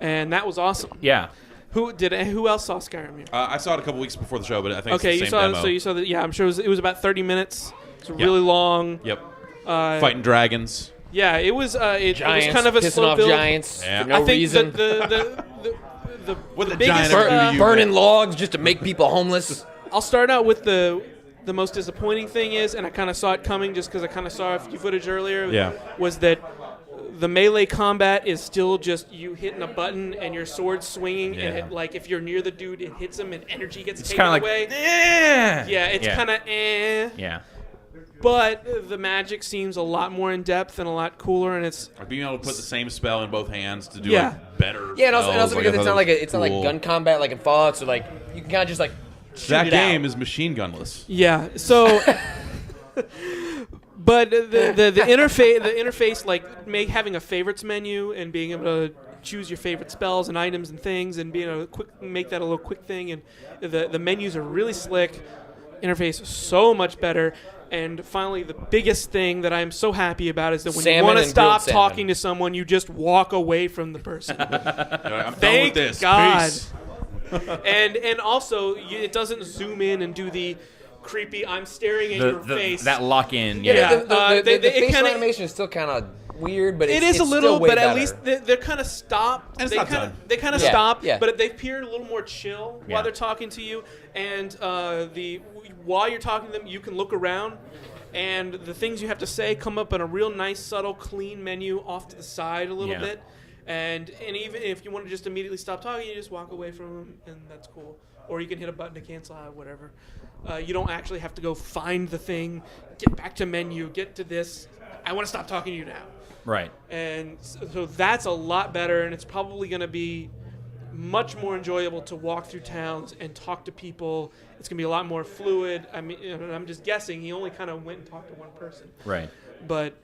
and that was awesome. Yeah. Who else saw Skyrim here? I saw it a couple weeks before the show, but I think Okay, it's you the saw same demo. so you saw that. Yeah, I'm sure it was about 30 minutes. It's Yeah. really long. Yep. Uh, Fighting dragons. Yeah, it was. It Giants was kind of a pissing slow off build. giants Yeah. for no I think reason. What the biggest, giant ever do to you? Burning logs just to make people homeless. I'll start out with the most disappointing thing is, and I kind of saw it coming just because I kind of saw a few footage earlier. Yeah. Was that the melee combat is still just you hitting a button and your sword swinging, and Yeah. it, like if you're near the dude, it hits him and energy gets It's taken kind of like, away. Yeah, it's kind of Yeah. But the magic seems a lot more in depth and a lot cooler, and it's Like being able to put the same spell in both hands to do Yeah. like better. Yeah, and also spells. because I it's thought not like it was it's not like cool. gun combat like in Fallout, so like you can kind of just like shoot That it game out. is machine gunless. yeah. So, but the interface like having a favorites menu and being able to choose your favorite spells and items and things and being able to make that a little quick thing, and the menus are really slick. Interface so much better. And finally, the biggest thing that I'm so happy about is that when you Salmon want to and stop grilled salmon. talking to someone, you just walk away from the person. I'm done Thank with this. God. Peace. and also, it doesn't zoom in and do the creepy, I'm staring at your face. That lock in. Yeah, Yeah. the it facial kinda- animation is still kind of weird, but It it's is a it's little, still way but at better. least they're kind of stopped. And it's They not kind done. of Yeah, stop, yeah. but they appear a little more chill Yeah. while they're talking to you. And while you're talking to them, you can look around, and the things you have to say come up in a real nice, subtle, clean menu off to the side a little Yeah. bit. And even if you want to just immediately stop talking, you just walk away from them, and that's cool. Or you can hit a button to cancel out, whatever. You don't actually have to go find the thing, get back to menu, get to this. I want to stop talking to you now. Right. And so that's a lot better, and it's probably going to be much more enjoyable to walk through towns and talk to people. It's going to be a lot more fluid. I mean, I'm just guessing. He only kind of went and talked to one person. Right. But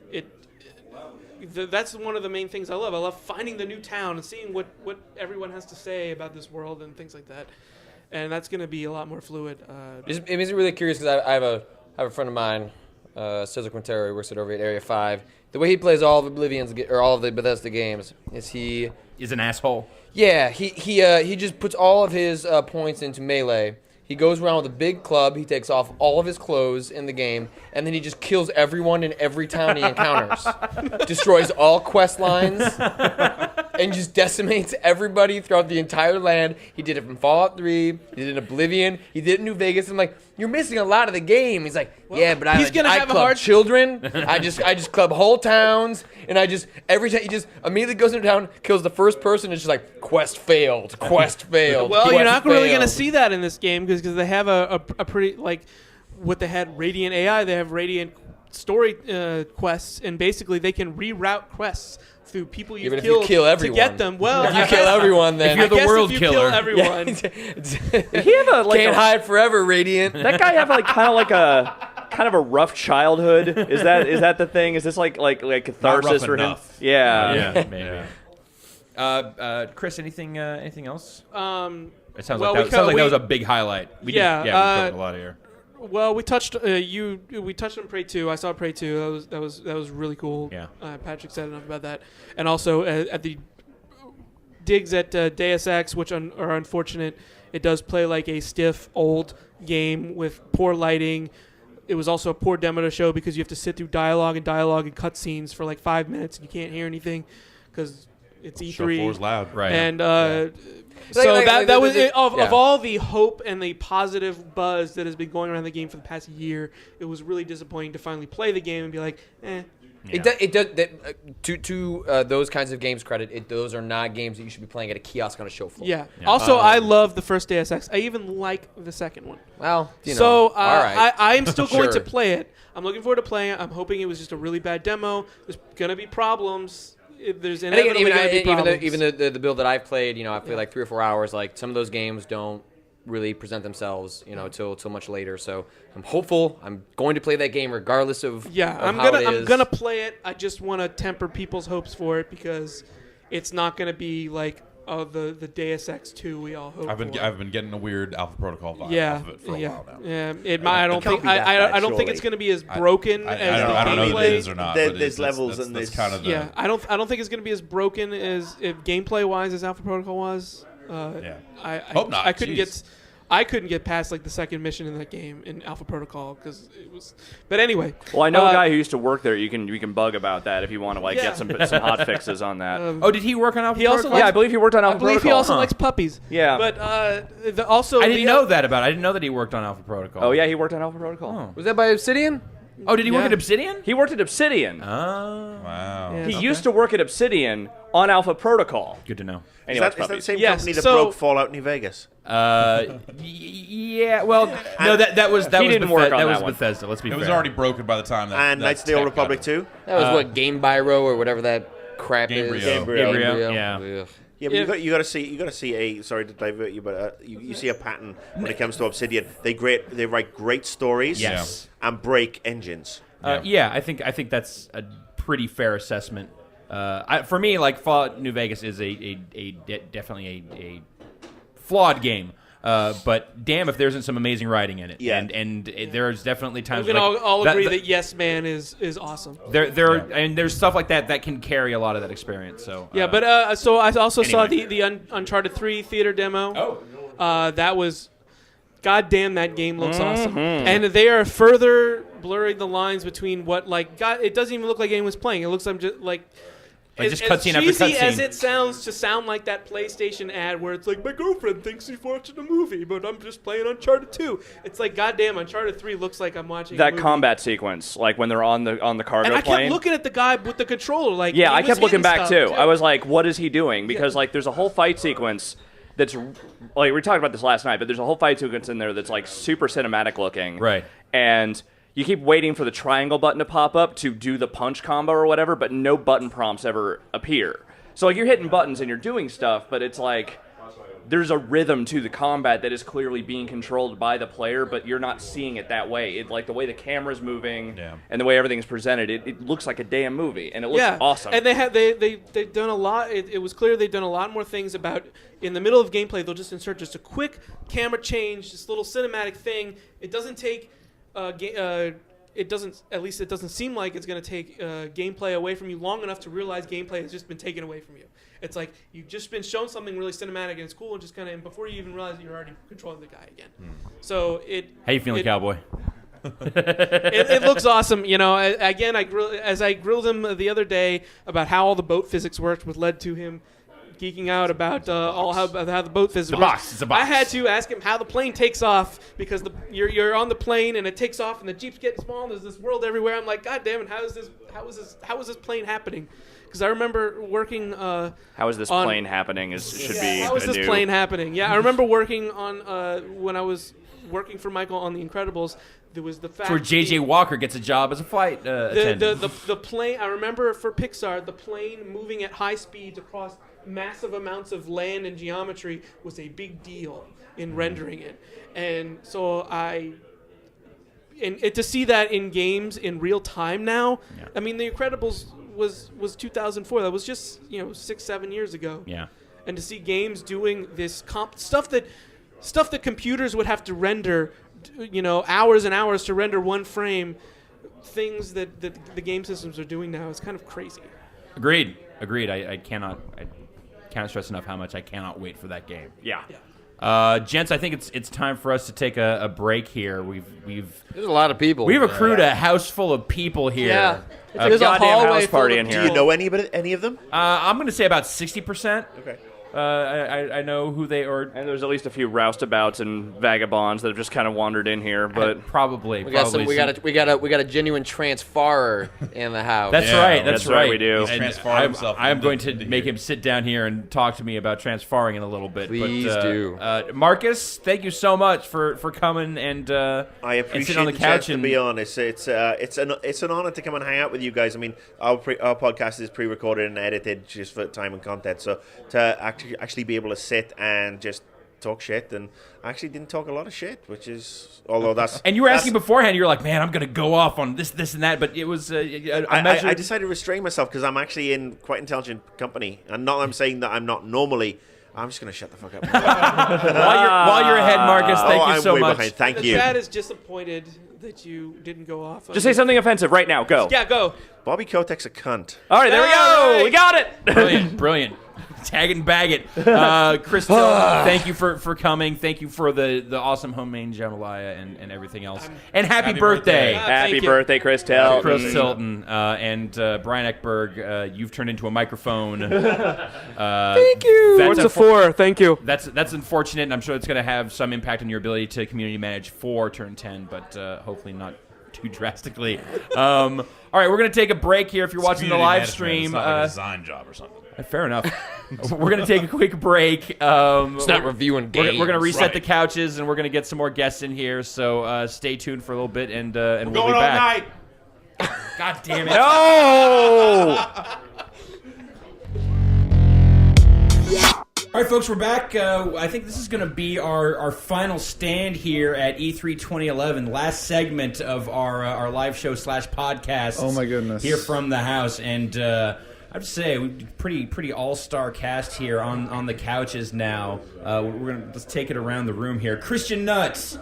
that's one of the main things I love. I love finding the new town and seeing what everyone has to say about this world and things like that. And that's going to be a lot more fluid. It makes me really curious because I have a friend of mine, Cesar Quintero, who works at over at Area 5. The way he plays all of Oblivion's or all of the Bethesda games is Is an asshole. Yeah, he just puts all of his points into melee. He goes around with a big club. He takes off all of his clothes in the game, and then he just kills everyone in every town he encounters. Destroys all quest lines, and just decimates everybody throughout the entire land. He did it from Fallout 3. He did it in Oblivion. He did it in New Vegas. I'm like, you're missing a lot of the game. He's like, yeah, but he's gonna I have a club hard- children. I just club whole towns, and every time he just immediately goes into town, kills the first person. It's just like quest failed, quest failed. Well, you're quest not really going to failed. see that in this game because they have a pretty, like, what they had Radiant AI, they have Radiant story quests, and basically they can reroute quests through people you've but if you killed kill to everyone- get them. Well, If you I kill guess- everyone, then you're the I guess world if you killer. kill everyone. He have a like can't a, hide forever, Radiant. that guy have like kind of a rough childhood. Is that the thing? Is this like catharsis rough for him? enough. Yeah. Maybe. Chris, anything else? It sounds Well, like we that, sounds like that we- was a big highlight. We Yeah, did, we covered a lot here. Well, we touched we touched on Prey 2. I saw Prey 2. That was really cool. Yeah. Patrick said enough about that, and also at the digs at Deus Ex, which are unfortunate. It does play like a stiff old game with poor lighting. It was also a poor demo to show because you have to sit through dialogue and cutscenes for like 5 minutes and you can't hear anything because it's E3. Show floor is loud. Right. And Like, that was yeah. of all the hope and the positive buzz that has been going around the game for the past year, it was really disappointing to finally play the game and be like, eh. It does that to those kinds of games credit. Those are not games that you should be playing at a kiosk on a show floor. Yeah. Also, I love the first Deus Ex. I even like the second one. Well, you know, So all right. I am still going to Sure. play it. I'm looking forward to playing it. I'm hoping it was just a really bad demo. There's gonna be problems. There's And again, inevitably going to be problems. even the build that I've played, I played like 3 or 4 hours. Like some of those games don't really present themselves, till much later. So I'm hopeful. I'm going to play that game regardless of I'm how gonna it I'm is. gonna play it. I just want to temper people's hopes for it because it's not gonna be like the Deus Ex 2 we all hope I've been for. I've been getting a weird Alpha Protocol vibe yeah, off of it for a yeah, while now. yeah. I don't It can't think be that I bad, don't think surely. it's gonna be as broken I as the don't know gameplay. that it is or not. There- but there's that's- levels that's, and that's there's- kind of the, Yeah, I don't think it's gonna be as broken as gameplay wise as Alpha Protocol was. Yeah. I Hope not. I couldn't Jeez. I couldn't get past like the second mission in that game in Alpha Protocol because it was. But anyway. Well, I know a guy who used to work there. You can bug about that if you want to Yeah. get some hot fixes on that. Oh, did he work on Alpha He also Protocol? yeah, I believe he worked on I Alpha believe he Protocol. also Huh. likes puppies. Yeah. But also I didn't the, know that about it. I didn't know that he worked on Alpha Protocol. Oh yeah, he worked on Alpha Protocol. Oh. Was that by Obsidian? Oh, did he work Yeah. at Obsidian? He worked at Obsidian. Oh, wow. Yeah. He used to work at Obsidian on Alpha Protocol. good to know. Is Anyway, that the puppies. same Yes, company that so- broke Fallout New Vegas? Yeah. Well, no, that was He didn't work on that that was one. Bethesda. Let's be It fair. was already broken by the time that. And that Knights of the Old tech got Republic it. 2? That was what Game Byro or whatever that crap Gamebryo. is. Gamebryo. Gamebryo, yeah. Ugh. Yeah, but Yeah. you got to see a, sorry to divert you, but you see a pattern when it comes to Obsidian. They write great stories Yes. and break engines. Yeah, I think that's a pretty fair assessment. For me, like Fallout New Vegas is definitely a flawed game. But damn, if there isn't some amazing writing in it. Yeah. And there's definitely times we can like, all agree that Yes Man is awesome. and there's stuff like that can carry a lot of that experience. So Yeah, but so I also saw anyway. the Uncharted 3 theater demo. oh, That was, goddamn, that game looks awesome. And they are further blurring the lines between what it doesn't even look like anyone's playing. It looks like just as cutscene after cheesy as cutscene. it sounds to sound like that PlayStation ad where it's like, my girlfriend thinks she's watching a movie, but I'm just playing Uncharted 2. It's like, goddamn, Uncharted 3 looks like I'm watching a That movie. combat sequence, like when they're on the cargo And I plane. kept looking at the guy with the controller, like Yeah, he I was kept looking hitting back stuff, too. I was like, what is he doing? Because like there's a whole fight sequence that's like we talked about this last night, but there's a whole fight sequence in there that's like super cinematic looking. Right. And you keep waiting for the triangle button to pop up to do the punch combo or whatever, but no button prompts ever appear. So like you're hitting buttons and you're doing stuff, but it's like there's a rhythm to the combat that is clearly being controlled by the player, but you're not seeing it that way. It like the way the camera's moving Yeah. and the way everything's presented, it looks like a damn movie, and it looks awesome. And they've done a lot. It was clear they've done a lot more things about in the middle of gameplay. They'll just insert just a quick camera change, this little cinematic thing. It doesn't take. It doesn't seem like it's going to take gameplay away from you long enough to realize gameplay has just been taken away from you. It's like you've just been shown something really cinematic and it's cool, and just kind of, and before you even realize it, you're already controlling the guy again. So how you feeling, cowboy? it looks awesome. Again, as I grilled him the other day about how all the boat physics worked, what led to him geeking out about how the boat physics works. It's a box. I had to ask him how the plane takes off because you're on the plane and it takes off and the Jeep's getting small and there's this world everywhere. I'm like, God damn it, how is this plane happening? Because I remember working. How is this on- plane happening? Should be. How is a this new- plane happening? Yeah, I remember working on when I was working for Michael on The Incredibles. There was the fact That's where J.J. Walker gets a job as a flight attendant. the plane. I remember for Pixar, the plane moving at high speeds across massive amounts of land and geometry was a big deal in rendering it, and so to see that in games in real time now. I mean, The Incredibles was 2004. That was just 6-7 years ago. Yeah. and to see games doing this stuff that computers would have to render, hours and hours to render one frame. Things that the game systems are doing now is kind of crazy. Agreed. I can't stress enough how much I cannot wait for that game. Yeah. Gents, I think it's time for us to take a break here. There's a lot of people. We've accrued a house full of people here. Yeah. A There's a goddamn hallway house party full in of here. Do you know any of them? I'm going to say about 60%. Okay. I know who they are. And there's at least a few roustabouts and vagabonds that have just kind of wandered in here, but Probably. We got a genuine transfarer in the house. That's Yeah, right. that's right, we do. And Transform himself I'm into- going to into make here. him sit down here and talk to me about transferring in a little bit. Please but, do. Marcus, thank you so much for coming and I and appreciate sitting on the the couch. chance to be honest. It's an honor to come and hang out with you guys. I mean, our podcast is pre-recorded and edited just for time and content. So to actually be able to sit and just talk shit, and I actually didn't talk a lot of shit, which is although that's And you were asking beforehand. You were like, "Man, I'm going to go off on this, and that." But it was I decided to restrain myself because I'm actually in quite intelligent company, and not I'm saying that I'm not normally. I'm just going to shut the fuck up. while you're ahead, Marcus. Thank you I'm so way much. behind. Thank The you. chat is disappointed that you didn't go off. just say something offensive right now. Go. Yeah, go. Bobby Kotick's a cunt. All right, there we go. Hey! We got it. Brilliant. Tag it and bag it. Chris, thank you for coming. Thank you for the awesome homemade jambalaya and everything else. And happy birthday. Happy Thank you. birthday, Chris Tilton. Chris Tilton and Brian Eckberg, you've turned into a microphone. Thank you. That's What's a 4? Thank you. That's unfortunate, and I'm sure it's going to have some impact on your ability to community manage for Turn 10, but hopefully not too drastically. All right, we're going to take a break here. If you're watching the live stream, It's not like a design job or something. fair enough. We're going to take a quick break. It's not reviewing games. We're going to reset Right. the couches, and we're going to get some more guests in here. So stay tuned for a little bit, and we'll be Going all back. night. God damn it! No. All right, folks, we're back. I think this is going to be our final stand here at E3 2011, last segment of our live show / podcast. Oh, my goodness. Here from the house, and I have to say, pretty all-star cast here on the couches now. We're gonna let's take it around the room here. Christian Nuts.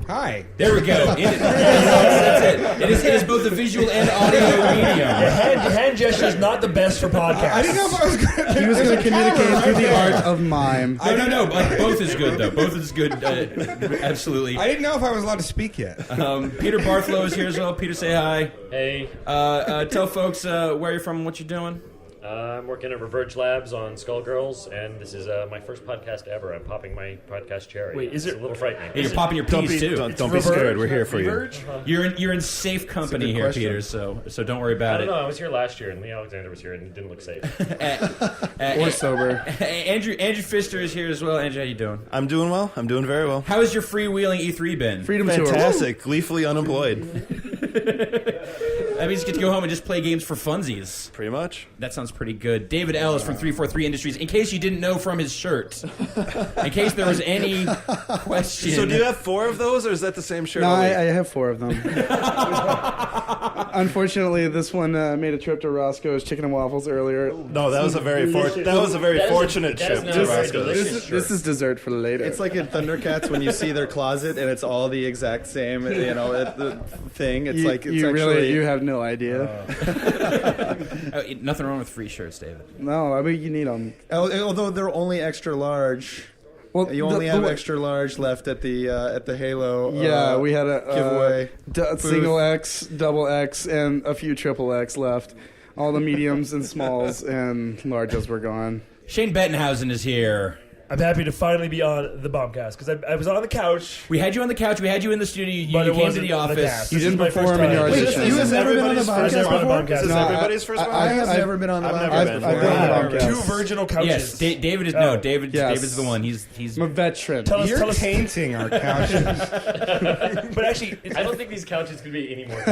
Hi. There we go. That's it. It is both a visual and audio medium. Hand gesture is not the best for podcasts. I didn't know if I was going to. He was going to communicate through the art of mime. No. Both is good though. Both is good. Absolutely. I didn't know if I was allowed to speak yet. Peter Bartholow is here as well. Peter, say hi. Hey, Tell folks where you're from and what you're doing. I'm working at Reverge Labs on Skullgirls, and this is my first podcast ever. I'm popping my podcast cherry. Wait, is It's it- a little frightening. Hey, you're popping your peas too. Don't be scared. We're here for you. You're in safe company good here, question. Peter. So don't worry I about don't it. know. I was here last year, and Lee Alexander was here, and he didn't look safe. Or sober. Andrew Pfister is here as well. Andrew, how you doing? I'm doing well. I'm doing very well. How has your freewheeling E3 been? Freedom tour. Fantastic. Gleefully unemployed. That means you get to go home and just play games for funsies. Pretty much. That sounds pretty good. David Ellis from 343 Industries. In case you didn't know from his shirt, in case there was any question. So do you have 4 of those, or is that the same shirt? No, all I week? have 4 of them. Unfortunately, this one made a trip to Roscoe's Chicken and Waffles earlier. No, that was a very fortunate trip to Roscoe's. This is dessert for later. It's like in Thundercats when you see their closet and it's all the exact same, the thing. It's you, like it's you actually. really you have no idea. Nothing wrong with free shirts, David. No, I mean you need them. Although they're only extra large. Well, You only have extra large left at the Halo. Yeah, we had a giveaway. single X, double X, and a few triple X left. All the mediums and smalls and larges were gone. Shane Bettenhausen is here. I'm happy to finally be on the Bombcast because I was on the couch. We had you on the couch. We had you in the studio. You But it came to wasn't the on the office. cast. You This is didn't my first perform in your time. audition. You have never been on the Everybody's first podcast time on the before? Bombcast. This is No, everybody's first I podcast? have never been on the I've podcast. never been. I've been on the Two Bombcast. virginal couches. Yes, David is Oh. David. Yes. David's the one. He's I'm a veteran. Tell us. Painting our couches. But actually, I don't think these couches could be any more.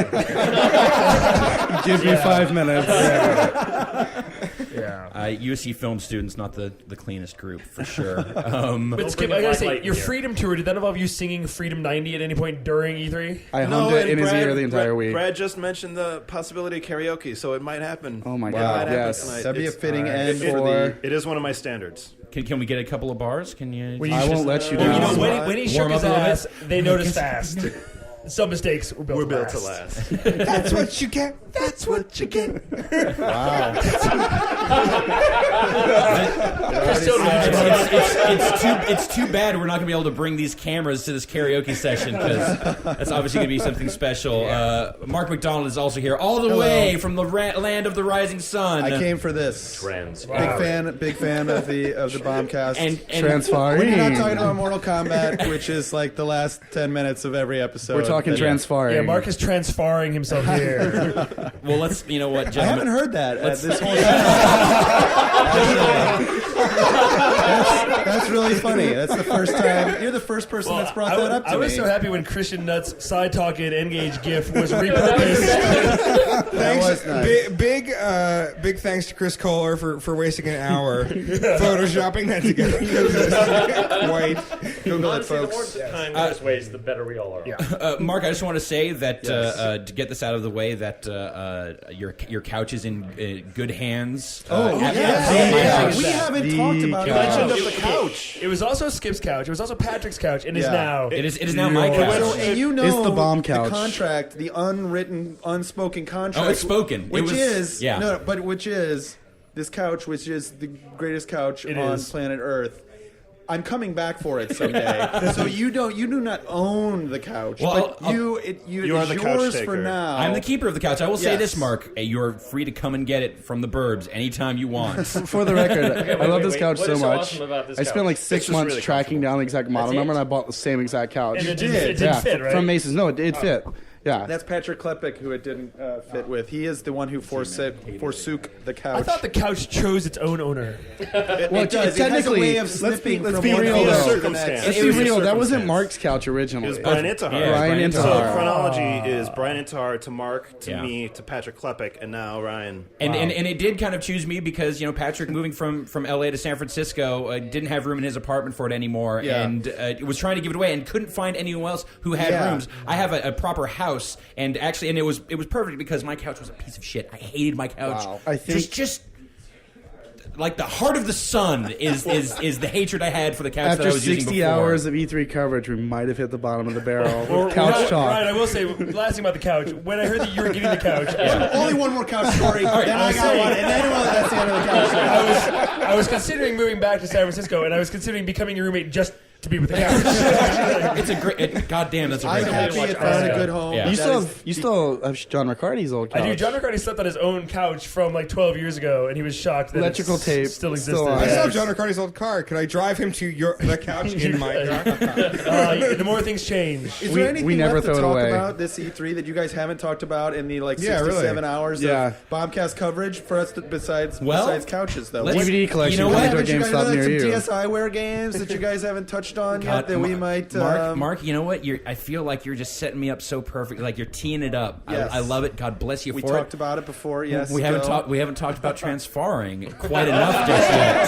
Give me 5 minutes. USC film students, not the cleanest group for sure. But Skip, I gotta say, your Freedom Tour, did that involve you singing Freedom 90 at any point during E3? I hummed it in his ear the entire Brad, week. Brad just mentioned the possibility of karaoke, so it might happen. Oh my It God, might happen yes. tonight. That'd be a It's- fitting end it- for It is one of my standards. Can we get a couple of bars? Can you? I won't let you Well, down. you know, when he shook Warm his up a little bit? ass, they noticed fast. Some mistakes were built to last. That's what you get. That's what you get. wow. It's too bad we're not going to be able to bring these cameras to this karaoke session because that's obviously going to be something special. Mark McDonald is also here, all the way from the land of the rising sun. I came for this. Big fan of the Bombcast. And Transfaring. We're not talking about Mortal Kombat, which is like the last 10 minutes of every episode. We're talking transfaring. Yeah, Mark is transfaring himself here. Well, let's. You know what, I gentlemen? haven't heard that this whole time. That's really funny. That's the first time. You're the first person that's brought that up to me. I was so happy when Christian Nutt's side talking Engage GIF was repurposed. That was nice. Big thanks to Chris Kohler for wasting an hour photoshopping that together. Quite. Google it, The folks. more time goes ways, the better we all are. Mark, I just want to say that to get this out of the way, that your couch is in good hands. We haven't talked about the couch. It was also Skip's couch. It was also Patrick's couch, and is Yeah. now. It is now my couch. So, and you know It's the bomb couch. the contract, the unwritten, unspoken contract. Oh, it's spoken. Which It was- is yeah. no, but which is this couch, which is the greatest couch It on is. planet Earth. I'm coming back for it someday. So you do not own the couch, Well, but You it's are the couch yours for taker. now. I'm the keeper of the couch. I will say Yes. this, Mark. You're free to come and get it from the Burbs anytime you want. For the record, I love this couch What so is so much. awesome about this I spent couch? like 6 just months really tracking down the exact model That's number, it? and I bought the same exact couch. And it didn't fit, right? From Masons. No, it fit. Yeah. That's Patrick Klepek, who it didn't fit with. He is the one who forsook the couch. I thought the couch chose its own owner. Well, it does. It has a way of slipping let's from be one real, thing to though. the Circumstance. next. Let's be It was a real. That wasn't circumstance. Mark's couch originally. It was Brian Intihar. Yeah, Brian So Intihar. chronology is Brian Intihar to Mark to Yeah. me to Patrick Klepek, and now Ryan. And it did kind of choose me because Patrick moving from LA to San Francisco didn't have room in his apartment for it anymore, Yeah. and was trying to give it away and couldn't find anyone else who had Yeah. rooms. I have a proper house, and it was perfect because my couch was a piece of shit. I hated my couch. Wow. I think- just like the heart of the sun is the hatred I had for the couch that After I was using 60 before. hours of E3 coverage, we might have hit the bottom of the barrel. Or- Couch Ryan, talk. Ryan, I will say, last thing about the couch. When I heard that you were getting the couch, Only one more couch story. Then I got one, and then that's the end of the couch story. I was considering moving back to San Francisco, and I was considering becoming your roommate just to be with the couch. It's a great. goddamn, that's a I'm great happy couch. it found a good home. Yeah. You That still have John Riccardi's old couch. I do. John Riccardi slept on his own couch from like 12 years ago, and he was shocked that Electrical it tape still existed. still on. I still have John Riccardi's old car. Could I drive him to the couch in my car? The more things change. Is there anything never left to throw it talk away. about this E3 that you guys haven't talked about in the like Yeah, 67 really. hours Yeah. of Bombcast coverage for us besides Well, couches though? let's- DVD collection You know coming what? to a Haven't you guys GameStop done, near some you. DSiWare games that you guys haven't touched on yet God, that we might Mark, you know what? I feel like you're just setting me up so perfect. Like you're teeing it up. Yes. I love it. God bless you we for talked it. about it before. Yes, We haven't Bill. talked. We haven't talked about transfaring quite enough just yet.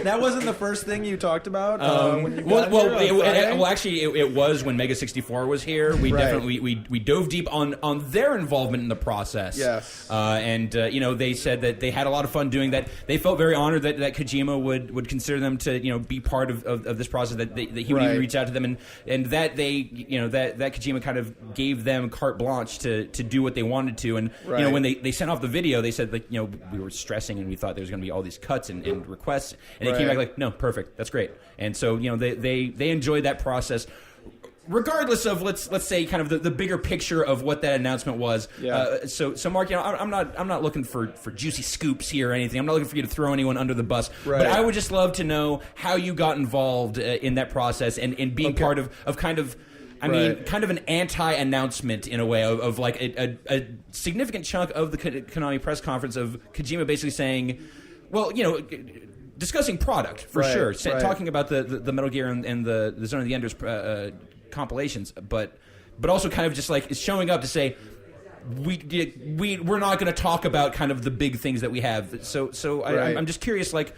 That wasn't the first thing you talked about. When you got here on Friday? Actually, it was when Mega 64 was here. We Right. definitely we dove deep on their involvement in the process. Yes. And they said that they had a lot of fun doing that. They felt very honored that Kojima would consider them to be part of this process. That he would even reach out to them and that they that Kojima kind of gave them carte blanche to do what they wanted to. And Right. when they sent off the video, they said we were stressing and we thought there was going to be all these cuts and requests, and they came back Right. like, no, perfect, that's great. And so they enjoyed that process. Regardless of let's say kind of the bigger picture of what that announcement was. Yeah. So Mark, I'm not looking for juicy scoops here or anything. I'm not looking for you to throw anyone under the bus. Right. But I would just love to know how you got involved in that process and being part of kind of. I mean, Right. kind of an anti-announcement in a way of like a significant chunk of the Konami press conference of Kojima basically saying, well, discussing product for Right, sure, right. talking about the Metal Gear and the Zone of the Enders compilations, but also kind of just like showing up to say, we're not going to talk about kind of the big things that we have. So Right. I'm just curious, like,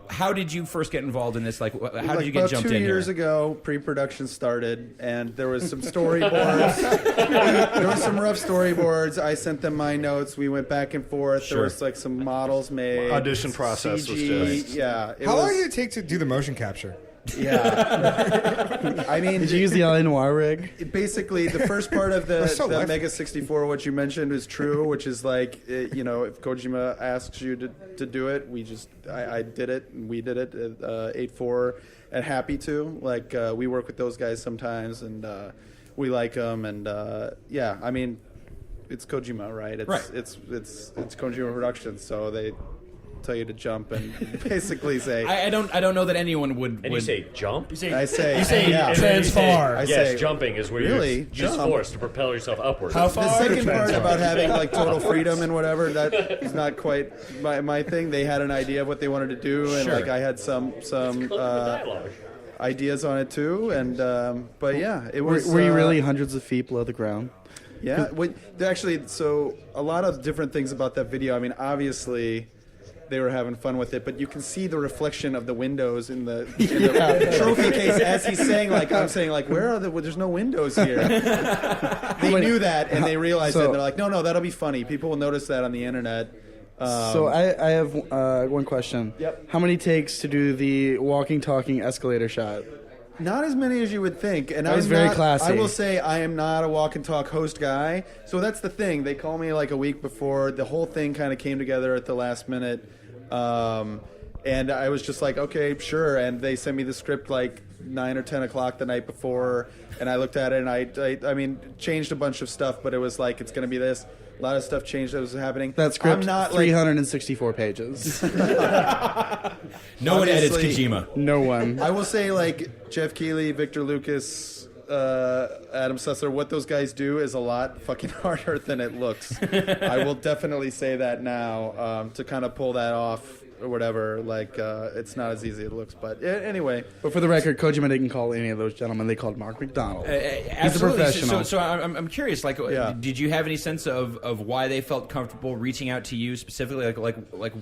how did you first get involved in this? Like, how did you get about jumped 2 in years here? ago, pre-production started, and there was some storyboards. There were some rough storyboards. I sent them my notes. We went back and forth. Sure. There was like some models made. Audition process was CG, just- yeah. How long did it take to do the motion capture? Yeah. I mean, Did you use the LA Noir rig? Basically, the first part of the, That's so the life- Mega 64, what you mentioned, is true, which is like, if Kojima asks you to do it, I did it, and we did it at 8-4 and happy to. Like, we work with those guys sometimes, and we like them, and I mean, it's Kojima, right? It's Kojima Productions, so they tell you to jump and basically say. I don't know that anyone would. And you say jump? You say I say transfar. Yes, jumping is where really? you use Jump? force to propel yourself upwards. How The far? second part Transfar. about having like total freedom and whatever, that is not quite my thing. They had an idea of what they wanted to do, and Sure. like I had some dialogue. ideas on it too. And but yeah, it was. Were you really hundreds of feet below the ground? Yeah. Actually, so a lot of different things about that video. I mean, obviously. They were having fun with it, but you can see the reflection of the windows in the trophy case as he's saying, like, I'm saying, like, where are there's no windows here. They knew that, and they realized it. And they're like, no, that'll be funny. People will notice that on the internet. So I have one question. Yep. How many takes to do the walking, talking escalator shot? Not as many as you would think, and That was very not, classy. I will say I am not a walk and talk host guy, so that's the thing. They call me like a week before. The whole thing kind of came together at the last minute, and I was just like, okay, sure. And they sent me the script like 9 or 10 o'clock the night before, and I looked at it, and I mean, changed a bunch of stuff, but it was like it's going to be this. A lot of stuff changed that was happening. That script, I'm not 364 pages. No one edits Obviously, Kojima. No one. I will say, like, Jeff Keighley, Victor Lucas, Adam Sessler, what those guys do is a lot fucking harder than it looks. I will definitely say that now, to kind of pull that off or whatever. Like, it's not as easy as it looks. But anyway. But for the record, Kojima didn't call any of those gentlemen. They called Mark McDonald. He's a Absolutely. professional. So I'm curious. Like, Yeah. did you have any sense of why they felt comfortable reaching out to you specifically? Like,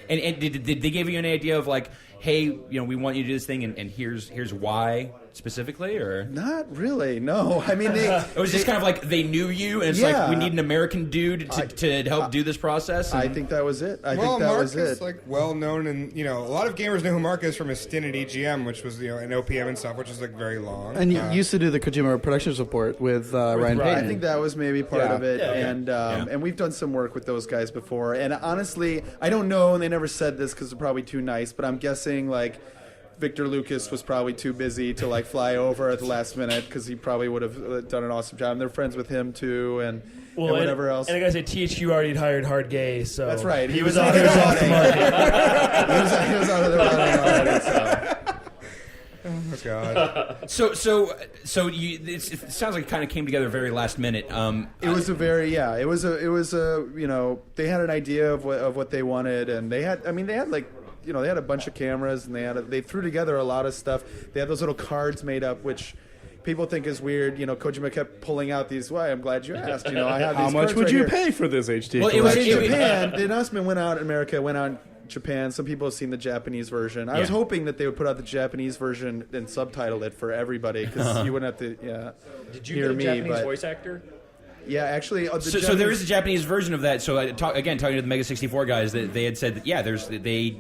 and did they give you an idea of like, hey, we want you to do this thing, and here's why specifically, or Not really, no. I mean, it was just kind of like they knew you, and it's like Yeah. we need an American dude to help do this process. I and- think that was it. I Well, think that Mark was is it. like well known, and a lot of gamers know who Mark is from his stint at EGM, which was an OPM and stuff, which is like very long. And you used to do the Kojima Productions Report with Ryan Payton. I think that was maybe part Yeah. of it, and we've done some work with those guys before. And honestly, I don't know, and they never said this because they're probably too nice, but I'm guessing like Victor Lucas was probably too busy to like fly over at the last minute because he probably would have done an awesome job. And they're friends with him too, and whatever else. And I gotta say, THQ already hired Hard Gay, so That's right. He was off the market. he was out of the running already. So. Oh God. So it sounds like it kind of came together very last minute. It was they had an idea of what they wanted, and they had a bunch of cameras, and they threw together a lot of stuff. They had those little cards made up, which people think is weird. Kojima kept pulling out these. Why? I'm glad you asked. I have How these much cards would right you here. pay for this HD Well, it But was- in collection? Japan, the announcement went out in America, went out in Japan. Some people have seen the Japanese version. I was Yeah. hoping that they would put out the Japanese version and subtitle it for everybody because you wouldn't have to. Did you hear get a me, Japanese but- voice actor? Yeah, actually, So there is a Japanese version of that. So talking to the Mega 64 guys, they had said that they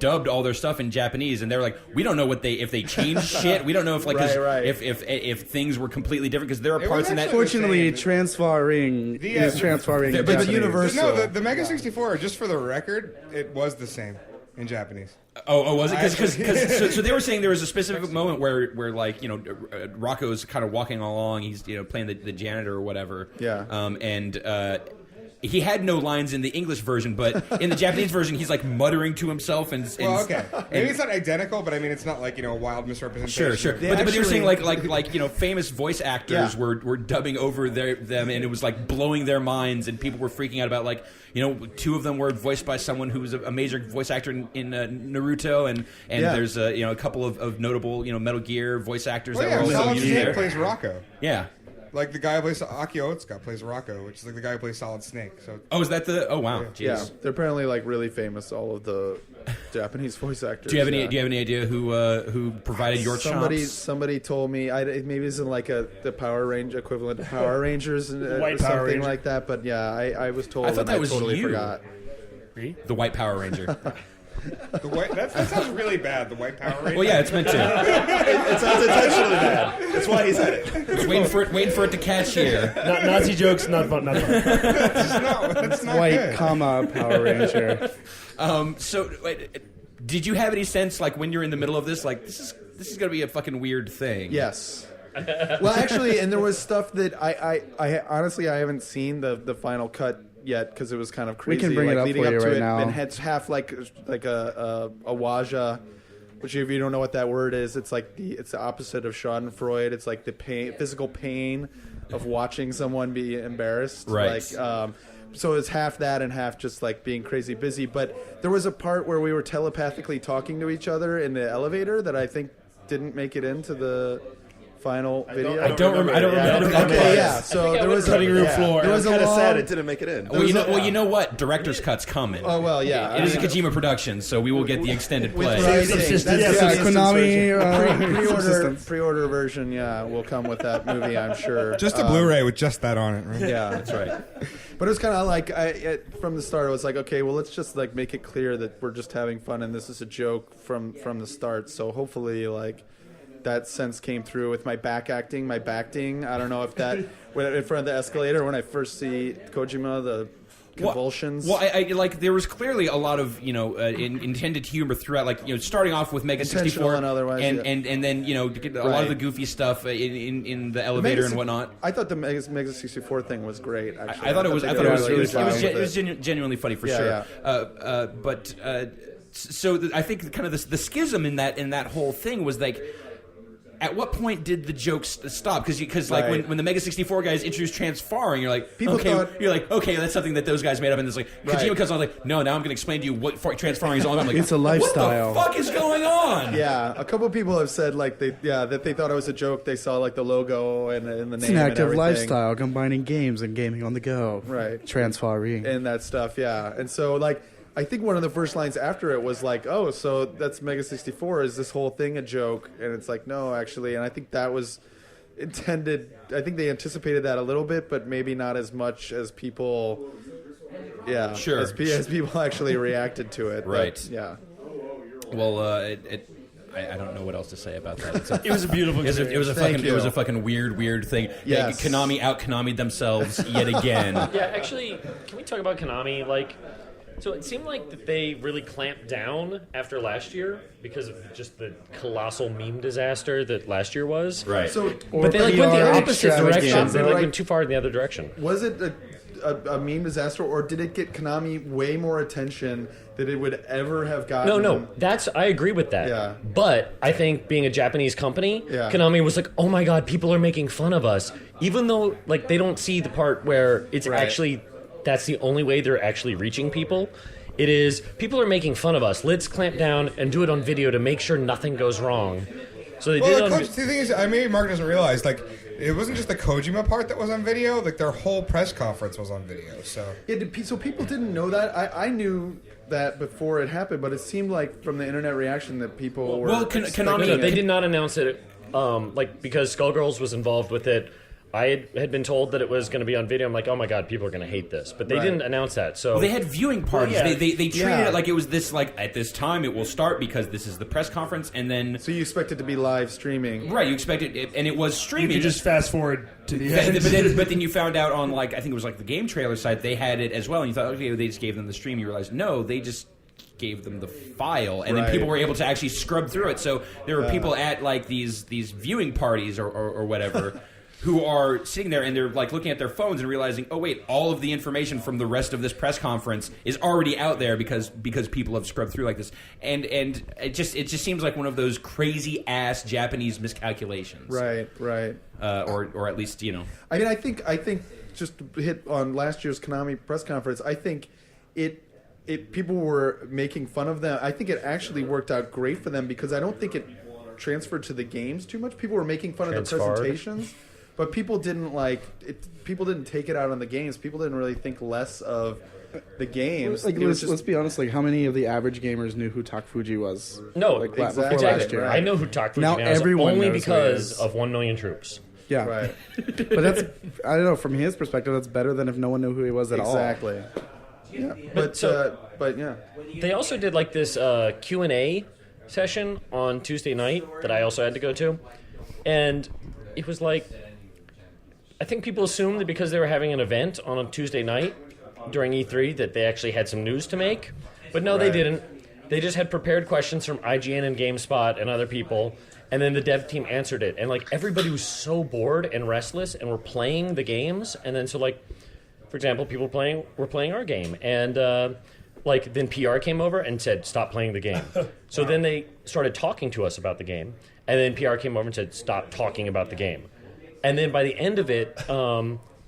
dubbed all their stuff in Japanese, and they're like, we don't know if they changed shit. We don't know if like 'cause Right. if things were completely different because there are It parts was in that. actually- Fortunately, transferring is transferring. the- in but the Japanese. Universal- No, the Mega 64. Just for the record, it was the same in Japanese. Oh, was it? Because so they were saying there was a specific moment where like Rocco's kind of walking along, he's playing the janitor or whatever. Yeah. And he had no lines in the English version, but in the Japanese version, he's like muttering to himself and. Well, okay, maybe it's not identical, but I mean, it's not like a wild misrepresentation. Sure. They But they were saying actually- like famous voice actors Yeah. were dubbing over them, and it was like blowing their minds, and people were freaking out about like two of them were voiced by someone who was a major voice actor in Naruto, and Yeah. there's a couple of notable Metal Gear voice actors Well, that yeah, were also Solid used Snake there. plays Rocco. Yeah. Like the guy who plays Akio Otsuka plays Rocco, which is like the guy who plays Solid Snake. So Oh, is that the? Oh, wow. Jeez. Yeah, they're apparently like really famous. All of the Japanese voice actors. Do you have any? Do you have any idea who provided your chops? Somebody told me. Maybe it's in like the Power Range equivalent to Power Rangers or White Power something Ranger. like that. But yeah, I was told. I thought and that was totally you. forgot. The White Power Ranger. the white that sounds really bad. The White Power Ranger. Well, yeah, it's meant to. It sounds intentionally bad. That's why he said it. It's waiting for it to catch here. Nazi jokes, not fun. Not fun. That's not White, good. Power Ranger. So, did you have any sense, like, when you're in the middle of this, like, this is going to be a fucking weird thing? Yes. Well, actually, and there was stuff that I honestly I haven't seen the final cut yet because it was kind of crazy. We can bring like, it up leading for up you to right it, now. and it's half like a waja, which if you don't know what that word is, it's like it's the opposite of Schadenfreude. It's like the physical pain of watching someone be embarrassed. Right. Like, so it's half that and half just like being crazy busy. But there was a part where we were telepathically talking to each other in the elevator that I think didn't make it into the final video. I don't remember that Okay, part. yeah. So there was cutting room yeah. floor. There was I'm a kind of long, sad it didn't make it in. Well, you know what? Director's cut's coming. Oh well, yeah. It is a Kojima production, so we will get the extended play. Konami pre-order version. Yeah, will come with that movie, I'm sure. Just a Blu-ray with just that on it, right? Yeah, That's right. but it was kind of like from the start. I was like, okay, well, let's just like make it clear that we're just having fun and this is a joke from the start. So hopefully, like, that sense came through with my backting. I don't know if that when in front of the escalator when I first see Kojima, the convulsions. Well, I like there was clearly a lot of intended humor throughout. Like starting off with Mega 64 Intentional and otherwise, and, yeah. and then a lot of the goofy stuff in the elevator and whatnot. I thought the Mega 64 thing was great. Actually, I thought it was. they I did thought a really good it job was with genuinely funny for Yeah, sure. yeah. But I think kind of the schism in that whole thing was like. At what point did the jokes stop? Because like Right. when the Mega 64 guys introduced transfarring, you're like, People okay, thought- okay, that's something that those guys made up, and it's like Right. Kojima comes on like, no, now I'm going to explain to you what transfarring is all about. I'm like, It's a lifestyle. What the fuck is going on? Yeah, a couple of people have said like that they thought it was a joke. They saw like the logo and the name. It's an active and everything. lifestyle combining games and gaming on the go. Right. Transferring. And that stuff, yeah. And so like I think one of the first lines after it was like, "Oh, so that's Mega 64. Is this whole thing a joke?" And it's like, "No, actually." And I think that was intended. I think they anticipated that a little bit, but maybe not as much as people. Yeah, Sure. As people actually reacted to it. Right. But, yeah. Well, I don't know what else to say about that. It was a beautiful It was a experience. it was a fucking weird thing. Yes. Konami out-Konami'd themselves yet again. Yeah, actually, can we talk about Konami? Like, so it seemed like that they really clamped down after last year because of just the colossal meme disaster that last year was. Right. So, But they like went the opposite direction. extravaganza. They like Right. went too far in the other direction. was it a meme disaster, or did it get Konami way more attention than it would ever have gotten? No, I agree with that. Yeah. But I think being a Japanese company, Yeah. Konami was like, oh my god, people are making fun of us. Even though like they don't see the part where it's Right. actually that's the only way they're actually reaching people. It is people are making fun of us. Let's clamp down and do it on video to make sure nothing goes wrong. So they did it Well, on the thing is, maybe Mark doesn't realize, like, it wasn't just the Kojima part that was on video. Like, their whole press conference was on video. So So people didn't know that. I knew that before it happened, but it seemed like from the internet reaction that people were. Well, Konami- No, they did not announce it, like because Skullgirls was involved with it. I had been told that it was going to be on video. I'm like, oh my god, people are going to hate this, but they Right. didn't announce that. So Well, they had viewing parties. Well, yeah. They treated Yeah. it like it was this like at this time it will start because this is the press conference, and then So you expect it to be live streaming, right you expect it, and it was You streaming. could just fast forward to the But end. but then you found out on like I think it was like the game trailer site they had it as well, and you thought okay they just gave them the stream. You realized no, they just gave them the file, and then Right. people were able to actually scrub through it. So there were people at like these viewing parties or whatever. Who are sitting there and they're like looking at their phones and realizing, oh wait, all of the information from the rest of this press conference is already out there because people have scrubbed through like this, and it just seems like one of those crazy ass Japanese miscalculations, right? Or at least I mean, I think just to hit on last year's Konami press conference, I think it people were making fun of them. I think it actually worked out great for them because I don't think it transferred to the games too much. People were making fun of the Transferred. presentations. but people didn't like it. People didn't take it out on the games. People didn't really think less of the games. Like, let's be honest. Like, how many of the average gamers knew who Tak Fuji was? No, like, exactly. before last year. I know who Tak Fuji Now now is everyone only knows who he because is. of 1 Million Troops. Yeah, Right. but that's I don't know. From his perspective, that's better than if no one knew who he was at all. Exactly. Yeah. But yeah. They also did like this Q&A session on Tuesday night that I also had to go to. And it was like, I think people assumed that because they were having an event on a Tuesday night during E3 that they actually had some news to make. But no, they didn't. They just had prepared questions from IGN and GameSpot and other people. And then the dev team answered it. And like everybody was so bored and restless and were playing the games. And then so like, for example, people were playing our game. And like then PR came over and said, stop playing the game. So then they started talking to us about the game. And then PR came over and said, stop talking about the game. And then by the end of it,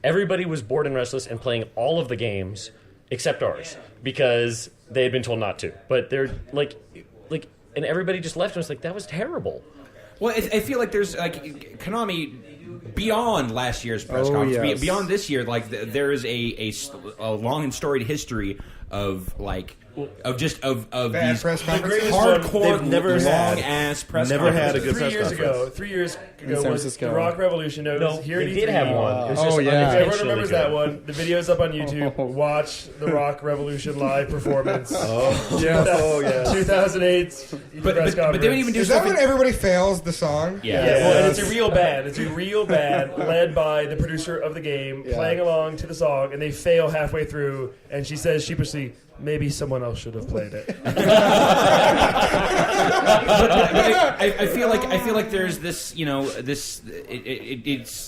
everybody was bored and restless and playing all of the games except ours because they had been told not to. But they're like, and everybody just left and was like, that was terrible. Well, I feel like there's like Konami beyond last year's press conference, yes. beyond this year. Like there is a long and storied history of like of these press conferences. hardcore, They've never long had- ass press never had conferences. a good press 3 years ago San was Francisco. the Rock Revolution. No, it was No, here they at did E3. have one. It was just yeah. Everyone unintentionally remembers good. that one. The video's up on YouTube. Watch the Rock Revolution live performance. yeah. 2008 press But they conference. don't even do Is that stuff. when everybody fails the song? Yeah. Yeah, well, and it's a real band. It's a real band led by the producer of the game, playing along to the song, and they fail halfway through. And she says sheepishly, "Maybe someone else should have played it." I feel like there's this,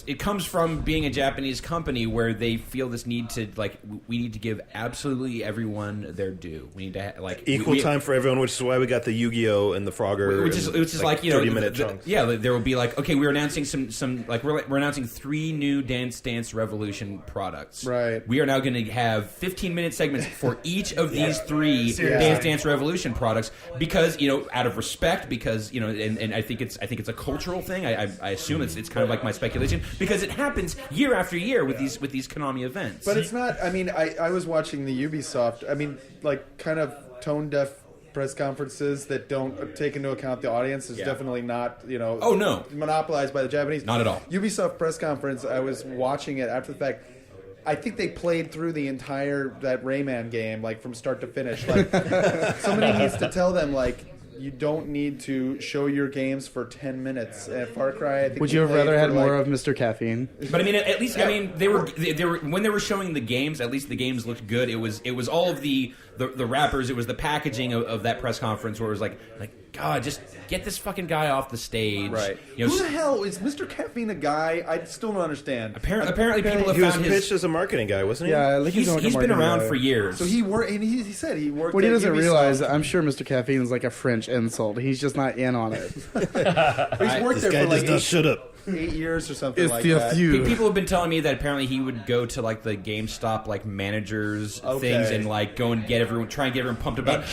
it comes from being a Japanese company where they feel this need to like we need to give absolutely everyone their due. We need to like Equal time for everyone, which is why we got the Yu-Gi-Oh and the Frogger, which is like 30-minute chunks. there will be like, okay, we're announcing some like we're announcing 3 new Dance Dance Revolution products. Right. We are now going to have 15-minute segments for each of these 3 Dance Dance Revolution products because out of respect, because and I think it's a cultural thing. I assume it's kind of like my speculation because it happens year after year with these Konami events. But it's not. I mean, I was watching the Ubisoft. I mean, like kind of tone deaf press conferences that don't take into account the audience is definitely not Oh, no. monopolized by the Japanese. Not at all. Ubisoft press conference. I was watching it after the fact. I think they played through the entire that Rayman game like from start to finish. Like somebody needs to tell them like. You don't need to show your games for 10 minutes. Far Cry, I think. Would you have rather had more of Mr. Caffeine? But I mean, at least they were when they were showing the games. At least the games looked good. It was all of the wrappers. It was the packaging of that press conference where it was like God, just get this fucking guy off the stage. Right. Who the hell is Mr. Caffeine a guy? I still don't understand. Apparently people have He was found pitched his. as a marketing guy, wasn't he? Yeah, like He's been around for years. So he worked, and he said he worked. What he at doesn't Ubisoft. realize, I'm sure Mr. Caffeine is like a French insult. He's just not in on it. But he's worked This there guy for like does not shut up. 8 years or something It's like the that. few. People have been telling me that apparently he would go to like the GameStop like managers things and like go and try and get everyone pumped about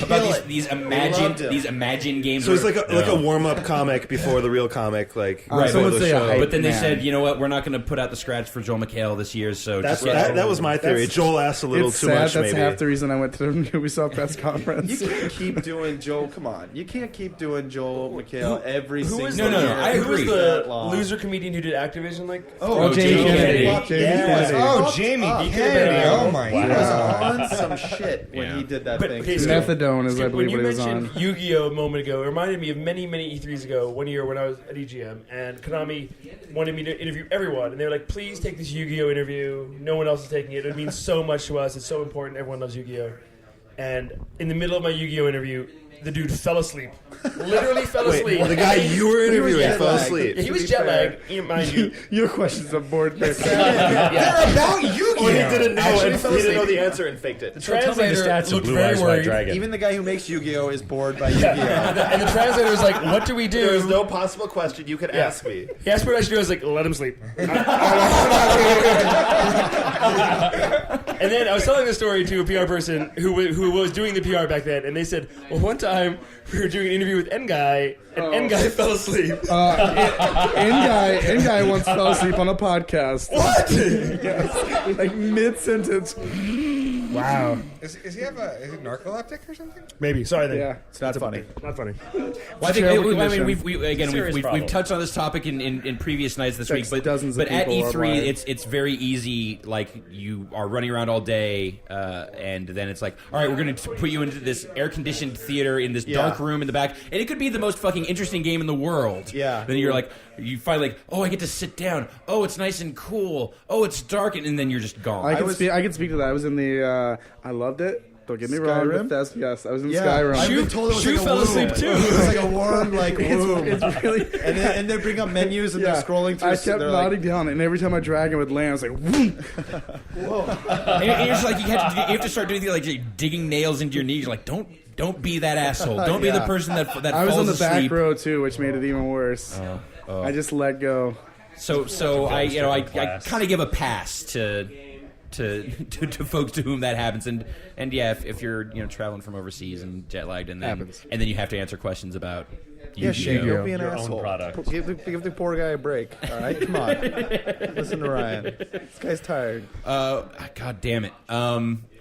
these imagined games. So he's like a warm-up comic before the real comic, like Right, Someone before the say a show. hype but then they man. said, you know what, we're not going to put out the scratch for Joel McHale this year. So That was my theory. Joel asked a little It's too sad. much, That's maybe. half the reason I went to the Ubisoft press You conference. can't keep doing Joel. Come on, you can't keep doing Joel McHale every Who single was year. I Who was agree. the That long. loser comedian who did Activision? Like, Oh, Jamie Kennedy. Kennedy. Yes. Oh, Jamie Kennedy. Oh my He was god. on some shit when he did that But, thing. okay, too. so- Methadone is, I Skip, when believe, you what he was on. mentioned Yu-Gi-Oh! A moment ago, it reminded me of many E3s ago. One year when I was at EGM, and Konami wanted me to interview everyone, and they were like, "Please take this Yu-Gi-Oh! Interview. No one else is taking it. It means so much to us. It's so important. Everyone loves Yu-Gi-Oh!" And in the middle of my Yu-Gi-Oh! Interview, the dude fell asleep. Literally fell asleep. The guy you were interviewing jet fell lagged. asleep. Yeah, he was jet lagged, mind you. Your questions are bored. They're about Yu-Gi-Oh. Or he didn't know, Actually and fell he didn't know asleep. the answer and faked it. The So tell me the translator stats of looked Blue very Eyes White worried. Dragon. Even the guy who makes Yu-Gi-Oh is bored by Yu-Gi-Oh. And the translator was like, "What do we do?" There was no possible question you could ask me. He asked me what I should do. I was like, "Let him sleep." And then I was telling the story to a PR person who was doing the PR back then, and they said, well, one time we were doing an interview with N-Guy, and N-Guy fell asleep. N-Guy once fell asleep on a podcast. What? Yes. Like mid-sentence. Wow. Is he have is it narcoleptic or something? Maybe. Sorry then. Yeah. It's not funny. Not funny. Well, I think we've touched on this topic in previous nights this week, but dozens of at people E3 online. it's very easy. Like you are running around all day, and then it's like, all right, we're going to put you into this air conditioned theater in this dark room in the back, and it could be the most fucking interesting game in the world. Yeah. Then you're like, you find like, oh, I get to sit down. Oh, it's nice and cool. Oh, it's dark, and then you're just gone. I can speak to that. I was in the. I loved it. Don't get me wrong. Skyrim? Bethesda, yes, I was in Skyrim. I've been told it was Shoe like a fell womb. asleep too. It was like a warm, like womb. It's really. And they bring up menus and they're scrolling through. I kept nodding down, and every time a dragon would land, I was like, "Whoom!" and it's like you have to start doing things like digging nails into your knees. You're like, don't be that asshole. Don't be the person that I was falls on the asleep. back row too, which made it even worse. I just let go. So I kind of give a pass to folks to whom that happens, and yeah, if you're traveling from overseas and jet lagged, and then you have to answer questions about Shane, don't be an Your own asshole. product. Give the poor guy a break. All right, come on. Listen to Ryan. This guy's tired. God damn it.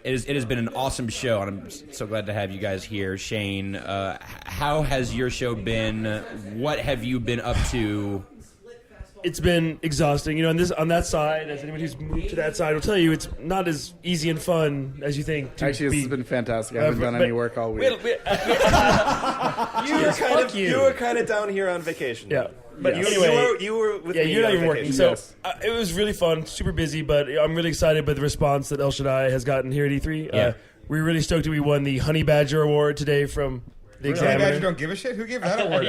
It has been an awesome show, and I'm so glad to have you guys here. Shane, how has your show been? What have you been up to? It's been exhausting, on that side. As anyone who's moved to that side will tell you, it's not as easy and fun as you think. Actually, this has been fantastic. I haven't done any work all week. You were kind of down here on vacation. Yeah. But anyway, you were with me you're not on even working. vacation. So it was really fun, super busy, but I'm really excited by the response that El Shaddai has gotten here at E3. Yeah. We're really stoked that we won the Honey Badger Award today from the Honey Badger Examiner. don't give a shit? Who gave that award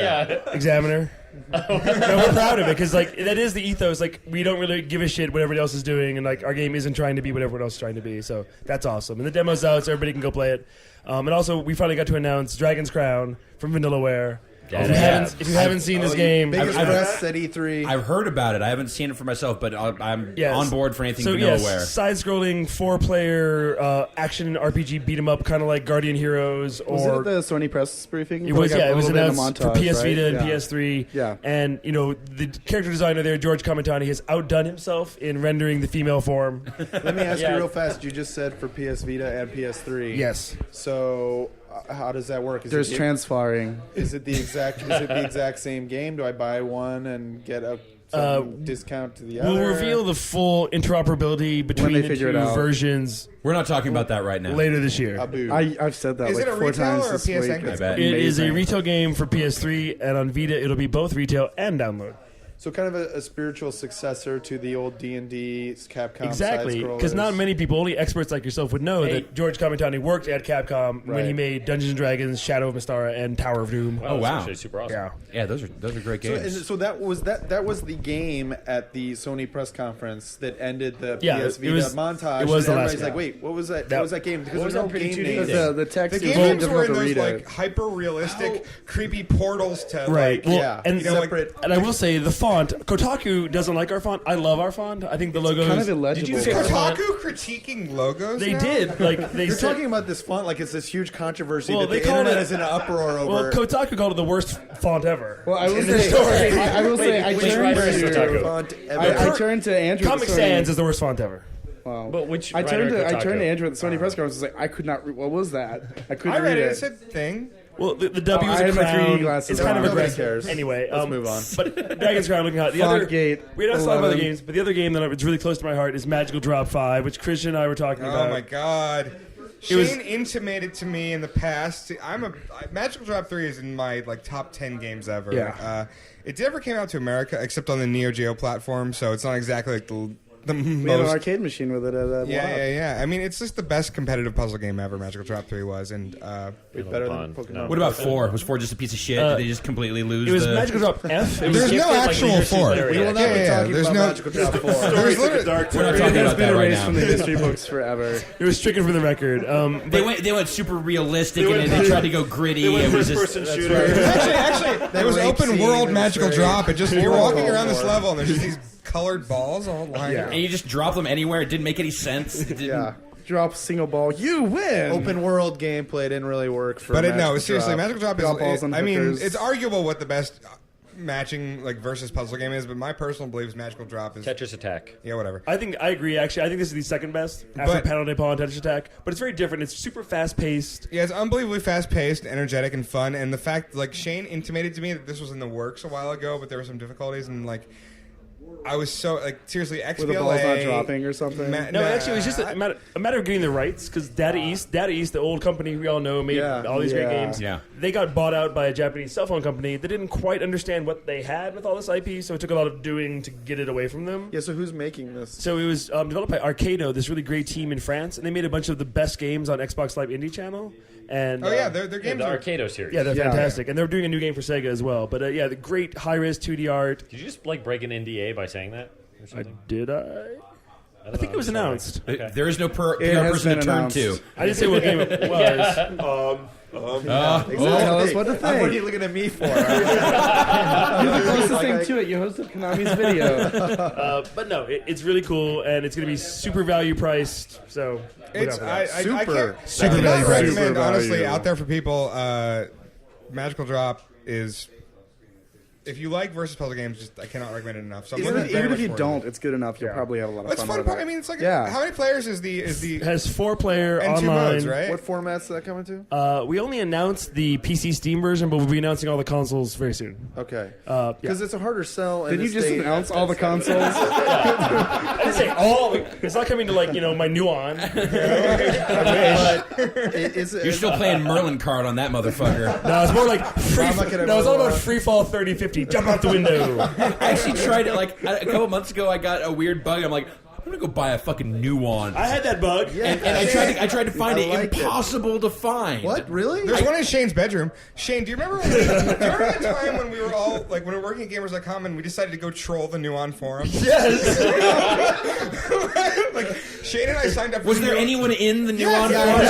Examiner. No, we're proud of it because that is the ethos. We don't really give a shit what everybody else is doing, and our game isn't trying to be what everyone else is trying to be. So that's awesome. And the demo's out, so everybody can go play it. And also, we finally got to announce Dragon's Crown from Vanillaware. If you haven't seen this game, Biggest press at E3. I've heard about it. I haven't seen it for myself, but I'm on board for anything Vanillaware. Side-scrolling 4-player action RPG beat 'em up, kind of like Guardian Heroes. Was it at the Sony press briefing? It was. It was announced for PS Vita and right? PS3. Yeah. And the character designer there, George Kamitani, has outdone himself in rendering the female form. Let me ask you real fast. You just said for PS Vita and PS3. Yes. So how does that work? There's transferring. Is it the exact same game? Do I buy one and get a discount to the other? We'll reveal the full interoperability between the two versions. We're not talking about that right now. Later this year. I've said that Is it a 4 retail times or a this week. PSN? It's It is a amazing. retail game for PS3, and on Vita it'll be both retail and download. So kind of a spiritual successor to the old D&D Capcom Exactly, side-scrollers. because not many people, only experts like yourself, would know that George Kamitani worked at Capcom when he made Dungeons & Dragons, Shadow of Mystara, and Tower of Doom. Oh wow, actually super awesome. Yeah, those are great games. So that was the game at the Sony press conference that ended the Yeah, PS it Vita was- montage. it was the and last everybody's like, game. wait, what was that? What was that game? Because there's no game name. The text The is games very were in difficult to those read. hyper realistic, creepy portals to Right. Well, and separate. And I will say the font. Kotaku doesn't like our font. I love our font. I think the logo kind is of illegible. Is Kotaku critiquing logos? They now? did. They You're said, talking about this font like it's this huge controversy Well, that they the called internet it- is in an uproar over. Well, Kotaku called it the worst font ever. Well, I will In the say, story. I will say, I which turned writer is to Kotaku? font ever. I turned to Andrew. at Comic the Sony- Sans is the worst font ever. Wow. But which I turned writer to Kotaku? Andrew at the Sony press conference. I was like, I could not. What was that? I couldn't I read read it. it. It said thing. Well, the W is I a had my crown. 3D glasses It's kind on. of Nobody aggressive. cares. Anyway, Let's move on. But Dragon's Crown looking hot. The Font other Gate, we don't talk about the 11. games, but the other game that was really close to my heart is Magical Drop 5, which Christian and I were talking about. Oh my god. Shane intimated to me in the past. Magical Drop 3 is in my top 10 games ever. Yeah. It never came out to America except on the Neo Geo platform, so it's not exactly like the We had an most. arcade machine with it at WoW. Yeah. I mean, it's just the best competitive puzzle game ever. Magical Drop 3 was, and better than Pokemon. What about 4? Was 4 just a piece of shit? Did they just completely lose? It was the... Magical Drop F. It was there's no actual 4. We will not be talking There's about no Magical Drop 4. There's literally, We're not talking It has about been that right erased now. from the history books forever. It was stricken from the record. They went super realistic and they tried to go gritty. It was just First-person shooter. actually, it was open world Magical Drop. It just you're walking around this level and there's just these colored balls all lined up. And you just drop them anywhere. It didn't make any sense. It didn't, Yeah. Drop a single ball, you win. Open world gameplay didn't really work for. But Magical seriously, Drop. Magical Drop Drop balls is. on I mean, hookers. it's arguable what the best matching versus puzzle game is, but my personal belief is Magical Drop is Tetris Attack. Yeah, whatever. I agree. Actually, I think this is the second best after Panel de Paul and Tetris Attack. But it's very different. It's super fast paced. Yeah, it's unbelievably fast paced, energetic, and fun. And the fact, Shane intimated to me that this was in the works a while ago, but there were some difficulties, and I was so seriously XBLA. Were the balls not dropping or something? No, actually, it was just a matter of getting the rights because Data East, the old company we all know, made all these great games. Yeah. They got bought out by a Japanese cell phone company. They didn't quite understand what they had with all this IP, so it took a lot of doing to get it away from them. Yeah, so who's making this? So it was developed by Arcado, this really great team in France, and they made a bunch of the best games on Xbox Live Indie Channel. And their games the are Arcado series. Yeah, they're fantastic, and they're doing a new game for Sega as well. But the great high-res 2D art. Did you just break an NDA by saying that? Or something? Did I? I think it was announced. There is no PR It has person been to turn announced. to. I didn't say what game it was. Exactly. Tell us what to What are think. you looking at me for? You're the closest thing to it. You hosted Konami's video. But no, it's really cool, and it's going to be super value priced. So It's look out for that. I can't Super I value cannot price. recommend Super honestly value. out there for people. Magical Drop is. If you like versus puzzle games, I cannot recommend it enough. So I'm looking very Even if much you forward to don't, it. it's good enough. You'll probably have a lot of It's fun fun. with Part. it. I mean, it's Yeah. how many players is the It has 4-player and online. 2 modes, right? What formats does that come into? We only announced the PC Steam version, but we'll be announcing all the consoles very soon. Okay. Yeah. Because it's a harder sell. in Did you this just day- announce all the consoles? I didn't say all. It's not coming to my Nuon. You're still playing Merlin card on that motherfucker. No, it's more like free. I'm not gonna No, it's all move about on. free fall 30-50. Jump out the window. I actually tried it a couple months ago. I got a weird bug. I'm like, I'm gonna go buy a fucking Nuon. I had that bug. And I tried to find it. Impossible to find. What? Really? There's one in Shane's bedroom. Shane, do you remember the time when we were all when we were working at Gamers.com and we decided to go troll the Nuon forum? Yes. Shane and I signed up. For Was the there Nuon- anyone in the Yes, Nuon yeah, forum?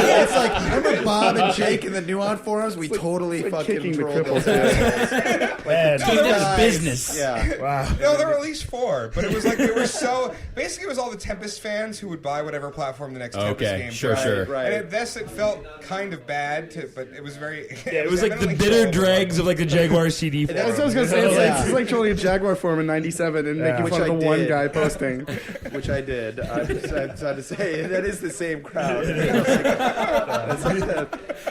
yeah. It's like, remember Bob and Jake in the Nuon forums? We totally like fucking kicking the trolled cripples. those. Man. Dude, that Guys, was business. Yeah. Wow. No, there were at least 4, but it was they were so. Basically, it was all the Tempest fans who would buy whatever platform the next Tempest Okay, game. sure, came. sure. Right. And at this, it felt kind of bad, but it was very. Yeah, it was like the evidently bitter trolled. dregs of the Jaguar CD forum. That's what I was gonna say. It's, Yeah. it's like trolling a Jaguar forum in '97 and making Which fun I of the one did. guy posting. Which I did. I'm sad to say that is the same crowd.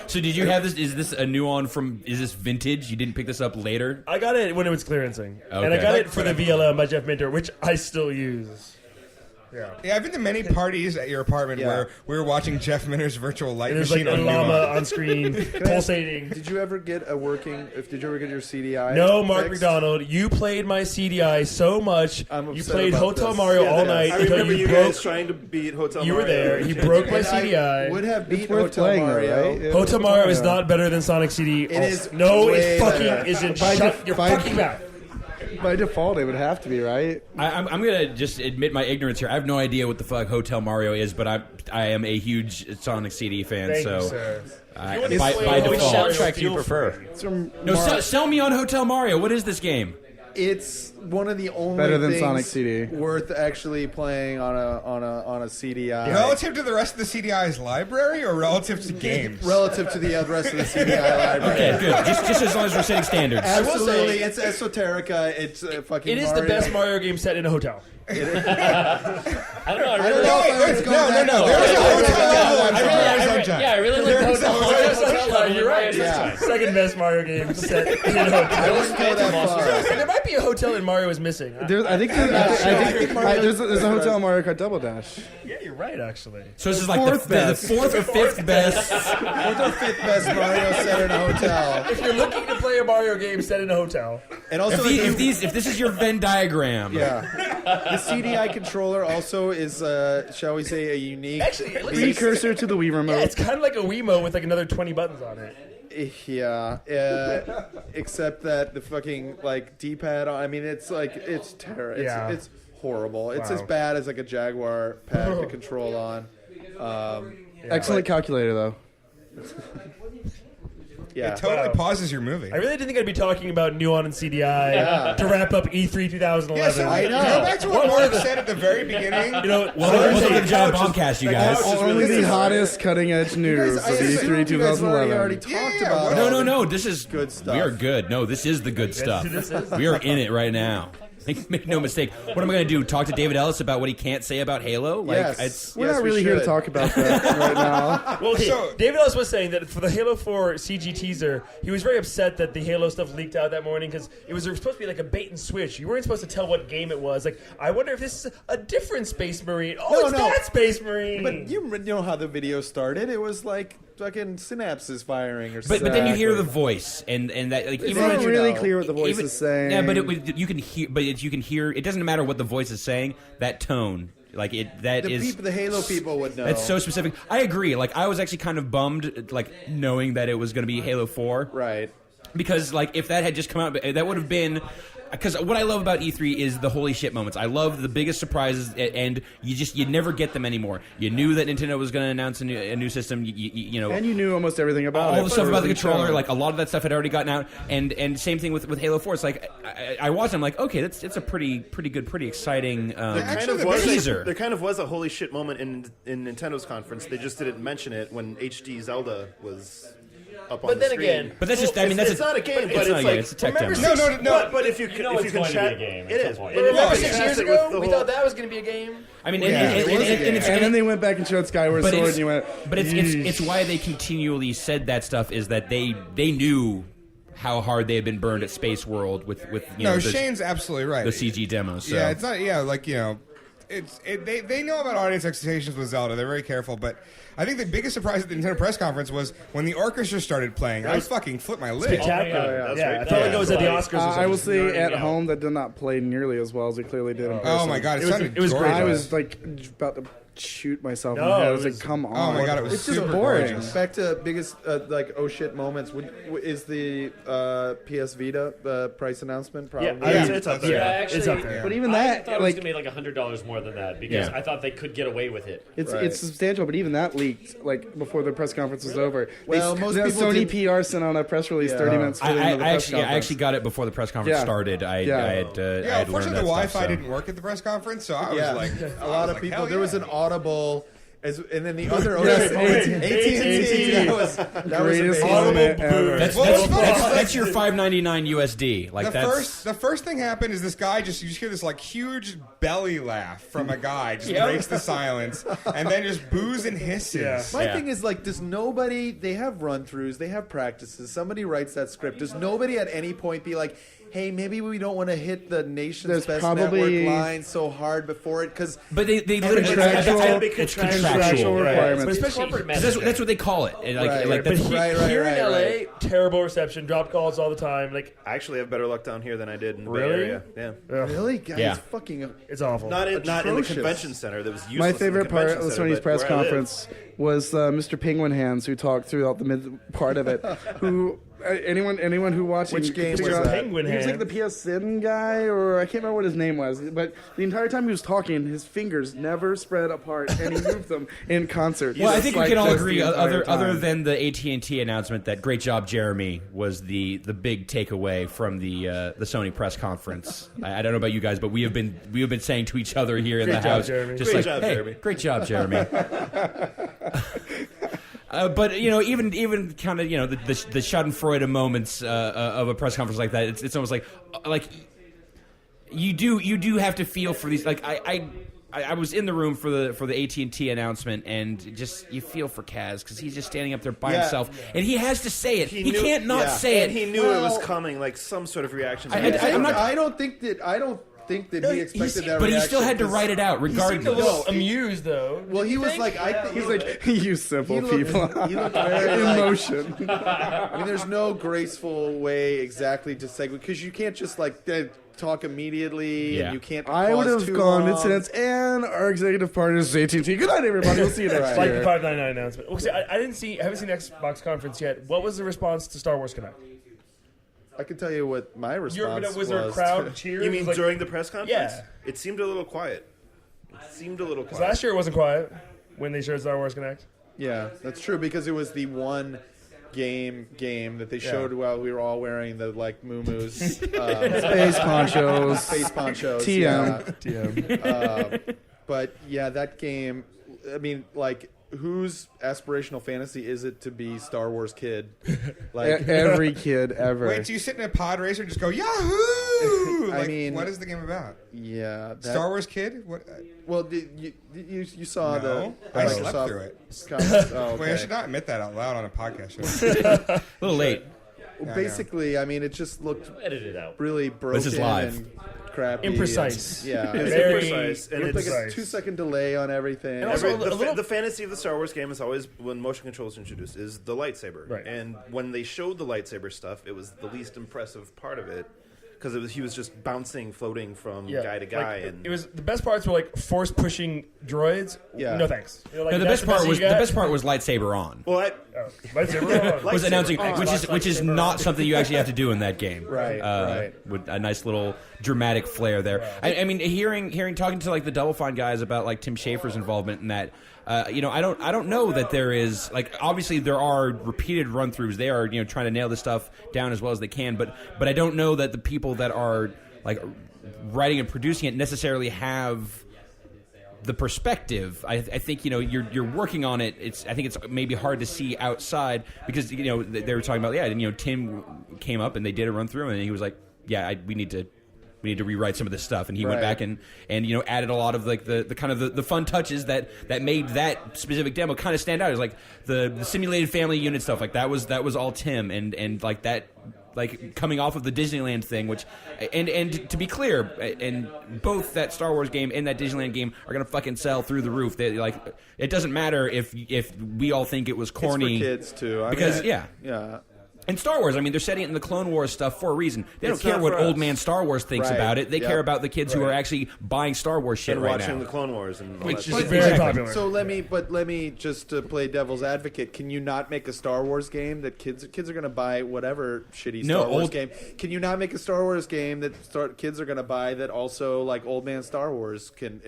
So did you have this? Is this a Nuon from? Is this vintage? You didn't pick this up later? I got it when it was clearancing, and I Okay. got it for the VLM by Jeff Minter, which I still use. Yeah, I've been to many parties at your apartment Yeah. where we were watching Jeff Minter's virtual light And there's like machine a on llama Nuon. on screen pulsating. Did you ever get Did you ever get your CDI? No, Mark fixed? McDonald, you played my CDI so much. I'm You upset played about Hotel this. Mario Yeah, all yeah. night I until remember you you broke. guys trying to beat Hotel You were Mario. there. You broke my And I CDI. would have beat worth Hotel playing, though, Mario. right? Hotel Mario is not better than Sonic CD. It is No, way it fucking better. isn't. By Shut your by- fucking mouth. By default, it would have to be, right? I'm gonna just admit my ignorance here. I have no idea what the fuck Hotel Mario is, but I am a huge Sonic CD fan. Thank so you, sir. by Which default. soundtrack do you prefer? It's from No, sell me on Hotel Mario. What is this game? It's one of the only Better than things Sonic CD. worth actually playing on a CDI. Relative to the rest of the CDI's library, or relative to games? Relative to the rest of the CDI library. Okay, good. Just as long as we're setting standards. Absolutely, it's esoterica. It's fucking. It is the best Mario game set in a hotel. I don't know. I I really don't know if I was going that no. far. There's a hotel level on I Mario really, Sunshine. yeah, I really like Hotel level. You're right. Yeah. Second best Mario game set in a hotel. I wouldn't go that far. And there might be a hotel in Mario is missing. I think there's a Hotel Mario Kart Double Dash. Yeah, you're right, actually. So this is like Fourth the best. fourth or fifth best. Fourth or fifth best Mario set in a hotel. If you're looking to play a Mario game set in a hotel, And also, If this is your Venn diagram, yeah, the CDI controller also is, shall we say, a unique. actually, it looks Precursor to the Wii yeah, remote. it's kind of like a Wiimote with like another 20 buttons on it. Yeah, except that the fucking like D-pad. I mean, it's like it's terrible. Yeah. It's horrible. It's Wow. as bad as like a Jaguar pad to control on. Excellent calculator, though. Yeah. It totally Wow. pauses your movie. I really didn't think I'd be talking about Nuon and CDI to wrap up E3 2011. Yeah, so I go know. back to what Mark said at the very beginning. You know, Welcome to the Giant Bombcast, you guys. Only the hottest cutting edge news of E3 2011. already talked about. No. This is Good stuff. We are good. No, this is the good stuff. We are in it right now. Make no mistake. What am I going to do? Talk to David Ellis about what he can't say about Halo? Like, Yes. We're not really here to talk about that right now. Well, okay, David Ellis was saying that for the Halo 4 CG teaser, he was very upset that the Halo stuff leaked out that morning because it was supposed to be like a bait and switch. You weren't supposed to tell what game it was. Like, I wonder if this is a different Space Marine. Oh, it's that Space Marine. But you know how the video started. It was like fucking synapses firing or something. But then you hear the voice, and that like It's even not really clear what the voice even- is saying. Yeah, but you can hear. But you can hear. It doesn't matter what the voice is saying. That tone, like it, the Halo people would know. That's so specific. I agree. Like I was actually kind of bummed, like knowing that it was going to be Halo 4, right? Because like if that had just come out, that would have been. Because what I love about E3 is the holy shit moments. I love the biggest surprises, and you never get them anymore. You knew that Nintendo was going to announce a new system. You know, and you knew almost everything about it. all the stuff about the controller. Like a lot of that stuff had already gotten out, and same thing with Halo 4. It's like I watched. I'm like, okay, it's a pretty good, pretty exciting teaser. There kind of was a holy shit moment in Nintendo's conference. They just didn't mention it when HD Zelda was up on But the then screen. again, But that's just. I mean, that's it's not a game, but it's not it's a game. like It's a tech remember demo. six- But if you can, know if it's you can going to be chat, a game at it some is. point. But remember if you 6 can years chat it ago, with the we whole- thought that was going to be a game. I mean, and then they went back and showed Skyward But Sword, it's- and you went. But it's why they continually said that stuff is that they knew how hard they had been burned at Space World with you know, the, Shane's absolutely right. the CG demos. So. Yeah, it's not. Yeah, like they know about audience expectations with Zelda. They're very careful, but I think the biggest surprise at the Nintendo press conference was when the orchestra started playing. I fucking flipped my lid. Spectacular. Yeah, I felt like it was at the Oscars. Or something. I will say at home that did not play nearly as well as it clearly did in person. Oh my god, it sounded it was gorgeous. great. I was like about to shoot myself in No, the head. I it was like, was- come on. Oh my god, it was It's just super boring. gorgeous. Back to biggest like oh shit moments. Is the PS Vita price announcement probably? Yeah, it's up Yeah, there. actually, It's up there. But even I that, thought it was like, going to be like $100 more than that because Yeah. I thought they could get away with it. it's substantial. But even that leaked like before the press conference was over. Well, most people Sony did- PR sent out a press release 30 minutes before the end of the press I conference. actually got it before the press conference Yeah. started. I Yeah. had Yeah, I had learned unfortunately, that the Wi-Fi stuff, so. didn't work at the press conference, so I was Yeah, like, a lot of people. There was an audible, and then the other Yes, AT&T. That was Greatest amazing. moment ever. That's your $5.99 USD. Like the first thing happened is this guy you just hear this like huge belly laugh from a guy just breaks the silence and then just boos and hisses. My thing is like, does nobody? They have run-throughs, they have practices. Somebody writes that script. Does nobody at any point be like, hey, maybe we don't want to hit the nation's There's best probably- network line so hard before it? Because But they literally it's contractual requirements. But especially That's what they call it. And like, Right, like but that's, here in LA, terrible reception, drop calls all the time. Like I actually have better luck down here than I did in the Bay Really? Area. Yeah. really, guys, Yeah. fucking it's awful. Not in the Atrocious. convention center. That was useless My in the favorite part convention of the center, Sony's but press where I live- conference was Mr. Penguin Hands, who talked throughout the mid part of it. Who anyone who watching Which game figure was out- that? Penguin He was like Hands? the PSN guy, or I can't remember what his name was. But the entire time he was talking, his fingers never spread apart, and he moved them in concert. well, I think we Like, can all just agree, the entire other time. than the AT&T announcement, that "Great Job, Jeremy" was the big takeaway from the Sony press conference. I don't know about you guys, but we have been saying to each other here in the job, house, Jeremy. just Great like, job, "Hey, Jeremy." great job, Jeremy." But you know, even kind of the Schadenfreude moments of a press conference like that, it's almost like you do have to feel for these. Like I was in the room for the AT&T announcement, and just you feel for Kaz because he's just standing up there by himself, and he has to say it. He knew- can't not say and it. he knew it was coming, like some sort of reaction. I'm not- I don't think that he expected that. but he still reaction, had to 'cause write it out He seemed a regardless. little amused though. Well, he was think? like, I think He's like, you simple he looked- people. he looked very, like- Emotion. I mean, there's no graceful way exactly to segue because you can't just like talk immediately, Yeah. and you can't. I would pause have too gone long. incidents, and our executive partner is AT&T. Good night, everybody. We'll see you next Like the year. 599 announcement. Okay, I haven't seen Xbox conference yet. What was the response to Star Wars Connect? I can tell you what my response Was there a crowd cheer? You mean Like- during the press conference? Yeah. It seemed a little quiet. Because last year it wasn't quiet when they showed Star Wars Connect. Yeah, that's true because it was the one game that they showed while we were all wearing the like muumuus, Space ponchos. space ponchos. TM. But yeah, that game. I mean, like, whose aspirational fantasy is it to be Star Wars kid? Like Every kid ever. Wait, do you sit in a pod racer and just go Yahoo? I Like, mean, what is the game about? Yeah, Star Wars Kid. What? Well, you saw No, the I Microsoft slept through it. comments. Oh, Wait, I okay. should not admit that out loud on a podcast show. A little late. Well, basically, I mean, it just looked Edit it out. really broken This is live. and crappy. Imprecise. And, yeah, It's Very imprecise, and it was like a it's 2-second delay on everything. And also- the fantasy of the Star Wars game is always when motion control is introduced is the lightsaber, Right. and when they showed the lightsaber stuff, it was the least impressive part of it because he was just bouncing, floating from guy to guy, Like, and it was the best parts were like force pushing droids. Yeah. No thanks. You know, like, No, the that's best part you was got? lightsaber on. well, Lightsaber. Was announcing, which is not something you actually have to do in that game. Right, right. With a nice little dramatic flair there. I mean, hearing talking to like the Double Fine guys about like Tim Schafer's involvement in that. I don't know that there is like obviously there are repeated run throughs. They are trying to nail this stuff down as well as they can. But I don't know that the people that are like writing and producing it necessarily have the perspective. I think you're working on it. I think it's maybe hard to see outside because they were talking about Tim came up and they did a run through and he was like we need to rewrite some of this stuff, and he went back and added a lot of like the kind of the fun touches that made that specific demo kind of stand out. It was like the simulated family unit stuff, like that was all Tim, and like that, like coming off of the Disneyland thing, which and to be clear, and both that Star Wars game and that Disneyland game are gonna fucking sell through the roof. They like it doesn't matter if we all think it was corny. It's for kids too, because yeah. And Star Wars, I mean, they're setting it in the Clone Wars stuff for a reason. They It's don't care not what for old us. man Star Wars thinks Right. about it. They Yep. care about the kids who are actually buying Star Wars shit and right watching now. the Clone Wars and all Which that is stuff. very popular. So let me just play devil's advocate. Can you not make a Star Wars game that kids are going to buy whatever shitty No, Star Wars old- game? Can you not make a Star Wars game that kids are going to buy that also like old man Star Wars can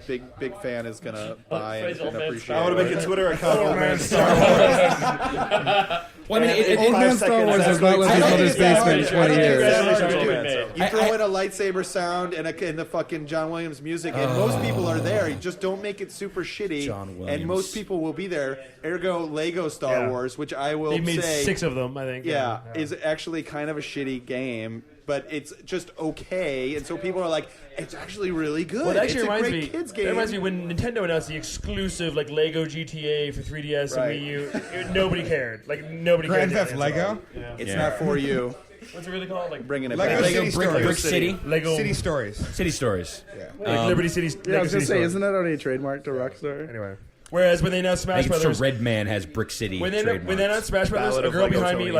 big fan is going to buy and Old man appreciate? I want to make a Twitter account. Old man Star Well, I mean, Old man Star Wars has not left his mother's basement in 20 years. You throw in a lightsaber sound and the fucking John Williams music, and most people are there. You just don't make it super shitty, John Williams. and most people will be there. Ergo, Lego Star Yeah. Wars, which I will They made say, 6 of them, I think. yeah, is actually kind of a shitty game, but it's just okay. And so people are like, it's actually really good. Well, it actually it's a reminds great me. kids That game. reminds me when Nintendo announced the exclusive like Lego GTA for 3DS Right. and Wii U. Nobody cared. Like nobody Grand cared. Theft Lego. It's not for you. What's it really called? Like Bringing it Lego back. City Stories. Brick City, Lego City Stories. City Stories. like Liberty City. Yeah, I was Lego gonna say, City isn't that already trademarked to Rockstar? Anyway, whereas when they announced I Smash think it's so Brothers, Red Man has Brick City when they trademarks. announced Smash Brothers, Ballad a of girl Lego behind me Tony.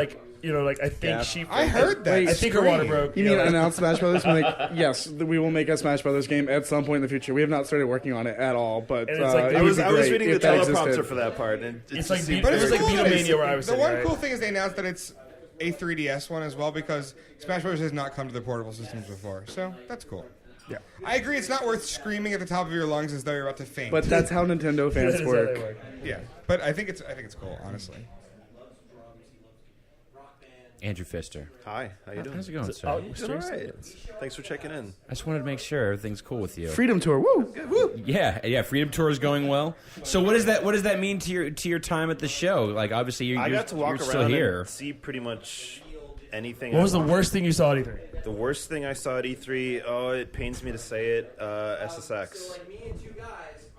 I think she. I heard that. I think her water broke. You mean announce Smash Brothers? Yes, we will make a Smash Brothers game at some point in the future. We have not started working on it at all, but And it's like- it I would was be I was great reading the if that teleprompter existed. for that part, and It's like seemed But But it was it's like cool Beatlemania that where I was the sitting, one right? cool thing is they announced that it's a 3DS one as well because Smash Bros. Has not come to the portable systems before, so that's cool. Yeah. I agree. It's not worth screaming at the top of your lungs as though you're about to faint. But that's how Nintendo That fans is how work. they work. yeah, but I think it's cool, honestly. Andrew Pfister. Hi, how you doing? How's it going, sir? Oh, Doing all right. Thanks for checking in. I just wanted to make sure everything's cool with you. Freedom Tour, woo! Yeah. Freedom Tour is going well. So what does that mean to your time at the show? Like obviously you're, I got to walk you're still around here. and see pretty much anything. What was I the wanted. worst thing you saw at E3? The worst thing I saw at E3? Oh, it pains me to say it. SSX.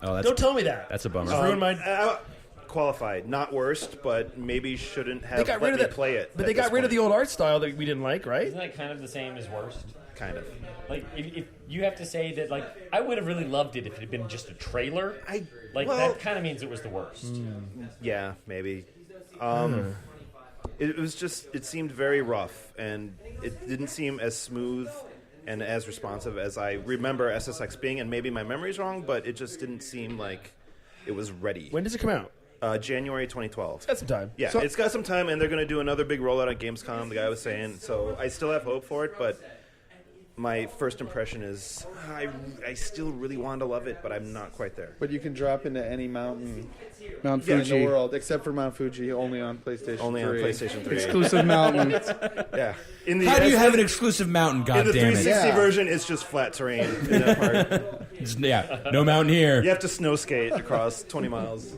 Oh, that's Don't tell me that. that's a bummer. Just ruined my. Qualified, not worst, but maybe shouldn't have They got let rid of me that. play it. But at they got this rid of point. the old art style that we didn't like, right? Isn't that kind of the same as worst? Kind of. Like, if you have to say that, like, I would have really loved it if it had been just a trailer. Well- That kind of means it was the worst. Yeah, maybe. It was just, it seemed very rough, and it didn't seem as smooth and as responsive as I remember SSX being, and maybe my memory's wrong, but it just didn't seem like it was ready. When does it come out? January 2012. It's got some time. Yeah, it's got some time, and they're going to do another big rollout at Gamescom, the guy was saying, so I still have hope for it, but my first impression is I still really want to love it, but I'm not quite there. But you can drop into any mountain Mount Yeah, in Fuji. the world, except for Mount Fuji, only on PlayStation Only 3. on PlayStation 3. Exclusive mountain. Yeah. How do you have an exclusive mountain? God In the damn it! 360 version, it's just flat terrain in that part. Yeah, no mountain here. You have to snow skate across 20 miles.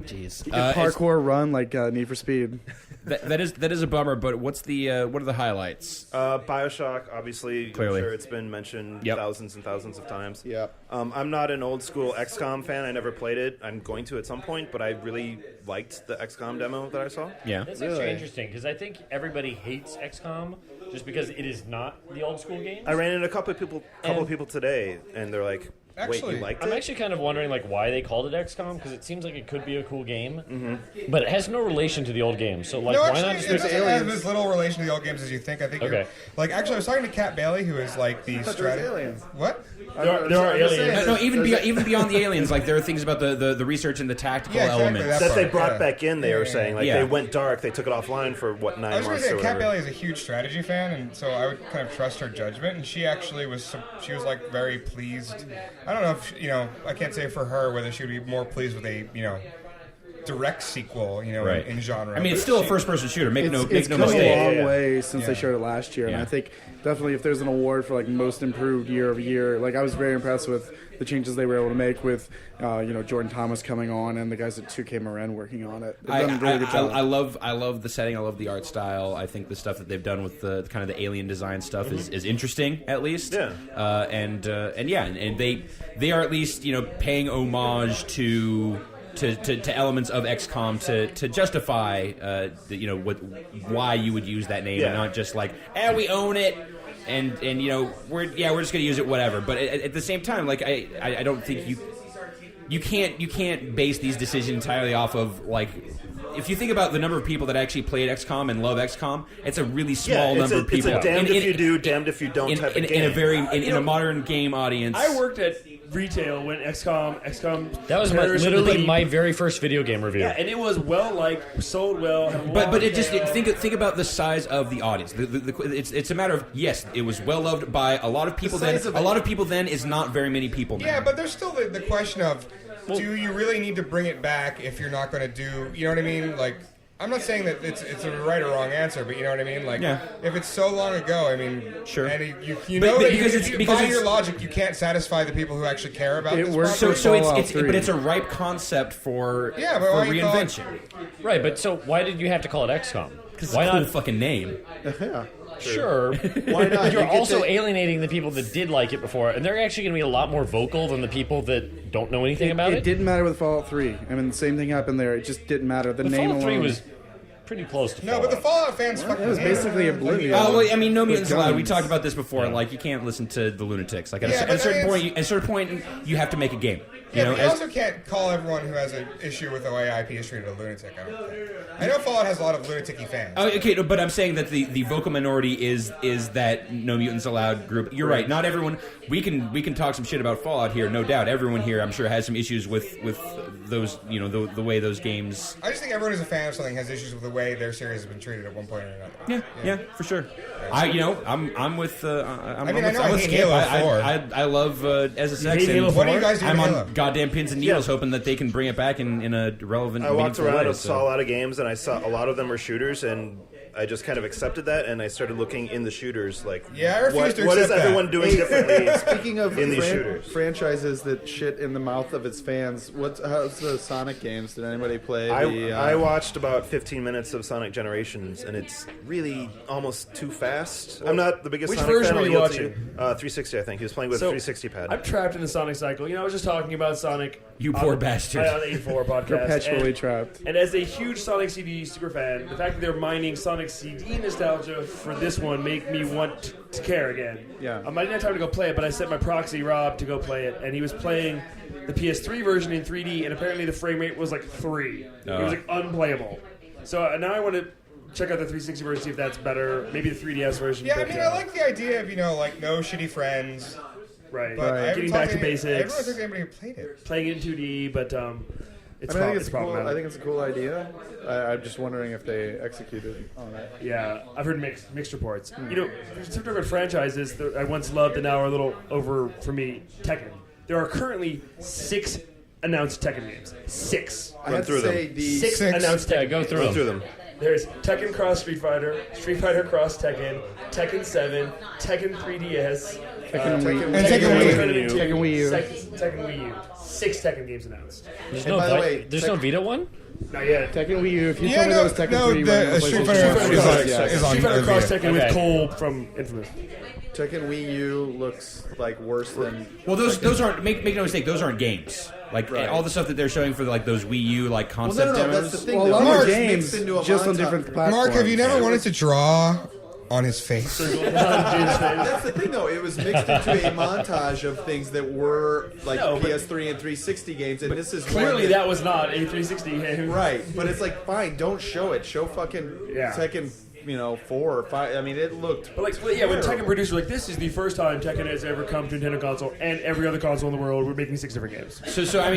Jeez. You can parkour run like Need for Speed. That is a bummer. But what are the highlights? BioShock, obviously. Clearly. I'm sure it's been mentioned thousands and thousands of times. Yeah. I'm not an old school XCOM fan. I never played it. I'm going to at some point, but I really liked the XCOM demo that I saw. Yeah. That's actually interesting because I think everybody hates XCOM just because it is not the old school games. I ran into a couple of people today, and they're like, "Wait, you liked it?" I'm actually kind of wondering like why they called it XCOM because it seems like it could be a cool game, but it has no relation to the old game. So like, no, why actually, not it just doesn't have as little relation to the old games as you think. I think. Okay. Like, actually, I was talking to Kat Bailey, who is like the aliens. What? There are aliens. No, even beyond the aliens, like there are things about the research and the tactical elements that they brought back in. They were saying like Yeah. they went dark. They took it offline for 9 I was going months. to or say, Kat whatever. Bailey is a huge strategy fan, and so I would kind of trust her judgment. And she actually was like very pleased. I don't know if I can't say for her whether she would be more pleased with a direct sequel, Right. in genre. I mean, it's But still a she- first-person shooter. Make no It's come mistake. a long way since they Yeah. showed it last year, and Yeah. I think definitely if there's an award for like most improved year over year, like I was very impressed with the changes they were able to make with Jordan Thomas coming on and the guys at 2K Marin working on it. They've done a really good job. I love the setting. I love the art style. I think the stuff that they've done with the kind of the alien design stuff is interesting, at least. Yeah. And they are at least paying homage to elements of XCOM to justify why you would use that name and not just like we own it and we're just gonna use it whatever. But at the same time, like I don't think you can't base these decisions entirely off of like. If you think about the number of people that actually played XCOM and love XCOM, it's a really small number of people. It's a damned if you do, damned if you don't type of game. In a modern game audience. I worked at retail when XCOM That was Terrorist literally Liberty- my very first video game review. Yeah, and it was well liked, sold well. had a But long it just tail. think about the size of the audience. It's a matter of yes, it was well loved by a lot of people then. A lot of people then is not very many people now. Yeah, but there's still the question of, do you really need to bring it back if you're not going to do, you know what I mean? Like, I'm not saying that it's a right or wrong answer, but you know what I mean? Like, if it's so long ago, I mean, sure. And you But- know but that because by your logic, you can't satisfy the people who actually care about this. So it's a ripe concept for Yeah, but for why you call it- reinvention. Right, but so why did you have to call it XCOM? Because Why it's a cool not? fucking name. Yeah. Sure. Why not? But you're You get also to- alienating the people that did like it before, and they're actually going to be a lot more vocal than the people that don't know anything about It it. didn't matter with Fallout 3. I mean, the same thing happened there. It just didn't matter. The But name Fallout 3 alone was pretty close to No, but the Fallout fans fucking it was hate it. basically Oblivion. Well, I mean, No With Mutants Allowed. We guns. talked about this before. Like, you can't listen to the lunatics. Like, at Yeah, a but certain I mean, point, you have to make a game. Yeah, but you as- also can't call everyone who has an issue with the way IP is treated a lunatic. I don't think. I know Fallout has a lot of lunatic-y fans. Oh, okay, no, but I'm saying that the vocal minority is that No Mutants Allowed group. You're right. Not everyone. We can talk some shit about Fallout here, no doubt. Everyone here, I'm sure, has some issues with those. The way those games. I just think everyone who's a fan of something has issues with the way their series has been treated at one point or another. Yeah, for sure. I'm with. I'm mean, I with, know I'm I with hate Skip. Halo 4. I love SSX. hate Halo and 4? What do you guys do I'm to on Halo? goddamn pins and needles, hoping that they can bring it back in a relevant. I walked meaningful around way, and so. saw a lot of games, and I saw a lot of them were shooters, and I just kind of accepted that, and I started looking in the shooters, like, Yeah, I refuse to what is accept that. everyone doing differently? Speaking of in these shooters? franchises that shit in the mouth of its fans, how's the Sonic games? Did anybody play? I watched about 15 minutes of Sonic Generations, and it's really almost too fast. I'm not the biggest Which Sonic version fan. were I'll you yield to watching? 360, I think. He was playing with a 360 pad. I'm trapped in the Sonic cycle. I was just talking about Sonic. You on poor the- bastard. On the 84 podcast. Perpetually and, trapped. And as a huge Sonic CD super fan, the fact that they're mining Sonic CD nostalgia for this one make me want to care again. Yeah. I didn't have time to go play it, but I sent my proxy Rob to go play it, and he was playing the PS3 version in 3D, and apparently the frame rate was like 3. It was like unplayable. So now I want to check out the 360 version, see if that's better. Maybe the 3DS version. Yeah, I but, mean, I like the idea of, like, no shitty friends. Right. But I haven't Getting talked back to any- I haven't basics. talked to anybody who played it. Playing it in 2D, but It's I mean, I think it's it's cool. problematic. I think it's a cool idea. I'm just wondering if they executed on it. Yeah, I've heard mixed reports. You know, there's some different franchises that I once loved and now are a little over for me. Tekken. There are currently 6 announced Tekken games. 6. I have to say the 6 announced Tekken. Go through them. There's Tekken Cross Street Fighter, Street Fighter Cross Tekken, Tekken 7, Tekken 3DS, Tekken Wii U. Tekken Tekken Wii U. Tekken Wii U. Tekken Wii U. 6 Tekken games announced. There's And no by the way, there's no Vita one? Not yet. Tekken Wii U. If you Yeah, told me no, that was Tekken no, 3, the Street Fighter is on Street Fighter Cross Vita. Tekken with Cole from Infamous. Tekken Wii U looks like worse than. Well, those aren't make no mistake. Those aren't games. Like Right. all the stuff that they're showing for like those Wii U like Well, concept no, demos. that's the thing. Well, a though. lot Mark, of games mixed into a just on montage. different platforms. Mark, have you never wanted to draw on his face? That's the thing, though. It was mixed into a montage of things that were like No, but- PS3 and 360 games, and this is Clearly, one that was not a 360 game. right. But it's like, fine, don't show it. Show fucking Yeah. Tekken, 4 or 5. I mean, it looked. But like, yeah, when Tekken produced, like, this is the first time Tekken has ever come to a Nintendo console and every other console in the world. We're making 6 different games. So I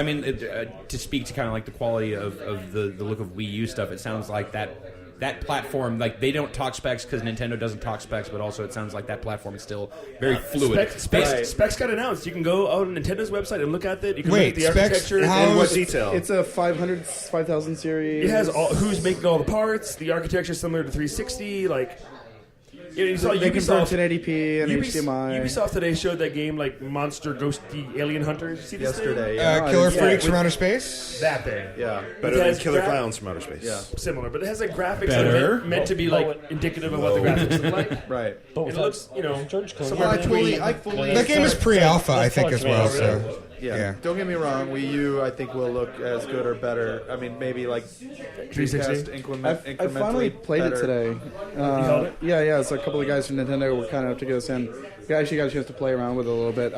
mean, to speak to kind of like the quality of the look of Wii U stuff, it sounds like that platform, like they don't talk specs because Nintendo doesn't talk specs, but also it sounds like that platform is still very fluid. Specs got announced. You can go on Nintendo's website and look at it. You can Wait, look at the specs? architecture. How and is- detail. It's a 5000 series. It has all, who's making all the parts. The architecture is similar to 360. Like, you saw They confirmed Ubisoft. 1080p and HDMI. Ubisoft today showed that game like Monster Ghosty Alien Hunters. See this Yesterday, thing? Killer Yeah, Freaks with from Outer Space? That thing. Yeah. Better It than has Killer Clowns from Outer Space. Yeah. Similar, but it has like graphics Better. that are meant to be like indicative of what the graphics look like. Right. It looks, George Clooney. somewhere I between. fully. That game is pre-alpha, I think, as well. Xbox, So Yeah. Yeah. Don't get me wrong. Wii U, I think, will look as good or better. I mean, maybe like 360? incrementally I finally played better. it today. held it? Yeah. So a couple of guys from Nintendo were kind enough to get us in. We actually got a chance to play around with it a little bit.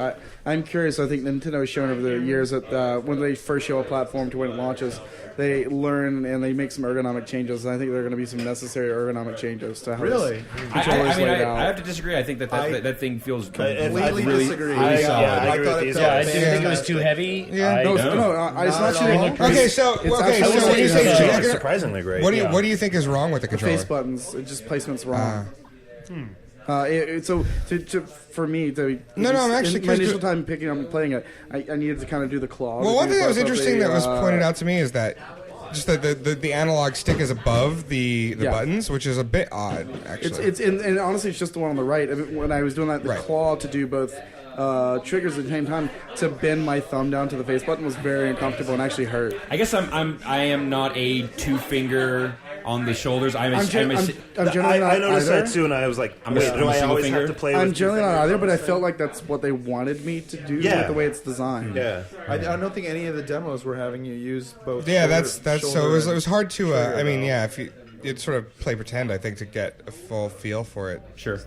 I'm curious. I think Nintendo has shown over the years that when they first show a platform to when it launches, they learn and they make some ergonomic changes. And I think there are going to be some necessary ergonomic changes to how Really? I laid out. have to disagree. I think that thing feels completely really, disagree. really Yeah, solid. I agree thought with it these Yeah, I felt didn't think it was too fantastic. heavy. Yeah. No, I- it's not at too all. heavy. Okay, so It's okay, actually- so when you say it's check it- surprisingly great. what do you think is wrong with the controller? Face buttons, it just placement's wrong. For me, No, I'm actually in my curious initial to- time picking up and playing it, I needed to kind of do the claw. Well, to one do thing that was both of interesting the, that was pointed out to me is that just the analog stick is above the Yeah. buttons, which is a bit odd, actually. It's and honestly, it's just the one on the right. I mean, when I was doing that, the Right. claw to do both triggers at the same time to bend my thumb down to the face button was very uncomfortable and actually hurt. I guess I am not a 2-finger on the shoulders. I'm generally I not noticed either. that too, and I was like, I'm wait, a do I single always finger. have to play I'm with generally two not fingers? either, but I felt like that's what they wanted me to do Yeah. with the way it's designed. Yeah. I don't think any of the demos were having you use both. Yeah, shoulder- that's so shoulder it was hard to. trigger, I mean, though. yeah, if you'd sort of play pretend, I think, to get a full feel for it. Sure.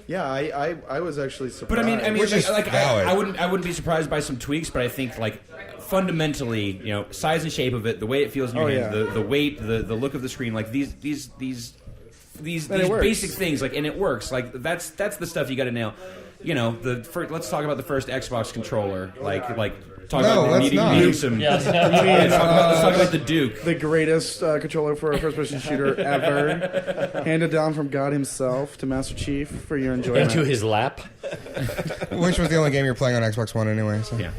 Yeah, I was actually surprised. But I mean, Which is like valid. I wouldn't be surprised by some tweaks, but I think like fundamentally, size and shape of it, the way it feels in your Oh, hand, yeah. the weight, the look of the screen, like these And it works. basic things, like, and it works. Like that's the stuff you got to nail. Let's talk about the first Xbox controller. Talk No, about let's not. needing some. Yeah. Let's talk about the Duke. The greatest controller for a first-person shooter ever, handed down from God himself to Master Chief for your enjoyment. Into his lap. Which was the only game you were playing on Xbox One anyway. So. Yeah.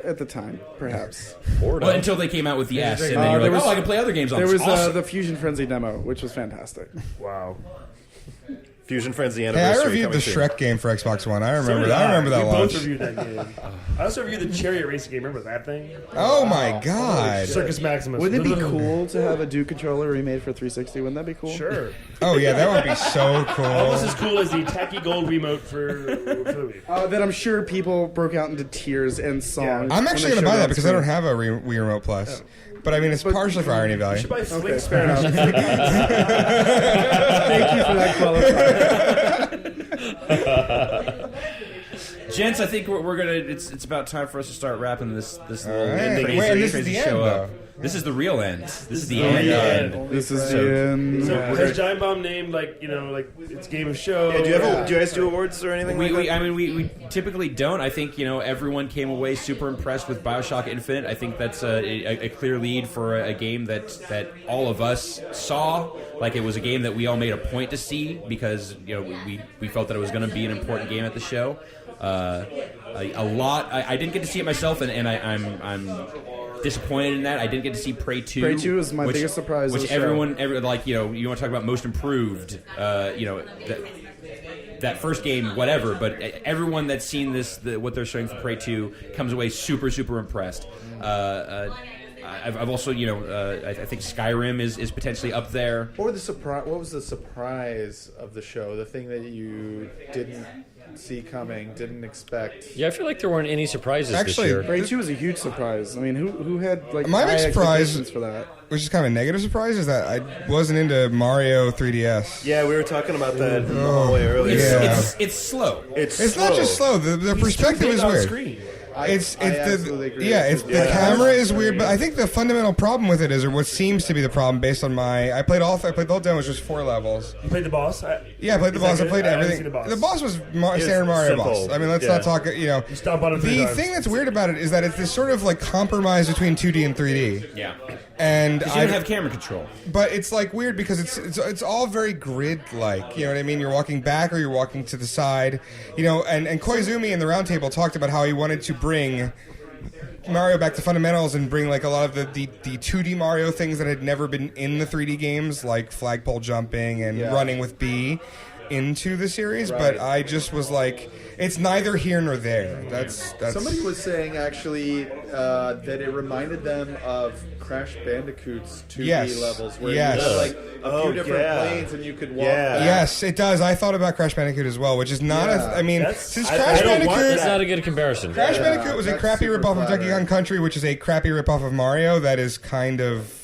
At the time, perhaps. Well, until they came out with the S, and then there you're like, was- I can play other games on There this. was Awesome. the Fusion Frenzy demo, which was fantastic. Wow. Fusion Frenzy Hey, anniversary. I reviewed the coming soon. Shrek game for Xbox One. I So remember did that. I remember that we launch. both reviewed that game. I also reviewed the Chariot Racing game. Remember that thing? Oh my god! Circus Maximus. Wouldn't it be cool to have a Duke controller remade for 360? Wouldn't that be cool? Sure. Oh yeah, that would be so cool. Almost as cool as the tacky gold remote for the Wii. That I'm sure people broke out into tears and songs. I'm when actually they going to buy showed that on because I don't screen. have a Wii Remote Plus. But I mean, it's partially for irony You value. should buy Flink Okay, Sparrow. fair enough. Thank you for that qualifier. Gents, I think we're gonna. It's about time for us to start wrapping this little right. crazy, Wait, and this is crazy the show end, up. though. This is the real end. This is the end. This is the end. So has Giant Bomb named it's Game of Show? Yeah, do you guys do awards or anything like that? We typically don't. I think everyone came away super impressed with BioShock Infinite. I think that's a clear lead for a game that all of us saw. Like, it was a game that we all made a point to see because we felt that it was going to be an important game at the show. A lot. I didn't get to see it myself, and I'm disappointed in that. I didn't get to see Prey 2. Prey 2 is my biggest surprise. Which of the everyone, show. you want to talk about most improved, that first game, whatever. But everyone that's seen what they're showing for Prey 2 comes away super, super impressed. I've also, I think Skyrim is potentially up there. What was the surprise of the show? The thing that you didn't see coming, didn't expect. Yeah, I feel like there weren't any surprises Actually, this year. Prey 2 was a huge surprise. I mean, who had My high big surprise, expectations for that? which is kind of a negative surprise, is that I wasn't into Mario 3DS. Yeah, we were talking about that in the hallway earlier. It's slow. It's not just slow. The perspective is weird. Screen. It's absolutely agree. the camera is weird, but I think the fundamental problem with it is, or what seems to be the problem, based on I played the whole demo, which was 4 levels. You played the boss? Yeah, I played the boss. I played haven't everything. seen the boss. The boss was standard Mario simple. boss. I mean, let's not talk. You stomp on him 3 The times. thing that's weird about it is that it's this sort of like compromise between 2D and 3D. Yeah. And you don't have camera control. But it's like weird because it's all very grid-like. You know what I mean? You're walking back or you're walking to the side. And Koizumi in the roundtable talked about how he wanted to bring Mario back to fundamentals and bring like a lot of the 2D Mario things that had never been in the 3D games, like flagpole jumping and running with B, into the series. Right. But I just was like, it's neither here nor there. That's Somebody was saying actually that it reminded them of Crash Bandicoot's 2D levels, where you had like a few different planes and you could walk. back. Yes, it does. I thought about Crash Bandicoot as well, which is not. Since Crash That's Bandicoot, not a good comparison. Crash Bandicoot was a crappy ripoff of Donkey Kong Country, which is a crappy ripoff of Mario. That is kind of.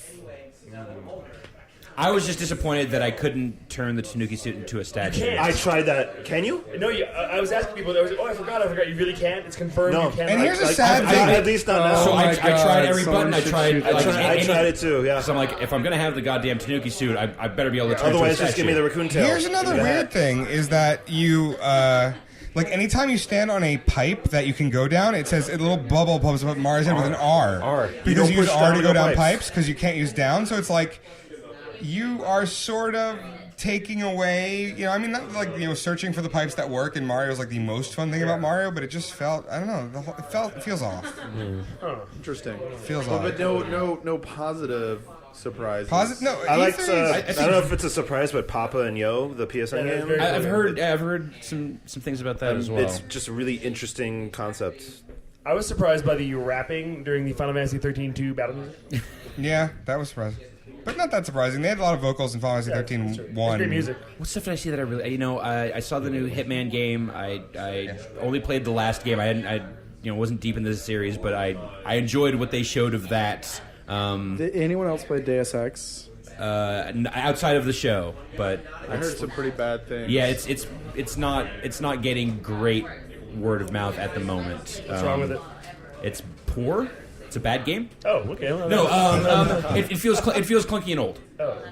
I was just disappointed that I couldn't turn the Tanuki suit into a statue. I tried that. Can you? No, I was asking people. They was like, I forgot. You really can't. It's confirmed. No. You can't. And here's a sad thing. At least not now. So I tried every button. I tried it too. Yeah. So I'm like, if I'm gonna have the goddamn Tanuki suit, I better be able to turn Otherwise, into a just give me statue. the raccoon tail. Here's another weird thing: is that you. Like, anytime you stand on a pipe that you can go down, it says a little bubble pops up Mario's head with an R. Because you use R to go down pipes because you can't use down. So it's like you are sort of taking away, not like, searching for the pipes that work in Mario is like the most fun thing about Mario, but it just felt, I don't know, it feels off. Interesting. Feels well, off. But no positive surprises. No, I like. E3 I don't know if it's a surprise, but Papa and Yo, the PSN game. I've heard some things about that as well. It's just a really interesting concept. I was surprised by the rapping during the Final Fantasy 13 2 battle music. Yeah, that was surprising. But not that surprising. They had a lot of vocals in Final Fantasy 13 1. Great music. What stuff did I see that I really... I saw the new Hitman game. I only played the last game. I wasn't deep into the series, but I enjoyed what they showed of that. Did anyone else play Deus Ex? Outside of the show, but I heard some pretty bad things. Yeah, it's not getting great word of mouth at the moment. What's wrong with it? It's poor. It's a bad game. Oh, okay. Well, No, it feels clunky and old.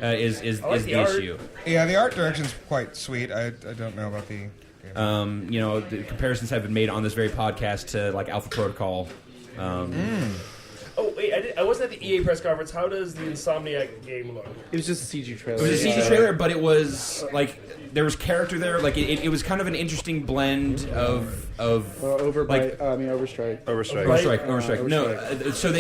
Is the issue? Yeah, the art direction's quite sweet. I don't know about the. The comparisons have been made on this very podcast to like Alpha Protocol. Oh wait, I wasn't at the EA press conference. How does the Insomniac game look? It was just a CG trailer. It was a CG trailer, but it was like there was character there. Like it was kind of an interesting blend of Overstrike. Overstrike. No, so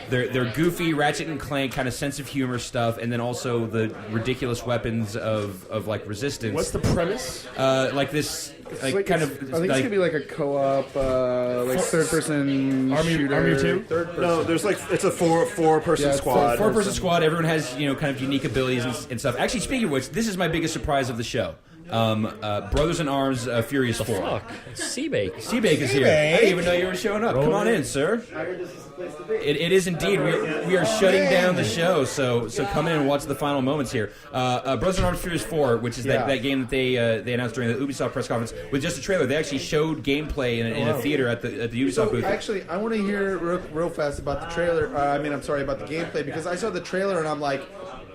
their goofy Ratchet and Clank kind of sense of humor stuff, and then also the ridiculous weapons of like Resistance. What's the premise? Like this. I think it's gonna be like a co-op, third-person shooter. Army 2? No, there's it's a four-person squad. Four-person squad. Everyone has kind of unique abilities and stuff. Actually, speaking of which, this is my biggest surprise of the show. Brothers in Arms, Furious 4. Fuck. Seabake. Seabake is here. I didn't even know you were showing up. Come on in, sir. It is indeed. We are shutting down the show, so come in and watch the final moments here. Brothers in Arms Furious 4, which is that game that they announced during the Ubisoft press conference with just a trailer. They actually showed gameplay in a theater at the Ubisoft booth. Actually, I want to hear real fast about the trailer. About the gameplay, because I saw the trailer and I'm like,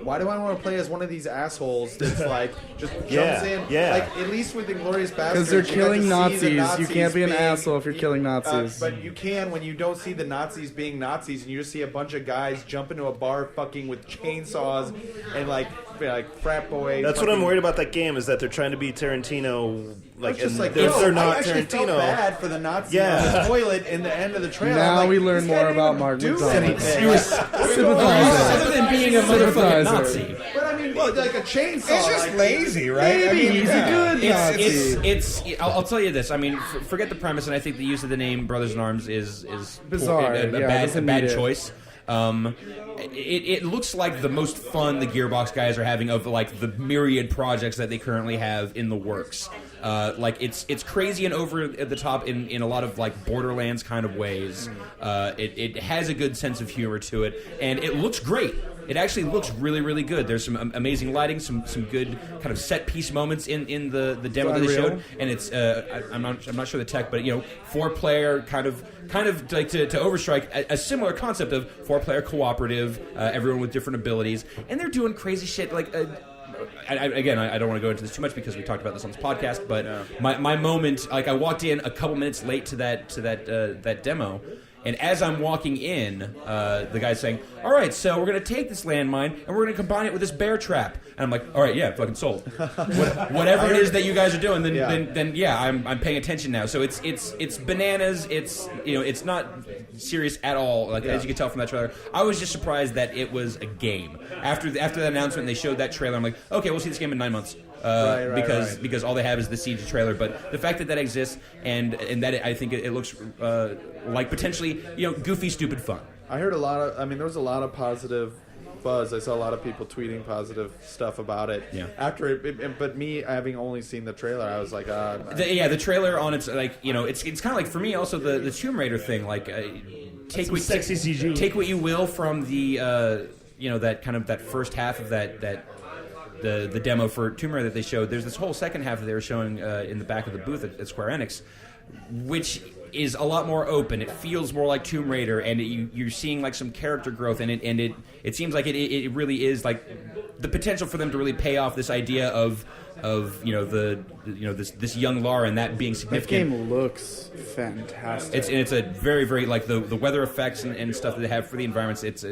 why do I want to play as one of these assholes that's like just jumps in? Yeah. Like at least with Inglourious Basterds, Because they're killing Nazis. Nazis. You can't be an asshole if you're killing Nazis. But you can when you don't see the Nazis being Nazis and you just see a bunch of guys jump into a bar fucking with chainsaws and like frat boy. That's what I'm worried about that game, is that they're trying to be Tarantino. Like, just like they're not I actually Tarantino. felt bad for the Nazi on the toilet in the end of the trailer. Now like, we learn this guy more didn't about even Mark do McDonald. anything. You were sympathizer. Other than being a motherfucking Nazi. But I mean, like a chainsaw. It's just like, lazy, right? Maybe he's a good Nazi. It's I'll tell you this. I mean, forget the premise, and I think the use of the name Brothers in Arms is bizarre. a Doesn't bad need it. choice. It looks like the most fun the Gearbox guys are having of like the myriad projects that they currently have in the works. Like it's crazy and over the top in a lot of like Borderlands kind of ways. It has a good sense of humor to it, and it looks great. It actually looks really, really good. There's some amazing lighting, some good kind of set piece moments in the demo that they showed, and it's I'm not sure the tech, but 4-player kind of like to Overstrike a similar concept of 4-player cooperative, everyone with different abilities, and they're doing crazy shit like. I don't want to go into this too much because we talked about this on this podcast, but my moment, like I walked in a couple minutes late to that demo. And as I'm walking in, the guy's saying, all right, so we're going to take this landmine and we're going to combine it with this bear trap. And I'm like, all right, yeah, fucking sold. Whatever it is that you guys are doing, then I'm paying attention now. So it's bananas. It's not serious at all, as you can tell from that trailer. I was just surprised that it was a game. After that announcement, they showed that trailer. I'm like, okay, we'll see this game in 9 months. Because all they have is the Siege trailer, but the fact that exists and that I think it looks like potentially goofy, stupid fun. I heard a lot of. I mean, there was a lot of positive buzz. I saw a lot of people tweeting positive stuff about it. Yeah. After it, but me having only seen the trailer, I was like, the trailer on its it's kind of like for me also the Tomb Raider thing. Like, take sexy CG. Take what you will from the that kind of that first half of that. The demo for Tomb Raider that they showed, there's this whole second half that they were showing in the back of the booth at Square Enix, which is a lot more open. It feels more like Tomb Raider, and you're seeing like some character growth, and it seems like it really is like the potential for them to really pay off this idea of this young Lara and that being significant. That game looks fantastic. It's a very, very like the weather effects and stuff that they have for the environments. It's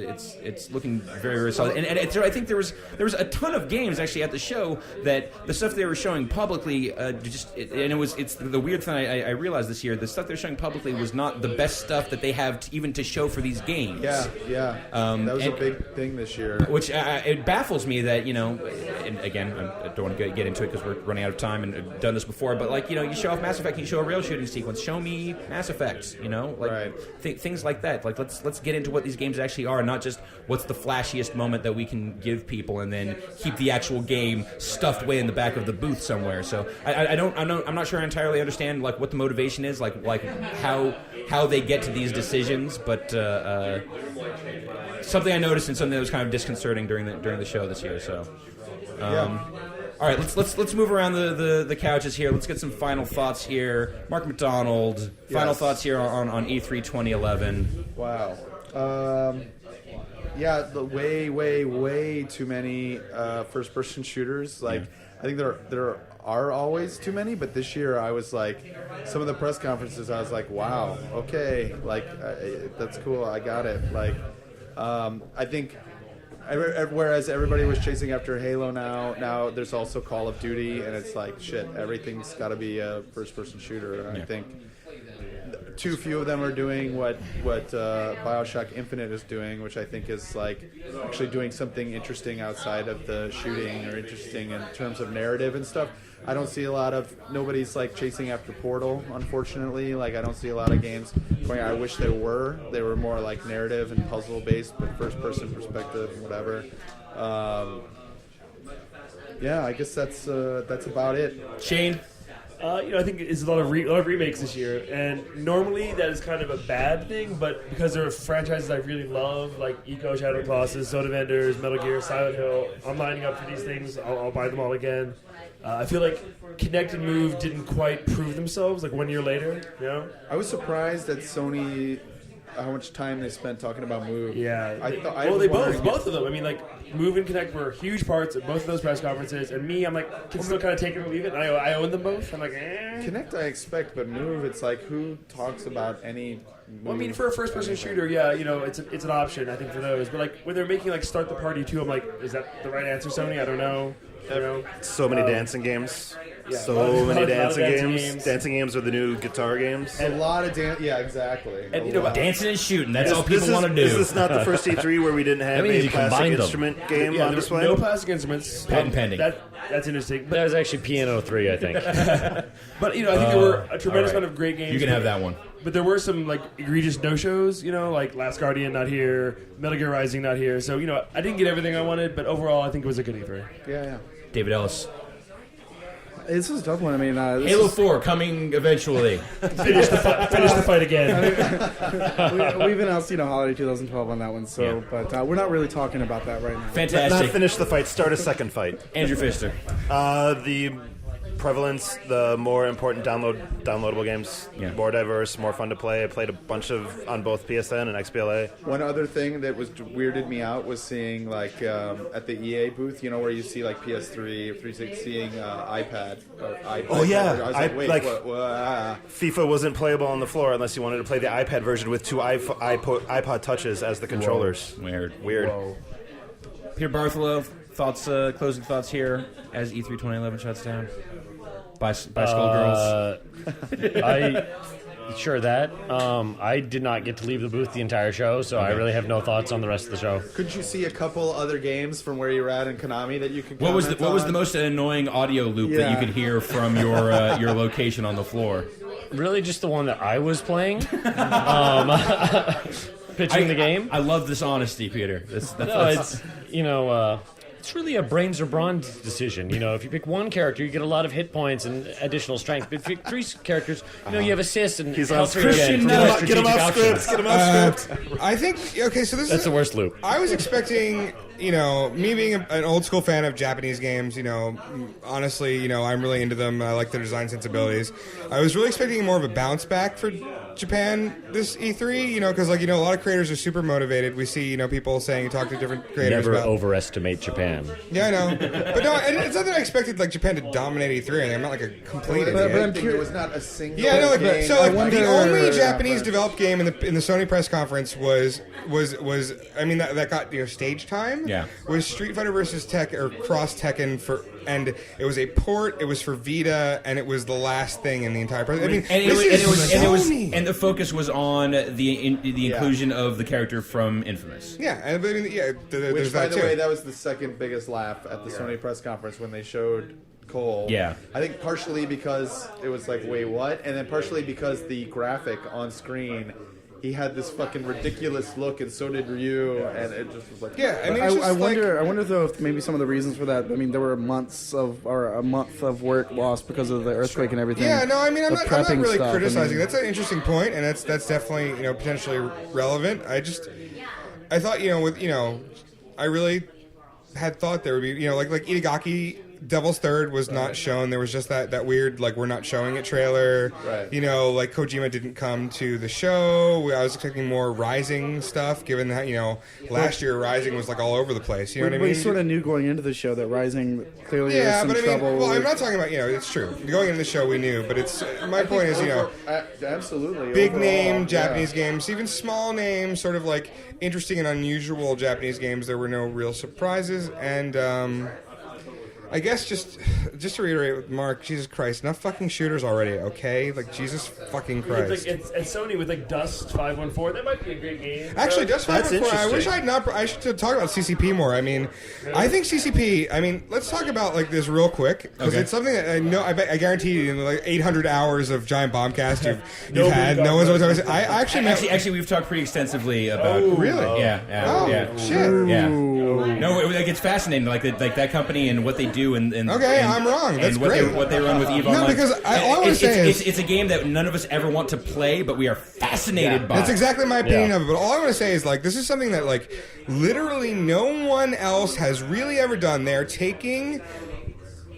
looking very, very solid. And I think there was a ton of games actually at the show that the stuff they were showing publicly it's the weird thing I realized this year. The stuff they're showing publicly was not the best stuff that they have even to show for these games. Yeah. That was a big thing this year. Which it baffles me that and again I don't want to get into it because we're running out of time and I've done this before, but you show off Mass Effect, you show a rail shooting sequence, show me Mass Effect, things like that. Like let's get into what these games actually are, not just what's the flashiest moment that we can give people and then keep the actual game stuffed away in the back of the booth somewhere. So I'm not sure I entirely understand like what the motivation is, like how they get to these decisions, but something I noticed and something that was kind of disconcerting during the show this year. So. All right, let's move around the couches here. Let's get some final thoughts here. Mark McDonald, final thoughts here on E3 2011. Wow. Way too many first-person shooters. I think there are always too many, but this year I was like, some of the press conferences I was like, wow, okay, that's cool, I got it. I think. Whereas everybody was chasing after Halo now there's also Call of Duty, and it's like, shit, everything's got to be a first-person shooter. And I think too few of them are doing what Bioshock Infinite is doing, which I think is like actually doing something interesting outside of the shooting or interesting in terms of narrative and stuff. I don't see nobody's like chasing after Portal, unfortunately. I don't see a lot of games going, I wish they were more like narrative and puzzle based, but first person perspective and whatever. yeah, I guess that's about it. Shane? I think it's a lot of remakes this year, and normally that is kind of a bad thing, but because there are franchises I really love, like Eco, Shadow of the Colossus, Zone of Enders, Metal Gear, Silent Hill, I'm lining up for these things. I'll buy them all again. I feel like Kinect and Move didn't quite prove themselves, like 1 year later, you know? I was surprised that Sony, how much time they spent talking about Move. Yeah. They both of them. I mean, like, Move and Kinect were huge parts of both of those press conferences, and me, I'm like, can still kind of take it or leave it. And I own them both. I'm like, Kinect I expect, but Move, it's like, who talks about any Move? Well, I mean, for a first-person shooter, yeah, it's an option, I think, for those. But, like, when they're making, like, Start the Party 2, I'm like, is that the right answer, Sony? I don't know. So many dancing games. Yeah, so many dancing games. Dancing games are the new guitar games. A lot of yeah, exactly. And dancing and shooting, that's all people want to do. Is this not the first E3 where we didn't have a plastic instrument game on display? No plastic instruments. Patent pending. That's interesting. But that was actually Piano 3, I think. But, I think there were a tremendous amount of great games. You can have that one. But there were some, like, egregious no-shows, like Last Guardian not here, Metal Gear Rising not here. So, I didn't get everything I wanted, but overall I think it was a good E3. Yeah. David Ellis. This is a tough one. I mean, Halo 4 coming eventually. Finish the fight again. We've announced, Holiday 2012 on that one, so but we're not really talking about that right now. Fantastic. Not finish the fight, start a second fight. Andrew Pfister. The prevalence, the more important downloadable games, more diverse, more fun to play. I played a bunch on both PSN and XBLA. One other thing that was weirded me out was seeing like at the EA booth, where you see like PS3, 360, seeing iPad or iPad. Oh yeah, I was like, wait, what? FIFA wasn't playable on the floor unless you wanted to play the iPad version with two iPod touches as the controllers. Weird. Whoa. Peter Bartholow, closing thoughts here as E3 2011 shuts down. By Skullgirls. I did not get to leave the booth the entire show, so I really have no thoughts on the rest of the show. Could you see a couple other games from where you were at in Konami that you could? What was the most annoying audio loop that you could hear from your location on the floor? Really, just the one that I was playing. Pitching the game. I love this honesty, Peter. It's really a brains or brawn decision. If you pick one character, you get a lot of hit points and additional strength. But if you pick three characters, you have assists and health regen. Get him off script. Get him off script. I think so. That's the worst loop. I was expecting, me being an old school fan of Japanese games. Honestly, I'm really into them. I like their design sensibilities. I was really expecting more of a bounce back for Japan this E3, because a lot of creators are super motivated. We see, talk to different creators. Never overestimate Japan. Yeah, I know. But no, it's not that I expected Japan to dominate E3. I'm not like a complete idiot. But I'm curious. It was not a single. Yeah, no. Game. The only Japanese developed game in the Sony press conference was that got stage time. Yeah. Was Street Fighter versus Cross Tekken and it was a port. It was for Vita, and it was the last thing in the entire press. And the focus was on the inclusion of the character from Infamous. Yeah, which, by the way, that was the second biggest laugh at the Sony press conference when they showed Cole. Yeah. I think partially because it was like, wait, what? And then partially because the graphic on screen, he had this fucking ridiculous look, and so did Ryu, and it just was like... Yeah, I wonder though if maybe some of the reasons for that, there were a month of work lost because of the earthquake and everything. Yeah, no, I'm not really criticizing. That's an interesting point, and that's definitely, potentially relevant. I thought, I really had thought there would be, like Itagaki... Devil's Third was not shown. There was just that weird, we're not showing it trailer. Right. Kojima didn't come to the show. I was expecting more Rising stuff, given that, last year Rising was all over the place. You know what I mean? We sort of knew going into the show that Rising clearly has some trouble. Well, I'm not talking about, it's true. Going into the show we knew, but my point is, absolutely. Big overall, name Japanese games, even small names, sort of interesting and unusual Japanese games. There were no real surprises, and I guess just to reiterate with Mark, Jesus Christ, enough fucking shooters already, okay? Jesus fucking Christ. It's Sony with Dust 514. That might be a great game. Actually, Dust 514. I wish I should talk about CCP more. I think CCP. Let's talk about this real quick because it's something that I know. I guarantee you, in 800 hours of Giant Bombcast you've had, no one's always. Actually, we've talked pretty extensively about. Oh, really? Yeah. Oh, yeah. shit. Yeah. No, it's fascinating. Like that company and what they do and Okay, I'm wrong. That's and what great. what they run with EVE No, Online. because all I wanna say is- it's a game that none of us ever want to play, but we are fascinated by. That's exactly my opinion of it. But all I want to say is, like, this is something that, like, literally no one else has really ever done. They're taking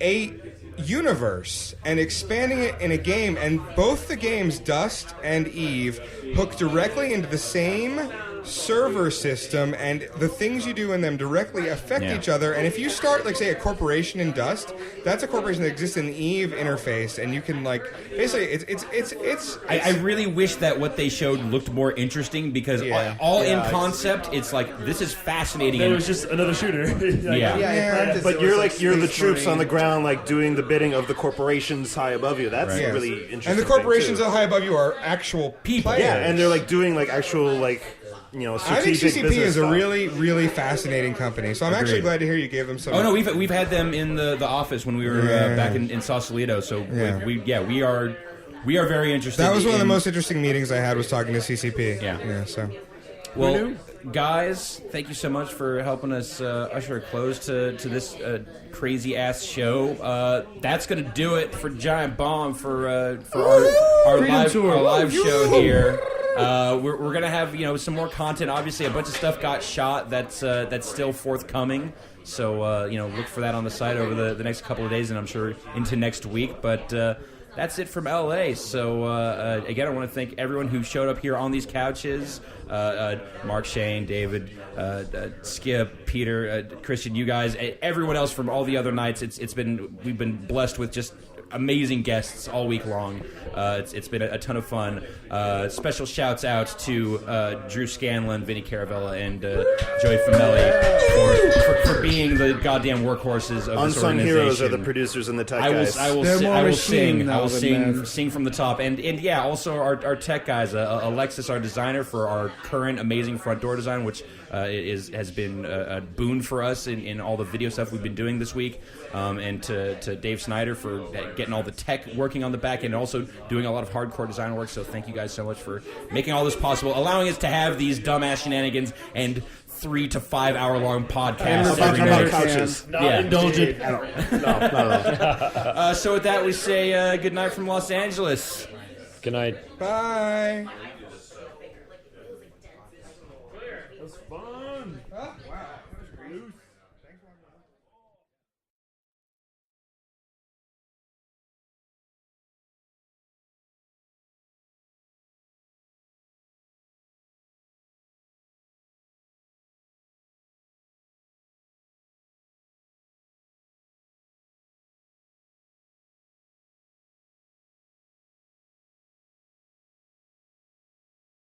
a universe and expanding it in a game, and both the games, Dust and Eve, hook directly into the same server system, and the things you do in them directly affect each other. And if you start, like, say, a corporation in Dust, that's a corporation that exists in the Eve interface, and you can, like, basically, it's I really wish that what they showed looked more interesting, because all in concept, it's like, this is fascinating. It was just another shooter. But you're the troops on the ground, like doing the bidding of the corporations high above you. That's really interesting. And the corporations that high above you are actual people. Yeah, and they're like doing like actual like I think strategic CCP is a stuff. really, really fascinating company. So I'm actually glad to hear you gave them some. Oh no, we've had them in the office when we were back in Sausalito. So we are very interested. That was one of the most interesting meetings I had, was talking to CCP. Yeah. So. Well, guys, thank you so much for helping us usher a close to this crazy ass show. That's gonna do it for Giant Bomb for our live show here. We're gonna have some more content. Obviously, a bunch of stuff got shot that's still forthcoming. So look for that on the site over the next couple of days, and I'm sure into next week. But that's it from LA. So again, I want to thank everyone who showed up here on these couches. Mark, Shane, David, Skip, Peter, Christian, you guys, everyone else from all the other nights. We've been blessed with just amazing guests all week long. It's been a ton of fun. Special shouts out to Drew Scanlon, Vinny Caravella, and Joey Famelli for being the goddamn workhorses of this Unsung organization. heroes are the producers and the tech guys. I will sing from the top, and also our tech guys, Alexis, our designer, for our current amazing front door design, which has been a boon for us in all the video stuff we've been doing this week, and to Dave Snyder for getting all the tech working on the back end, and also doing a lot of hardcore design work. So thank you guys so much for making all this possible, allowing us to have these dumbass shenanigans and 3 to 5 hour long podcasts every night. Couches. Not indulgent. So with that, we say good night from Los Angeles. Good night. Bye.